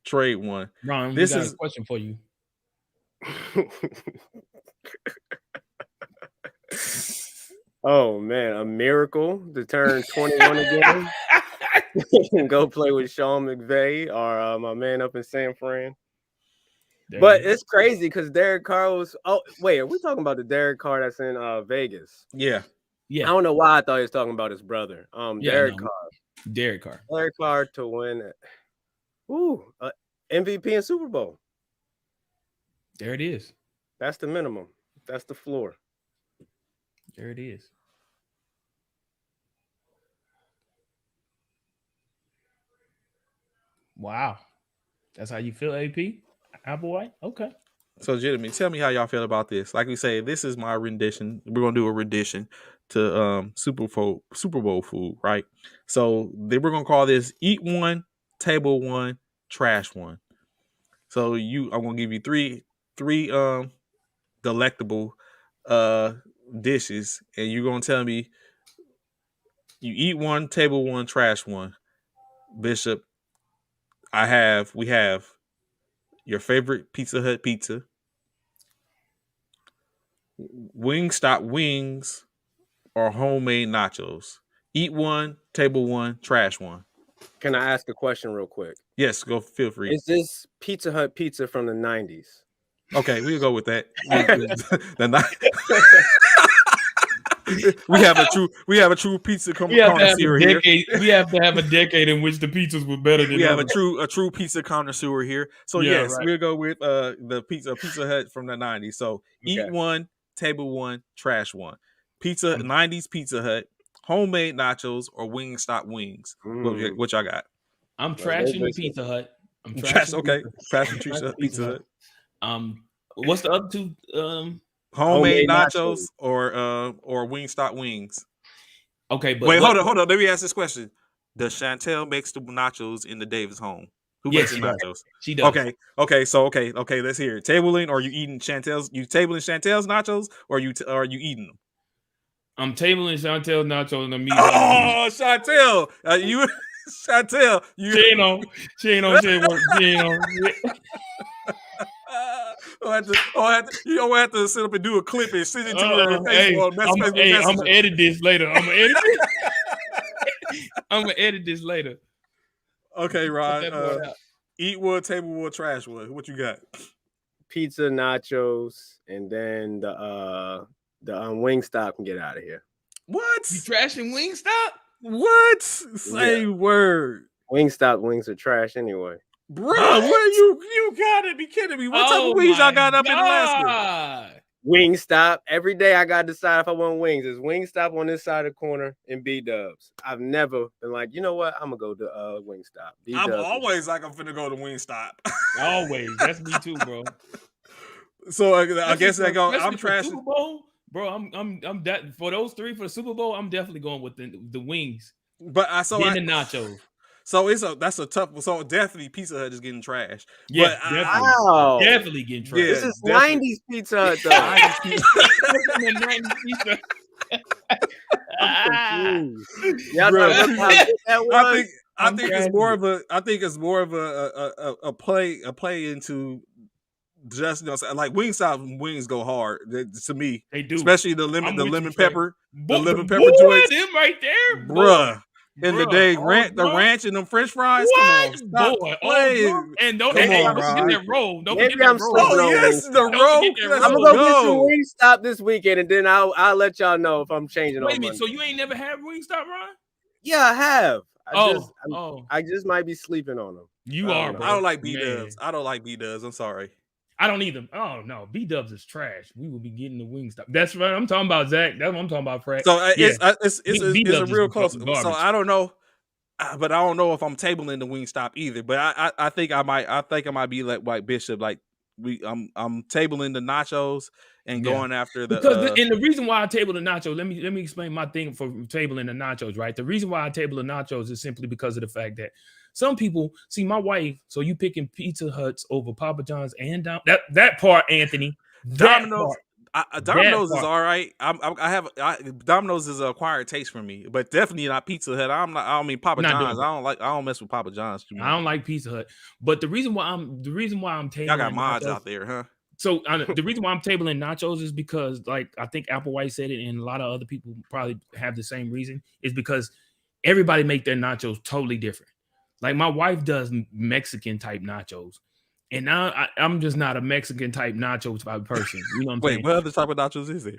trade one. Ron, this is a question for you. Oh man, a miracle to turn 21 again and go play with Sean McVay or my man up in San Fran. But it's crazy because Derek Carr was. Oh wait, are we talking about the Derek Carr that's in Vegas? Yeah. I don't know why I thought he was talking about his brother. Derek Carr to win. MVP and Super Bowl. There it is. That's the minimum. That's the floor. There it is. Wow. That's how you feel, AP? Applewhite? Okay. So, Jeremy, tell me how y'all feel about this. Like we say, this is my rendition. We're gonna do a rendition to Super Bowl food, right? So we're gonna call this Eat One, Table One, Trash One. So I'm gonna give you three delectable dishes, and you're gonna tell me you eat one, table one, trash one. Bishop, we have your favorite Pizza Hut pizza, Wingstop wings, or homemade nachos. Eat one, table one, trash one. Can I ask a question real quick? Yes, feel free. Is this Pizza Hut pizza from the 90s? Okay, we'll go with that. We have a true pizza connoisseur here. We have to have a decade in which the pizzas were better than we have a true pizza connoisseur here. So yes, right. We'll go with the Pizza Hut from the 90s. So eat one, table one, trash one. 90s Pizza Hut, homemade nachos, or Wingstop wings. What y'all got? I'm trashing the Pizza Hut. Trashing Pizza Hut. What's the other two? Homemade nachos or Wingstop wings. Okay, but wait, hold on. Let me ask this question: does Chantel makes the nachos in the Davis home? Who makes the nachos? She does. Okay. Let's hear it. Tabling, or you eating Chantel's? You tabling Chantel's nachos, or are you eating them? I'm tabling Chantel's nachos and the meat. Oh, Chantel, Chantel, She ain't on. You don't have to sit up and do a clip and send it to her. I'm gonna edit this later. I'm gonna edit this later. Okay, Ron. Eat one, table one, trash one. What you got? Pizza, nachos, and then the Wingstop can get out of here. What? You trashing Wingstop? What? Say word. Wingstop wings are trash anyway. Bro, where you gotta be kidding me. What type of wings y'all got up in Alaska? Wingstop. Every day I gotta decide if I want wings. Is Wingstop on this side of the corner in B-Dubs? I've never been like, you know what? I'm gonna go to Wingstop. I'm always like I'm finna go to Wingstop. Always. That's me too, bro. So I guess I go. I'm trashing. Super Bowl, bro. I'm that for those three for the Super Bowl. I'm definitely going with the wings. But the nachos. So that's a tough one. So definitely Pizza Hut is getting trashed. Yeah, but definitely getting trashed. This is 90s Pizza Hut though. 90s Pizza. I'm confused. Y'all know how good that was? I think it's more of a play into just like Wingstop wings go hard to me. They do, especially the lemon pepper, joint. Them right there, bruh. In the day, the ranch and them French fries. What? Come on, boy? And don't forget that roll. Don't forget that roll. Oh yes, the roll. I'm gonna go get some Wingstop this weekend, and then I'll let y'all know if I'm changing. Wait a minute. So you ain't never had Wingstop, Ron? Yeah, I have. I just I might be sleeping on them. You are, bro. I don't like Man. B-dubs. I don't like B-dubs. I'm sorry. I don't either. Oh no, B-dubs is trash. We will be getting the wing stop. That's right. I'm talking about Zach. That's what I'm talking about, Fred. So Yeah. it's a real close. Garbage. So I don't know, but I don't know if I'm tabling the Wingstop either. But I think I might be like Bishop. Like I'm tabling the nachos and going after the because and the reason why I table the nachos. Let me explain my thing for tabling the nachos. Right. The reason why I table the nachos is simply because of the fact that some people see my wife. So you picking Pizza Huts over Papa John's and that part, Anthony. Domino's. Domino's is all right. Domino's is an acquired taste for me, but definitely not Pizza Hut. I don't mean Papa John's. I don't mess with Papa John's. I don't like Pizza Hut. But the reason why I'm tabling, y'all got mods out there, huh? So the reason why I'm tabling nachos is because, like, I think Applewhite said it, and a lot of other people probably have the same reason. Is because everybody make their nachos totally different. Like my wife does Mexican type nachos. And now I'm just not a Mexican type nacho type of person. You know what I'm saying? Wait, what other type of nachos is it?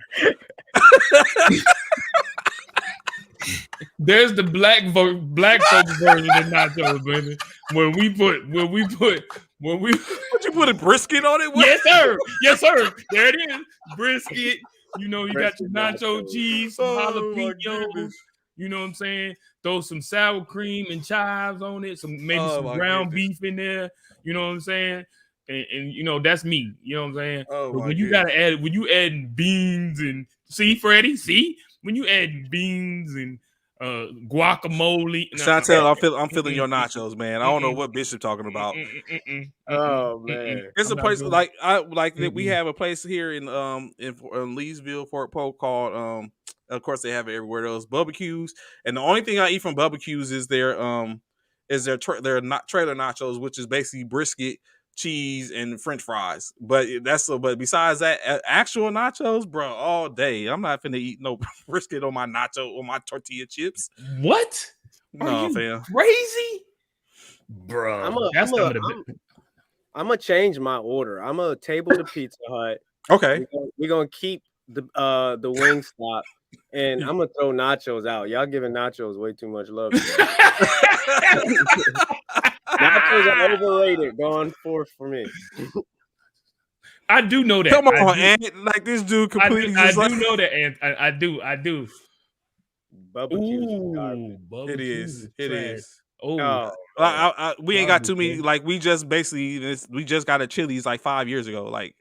There's the black folks version of nachos, baby. When we put Would you put a brisket on it? Yes, sir. There it is. Brisket. You know, you got your nacho cheese, some jalapenos. You know what I'm saying? Throw some sour cream and chives on it. Maybe some ground beef in there. You know what I'm saying? And you know, that's me. You know what I'm saying? But when you gotta add, when you adding beans and Freddie, when you adding beans and guacamole. Chantel, I'm feeling your nachos, man. I don't know what Bishop talking about. Oh man, it's a place we have a place here in Leesville, Fort Polk called of course they have it everywhere else, Barbecues. And the only thing I eat from Barbecues is their trailer nachos, which is basically brisket, cheese, and French fries. But besides that, actual nachos, bro, all day. I'm not finna eat no brisket on my nacho or my tortilla chips. What? No, fam. Crazy, bro. I'm gonna change my order. I'm gonna table the Pizza Hut. Okay, we're gonna keep the Wingstop. And I'm gonna throw nachos out. Y'all giving nachos way too much love. Nachos are overrated. Going forth for me. I do know that. Come on, Ant. Like this dude completely. I do know that, Ant. I do. Barbecue. It is. Oh, we ain't got too many. Like we just got a Chili's like 5 years ago. Like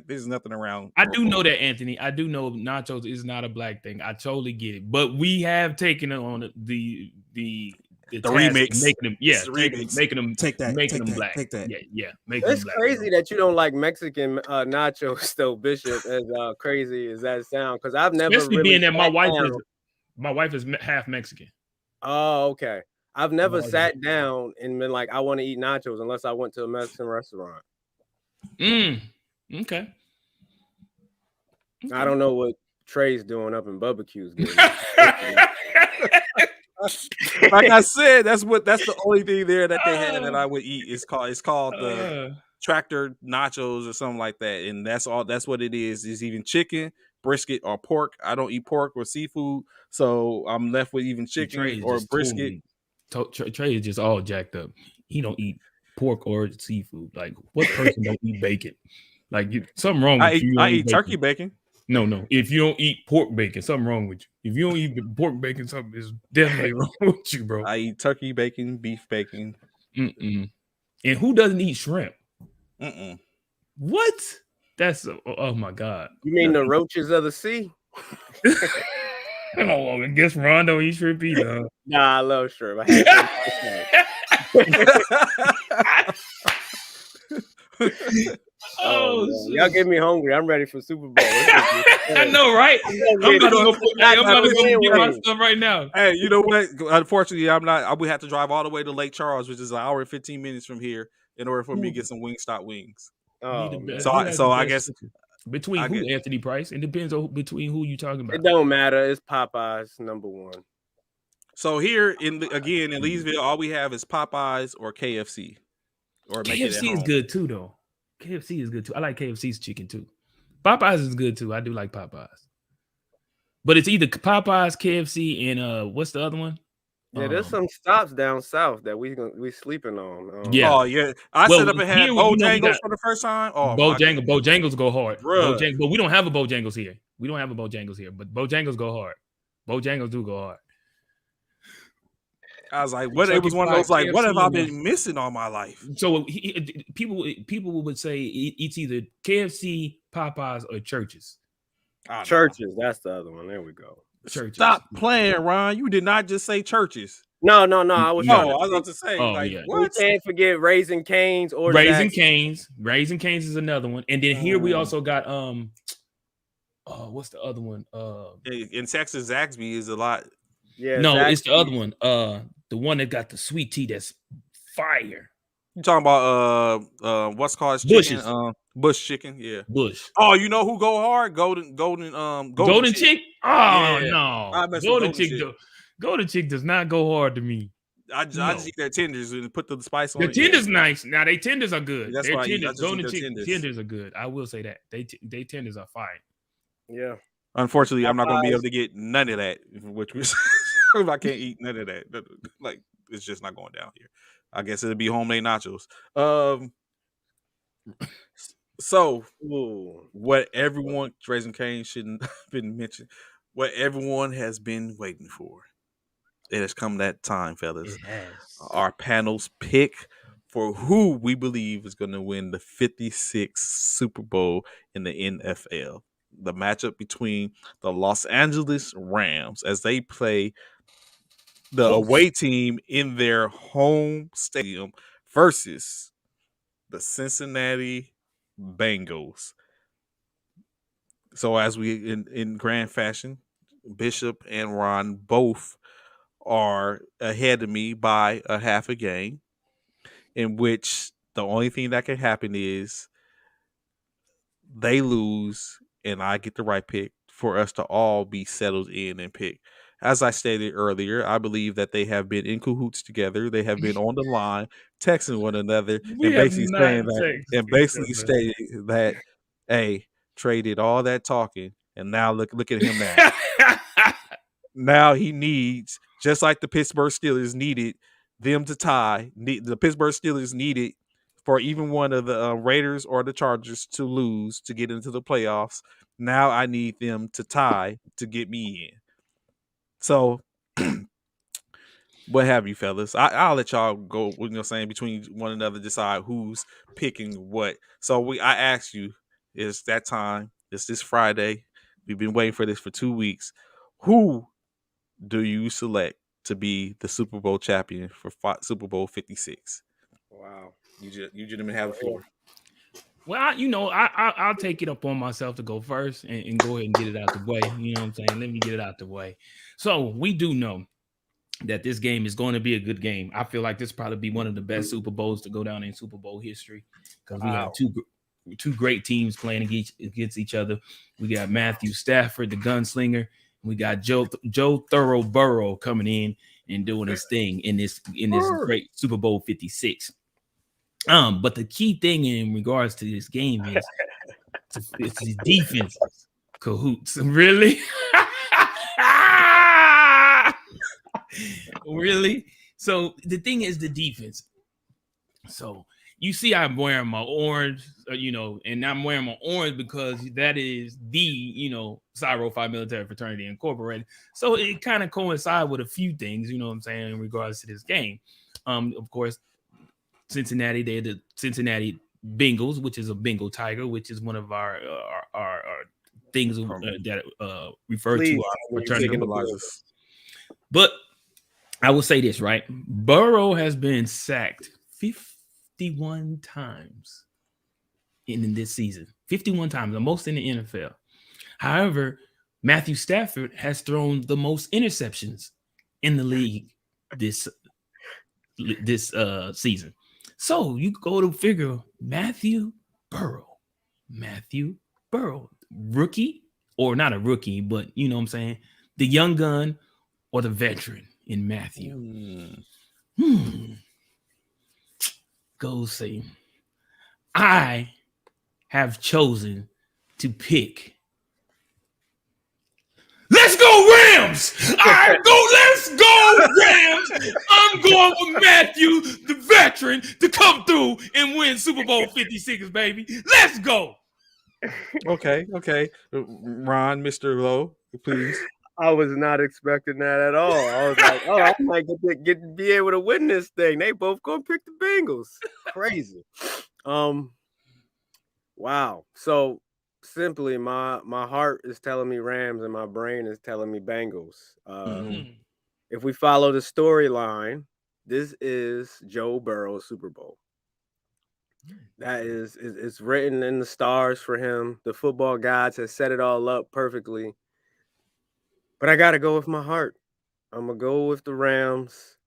there's nothing around. I do know that, Anthony. I do know nachos is not a black thing. I totally get it. But we have taken it on the remix, making them black. Take that. Yeah. It's crazy that you don't like Mexican nachos, though, Bishop. As crazy as that sound, because I've never especially really being that my wife is half Mexican. Oh, okay. I've never sat down and been like, I want to eat nachos unless I went to a Mexican restaurant. Okay. I don't know what Trey's doing up in Barbecues. Like I said, that's the only thing there that they had that I would eat. It's called the tractor nachos or something like that, and that's all. That's what it is. Is even chicken, brisket, or pork. I don't eat pork or seafood, so I'm left with even chicken or brisket. Trey is just all jacked up. He don't eat pork or seafood. Like what person don't eat bacon? Like something wrong with you. I eat turkey bacon. No. If you don't eat pork bacon, something wrong with you. If you don't eat pork bacon, something is definitely wrong with you, bro. I eat turkey bacon, beef bacon. And who doesn't eat shrimp? What? That's oh my god. You mean the roaches of the sea? Oh, I guess Ron don't eat shrimp either. Nah, I love shrimp. Oh, y'all get me hungry. I'm ready for Super Bowl. I know, right? I'm about to go get my stuff right now. Hey, you know what? Unfortunately, I'm not. I would have to drive all the way to Lake Charles, which is an hour and 15 minutes from here, in order for me to get some Wingstop wings. So I guess between who, Anthony Price? It depends on between who you talking about. It don't matter. It's Popeyes #1. So here in Leesville, all we have is Popeyes or KFC. Or KFC is good too, though. KFC is good too. I like KFC's chicken too. Popeyes is good too. I do like Popeyes. But it's either Popeyes, KFC, and what's the other one? Yeah, there's some stops down south that we sleeping on. Yeah. Oh yeah, I set up and had here, Bojangles for the first time. Oh my God. Bojangles go hard. Bruh. But we don't have a Bojangles here. But Bojangles go hard. Bojangles do go hard. I was like, what? It Kentucky was one of those Fried like, what have I KFC been missing all my life? So people would say it's either KFC, Popeyes, or Churches. Churches, that's the other one. There we go. Churches. Stop playing, Ron. You did not just say Churches. No. I was I was about to say, we what? can't forget Raising Cane's or Raising Cane's. Raising Cane's is another one. And then here we also got what's the other one? In Texas, Zaxby is a lot. Yeah, no, it's the other one. The one that got the sweet tea that's fire. You talking about what's called chicken? Bush chicken, yeah. Bush. Oh, you know who go hard? Golden Chick. Oh yeah. no, Golden Chick does not go hard to me. I just eat their tenders and put the spice on. Their tenders nice. Now they tenders are good. That's their why tenders, Golden Chick tenders are good. I will say that they tenders are fire. Yeah. Unfortunately, I'm not going to be able to get none of that, which was I can't eat none of that. Like it's just not going down here. I guess it'll be homemade nachos. So what everyone Raising Cane shouldn't have been mentioned. What everyone has been waiting for. It has come that time, fellas. Our panel's pick for who we believe is going to win the 56th Super Bowl in the NFL. The matchup between the Los Angeles Rams as they play the away team in their home stadium versus the Cincinnati Bengals. So as we in grand fashion, Bishop and Ron both are ahead of me by a half a game, in which the only thing that can happen is they lose and I get the right pick for us to all be settled in and pick. As I stated earlier, I believe that they have been in cahoots together. They have been on the line, texting one another, and basically saying that, hey, Trey did all that talking, and now look at him now. Now he needs, just like the Pittsburgh Steelers needed them to tie, the Pittsburgh Steelers needed for even one of the Raiders or the Chargers to lose to get into the playoffs. Now I need them to tie to get me in. So, what have you, fellas? I'll let y'all go. Saying between one another, decide who's picking what. So I asked you, it's that time. It's this Friday. We've been waiting for this for 2 weeks. Who do you select to be the Super Bowl champion for Super Bowl 56? Wow, you gentlemen have the floor. Well, I'll take it up on myself to go first and go ahead and get it out the way. You know what I'm saying? Let me get it out the way. So we do know that this game is going to be a good game. I feel like this probably be one of the best Super Bowls to go down in Super Bowl history because we have two great teams playing against each other. We got Matthew Stafford, the gunslinger. We got Joe Burrow coming in and doing his thing in this great Super Bowl 56. But the key thing in regards to this game is it's the defense cahoots. Really? Really? So the thing is the defense. So you see I'm wearing my orange, and I'm wearing my orange because that is the, Psi Phi Military Fraternity Incorporated. So it kind of coincides with a few things, you know what I'm saying, in regards to this game. Of course, Cincinnati, they're the Cincinnati Bengals, which is a Bengal tiger, which is one of our things that refer to our fraternity. But I will say this, right? Burrow has been sacked 51 times in this season. 51 times, the most in the NFL. However, Matthew Stafford has thrown the most interceptions in the league this season. So you go to figure Matthew Burrow, rookie, or not a rookie, but you know what I'm saying, the young gun or the veteran in Matthew. Go see. I have chosen to pick. Let's go! go Rams. All right, let's go Rams. I'm going with Matthew, the veteran, to come through and win Super Bowl 56, baby. Let's go. Okay. Ron, Mr. Lowe, please. I was not expecting that at all. I was like, oh, I might be able to win this thing. They both gonna pick the Bengals. Crazy. Wow. So simply, my heart is telling me Rams and my brain is telling me Bengals. If we follow the storyline, this is Joe Burrow's Super Bowl. That is, it's written in the stars for him. The football gods have set it all up perfectly. But I got to go with my heart. I'm going to go with the Rams.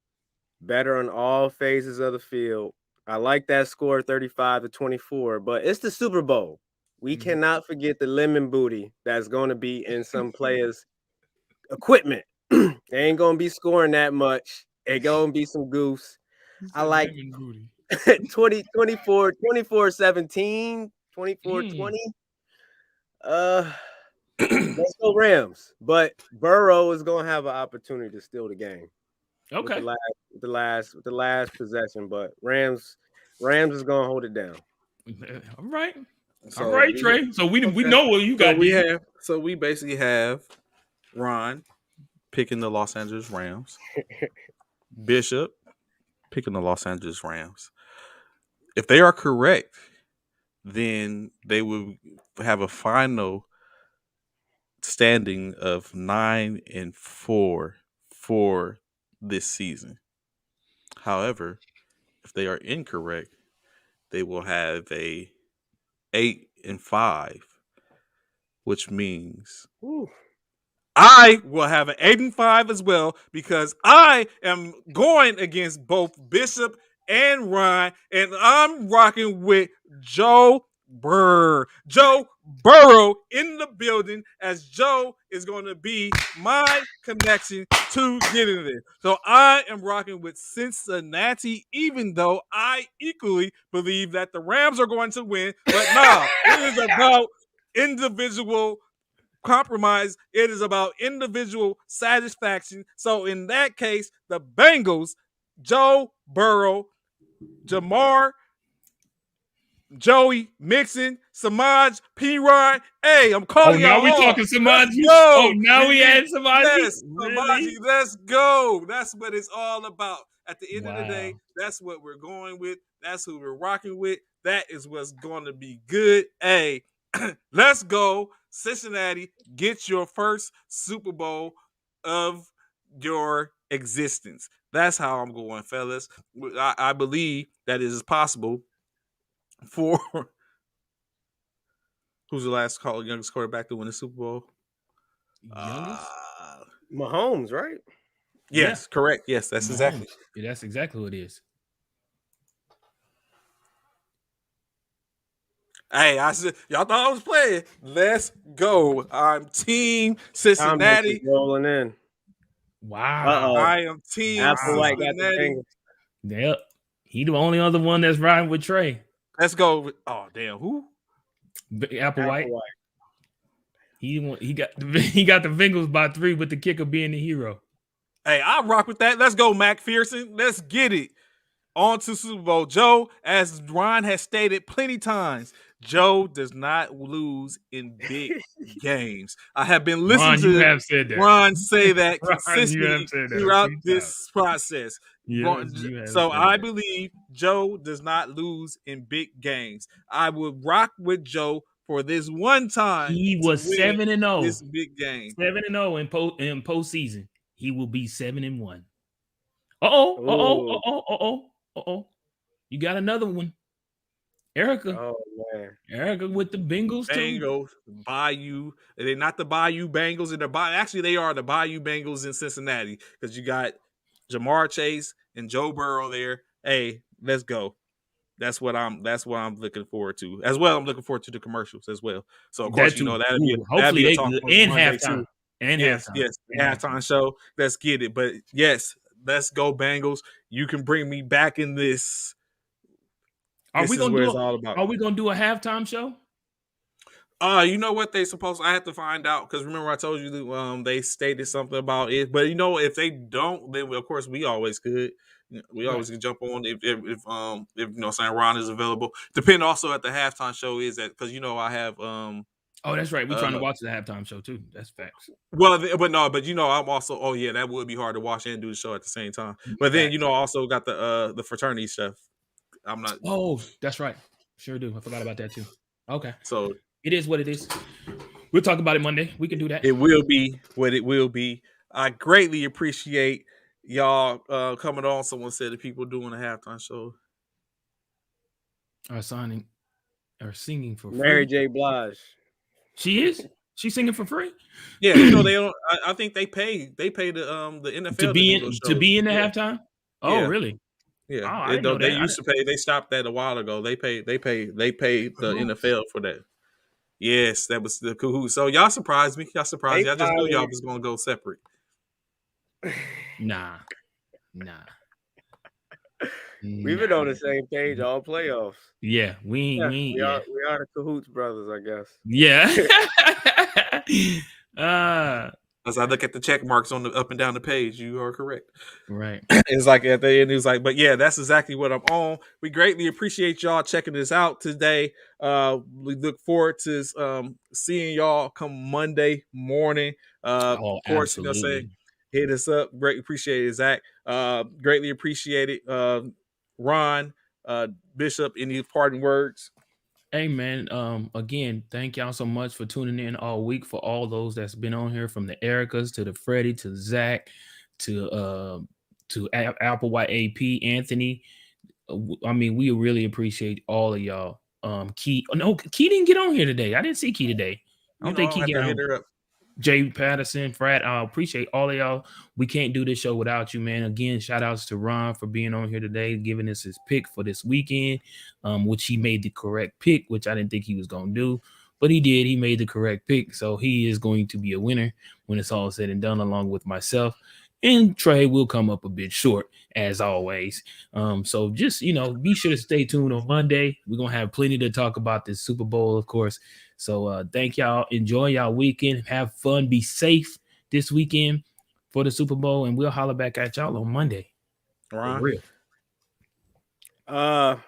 Better on all phases of the field. I like that score, 35-24, but it's the Super Bowl. We cannot forget the lemon booty that's going to be in some players' equipment. They ain't going to be scoring that much. It going to be some goose. I like 24-17, 24-20. Let's go Rams. But Burrow is going to have an opportunity to steal the game. Okay. With the last possession, but Rams is going to hold it down. All right. All right, Trey. So we know what you got. So we basically have Ron picking the Los Angeles Rams. Bishop picking the Los Angeles Rams. If they are correct, then they will have a final standing of 9-4 for this season. However, if they are incorrect, they will have a 8-5, which means I will have an 8-5 as well, because I am going against both Bishop and Ryan, and I'm rocking with Joe Burrow in the building, as Joe is going to be my connection to getting it. So I am rocking with Cincinnati, even though I equally believe that the Rams are going to win. But no, it is about individual compromise. It is about individual satisfaction. So in that case, the Bengals, Joe Burrow, Jamar, Joey, Mixon, Samaj, P-Rod. Hey, I'm calling y'all. Now we talking Samaj. Now we add Samaj. Yes, really? Let's go. That's what it's all about. At the end of the day, that's what we're going with. That's who we're rocking with. That is what's going to be good. Hey, let's go. Cincinnati, get your first Super Bowl of your existence. That's how I'm going, fellas. I believe that it is possible for who's the youngest quarterback to win the Super Bowl? Mahomes, right? Yes, correct. Yes, that's exactly. Yeah, that's exactly what it is. Hey, I said y'all thought I was playing. Let's go. I'm Team Cincinnati. Rolling in. Wow. I am Team Cincinnati. Yep. He the only other one that's riding with Trey. Let's go. Oh damn, who? Applewhite. He got the Bengals by 3 with the kicker being the hero. Hey, I rock with that. Let's go, McPherson. Let's get it. On to Super Bowl. Joe, as Ron has stated plenty times, Joe does not lose in big games. I have been listening to Ron say that consistently throughout this process. So I believe Joe does not lose in big games. I will rock with Joe for this one time. He was 7-0. This big game. 7-0 in postseason. He will be 7-1. Uh-oh. You got another one. Erica. Oh, man. Erica with the Bengals, too. Bengals, Bayou. They're not the Bayou Bengals. Actually, they are the Bayou Bengals in Cincinnati, because you got Jamar Chase and Joe Burrow there. Hey, let's go. That's what I'm looking forward to. As well, I'm looking forward to the commercials as well. So, of course, that'll be a talk and halftime. Yes, halftime show. Let's get it. But yes, let's go Bengals. You can bring me back in this. Are we gonna do a halftime show? You know what they supposed? I have to find out because remember I told you that they stated something about it. But if they don't, then of course we always could. We always can jump on if saying Ron is available. Depending also at the halftime show is that because I have Oh, that's right. We're trying to watch the halftime show too. That's facts. Well, but I'm also. Oh yeah, that would be hard to watch and do the show at the same time. But then I also got the fraternity stuff. I'm not. Oh, that's right. Sure do. I forgot about that too. Okay. So it is what it is. We'll talk about it Monday. We can do that. It will be what it will be. I greatly appreciate y'all coming on. Someone said the people doing a halftime show are singing for free. Mary J. Blige. She is. She's singing for free. Yeah, they don't. I think they pay. They pay the NFL to be in the halftime. Oh, really? Yeah. They used to pay. They stopped that a while ago. They pay the NFL for that. Yes, that was the cool. So y'all surprised me. Y'all surprised me. I just knew y'all was gonna go separate. Nah. We've been on the same page all playoffs. Yeah, we are the Cahoots brothers, I guess. Yeah. As I look at the check marks on the up and down the page, you are correct. Right. It's like at the end, it was like, but yeah, that's exactly what I'm on. We greatly appreciate y'all checking this out today. We look forward to seeing y'all come Monday morning. Of course, absolutely. Hit us up. Greatly appreciate it, Zach. Greatly appreciate it. Ron, Bishop, any parting words? Hey man, again, thank y'all so much for tuning in all week. For all those that's been on here, from the Ericas to the Freddie to Zach to Applewhite AP, Anthony. I mean, we really appreciate all of y'all. Key didn't get on here today. I didn't see Key today. I don't think Key got on. Jay Patterson, Frat, I appreciate all of y'all. We can't do this show without you, man. Again, shout outs to Ron for being on here today, giving us his pick for this weekend, which he made the correct pick, which I didn't think he was going to do, but he did. He made the correct pick, so he is going to be a winner when it's all said and done, along with myself. And Trey will come up a bit short, as always. So just, be sure to stay tuned on Monday. We're going to have plenty to talk about this Super Bowl, of course. So thank y'all. Enjoy y'all weekend. Have fun. Be safe this weekend for the Super Bowl. And we'll holler back at y'all on Monday. Ron? For real.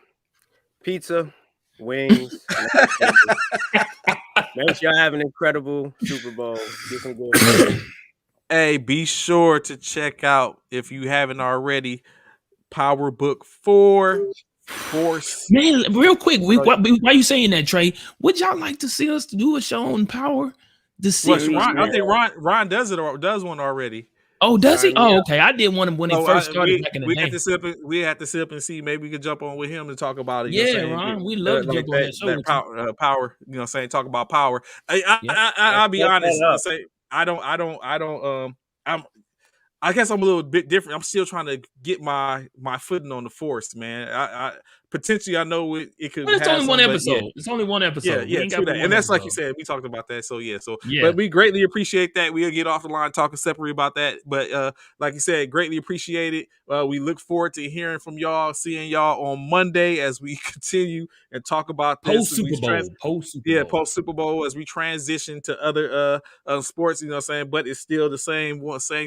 Pizza, wings. Make sure y'all have an incredible Super Bowl. Get some good food. Hey, be sure to check out, if you haven't already, Power Book 4. Force. Man, real quick, why you saying that, Trey? Would y'all like to see us do a show on Power? The series? I think Ron does one already. Oh, does he? Oh, okay. I did one when he first started back in the day. We had to sit up and see. Maybe we could jump on with him to talk about it. Yeah, Ron, we love to jump on that show. Power. Talk about power. I'll be honest and say I guess I'm a little bit different. I'm still trying to get my footing on the Force, man. I potentially I know it could. But it's only one episode. Yeah. It's only one episode. Yeah, true that. And that's like you said. We talked about that. So yeah. But we greatly appreciate that. We'll get off the line talking separately about that. But like you said, greatly appreciate it. We look forward to hearing from y'all, seeing y'all on Monday as we continue and talk about this post Super Bowl as we transition to other sports. You know what I'm saying? But it's still the same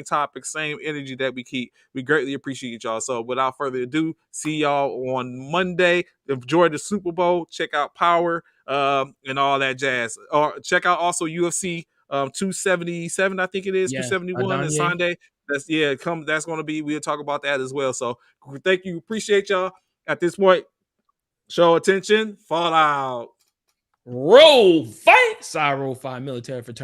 topic, same energy that we keep. We greatly appreciate y'all. So without further ado, see y'all on Monday. Enjoy the Super Bowl. Check out Power and all that jazz. Or check out also UFC 277. I think it is 271 on Sunday. That's going to be. We'll talk about that as well. So thank you. Appreciate y'all. At this point, show attention. Fall out. Roll fight. Roll 5 military fraternity.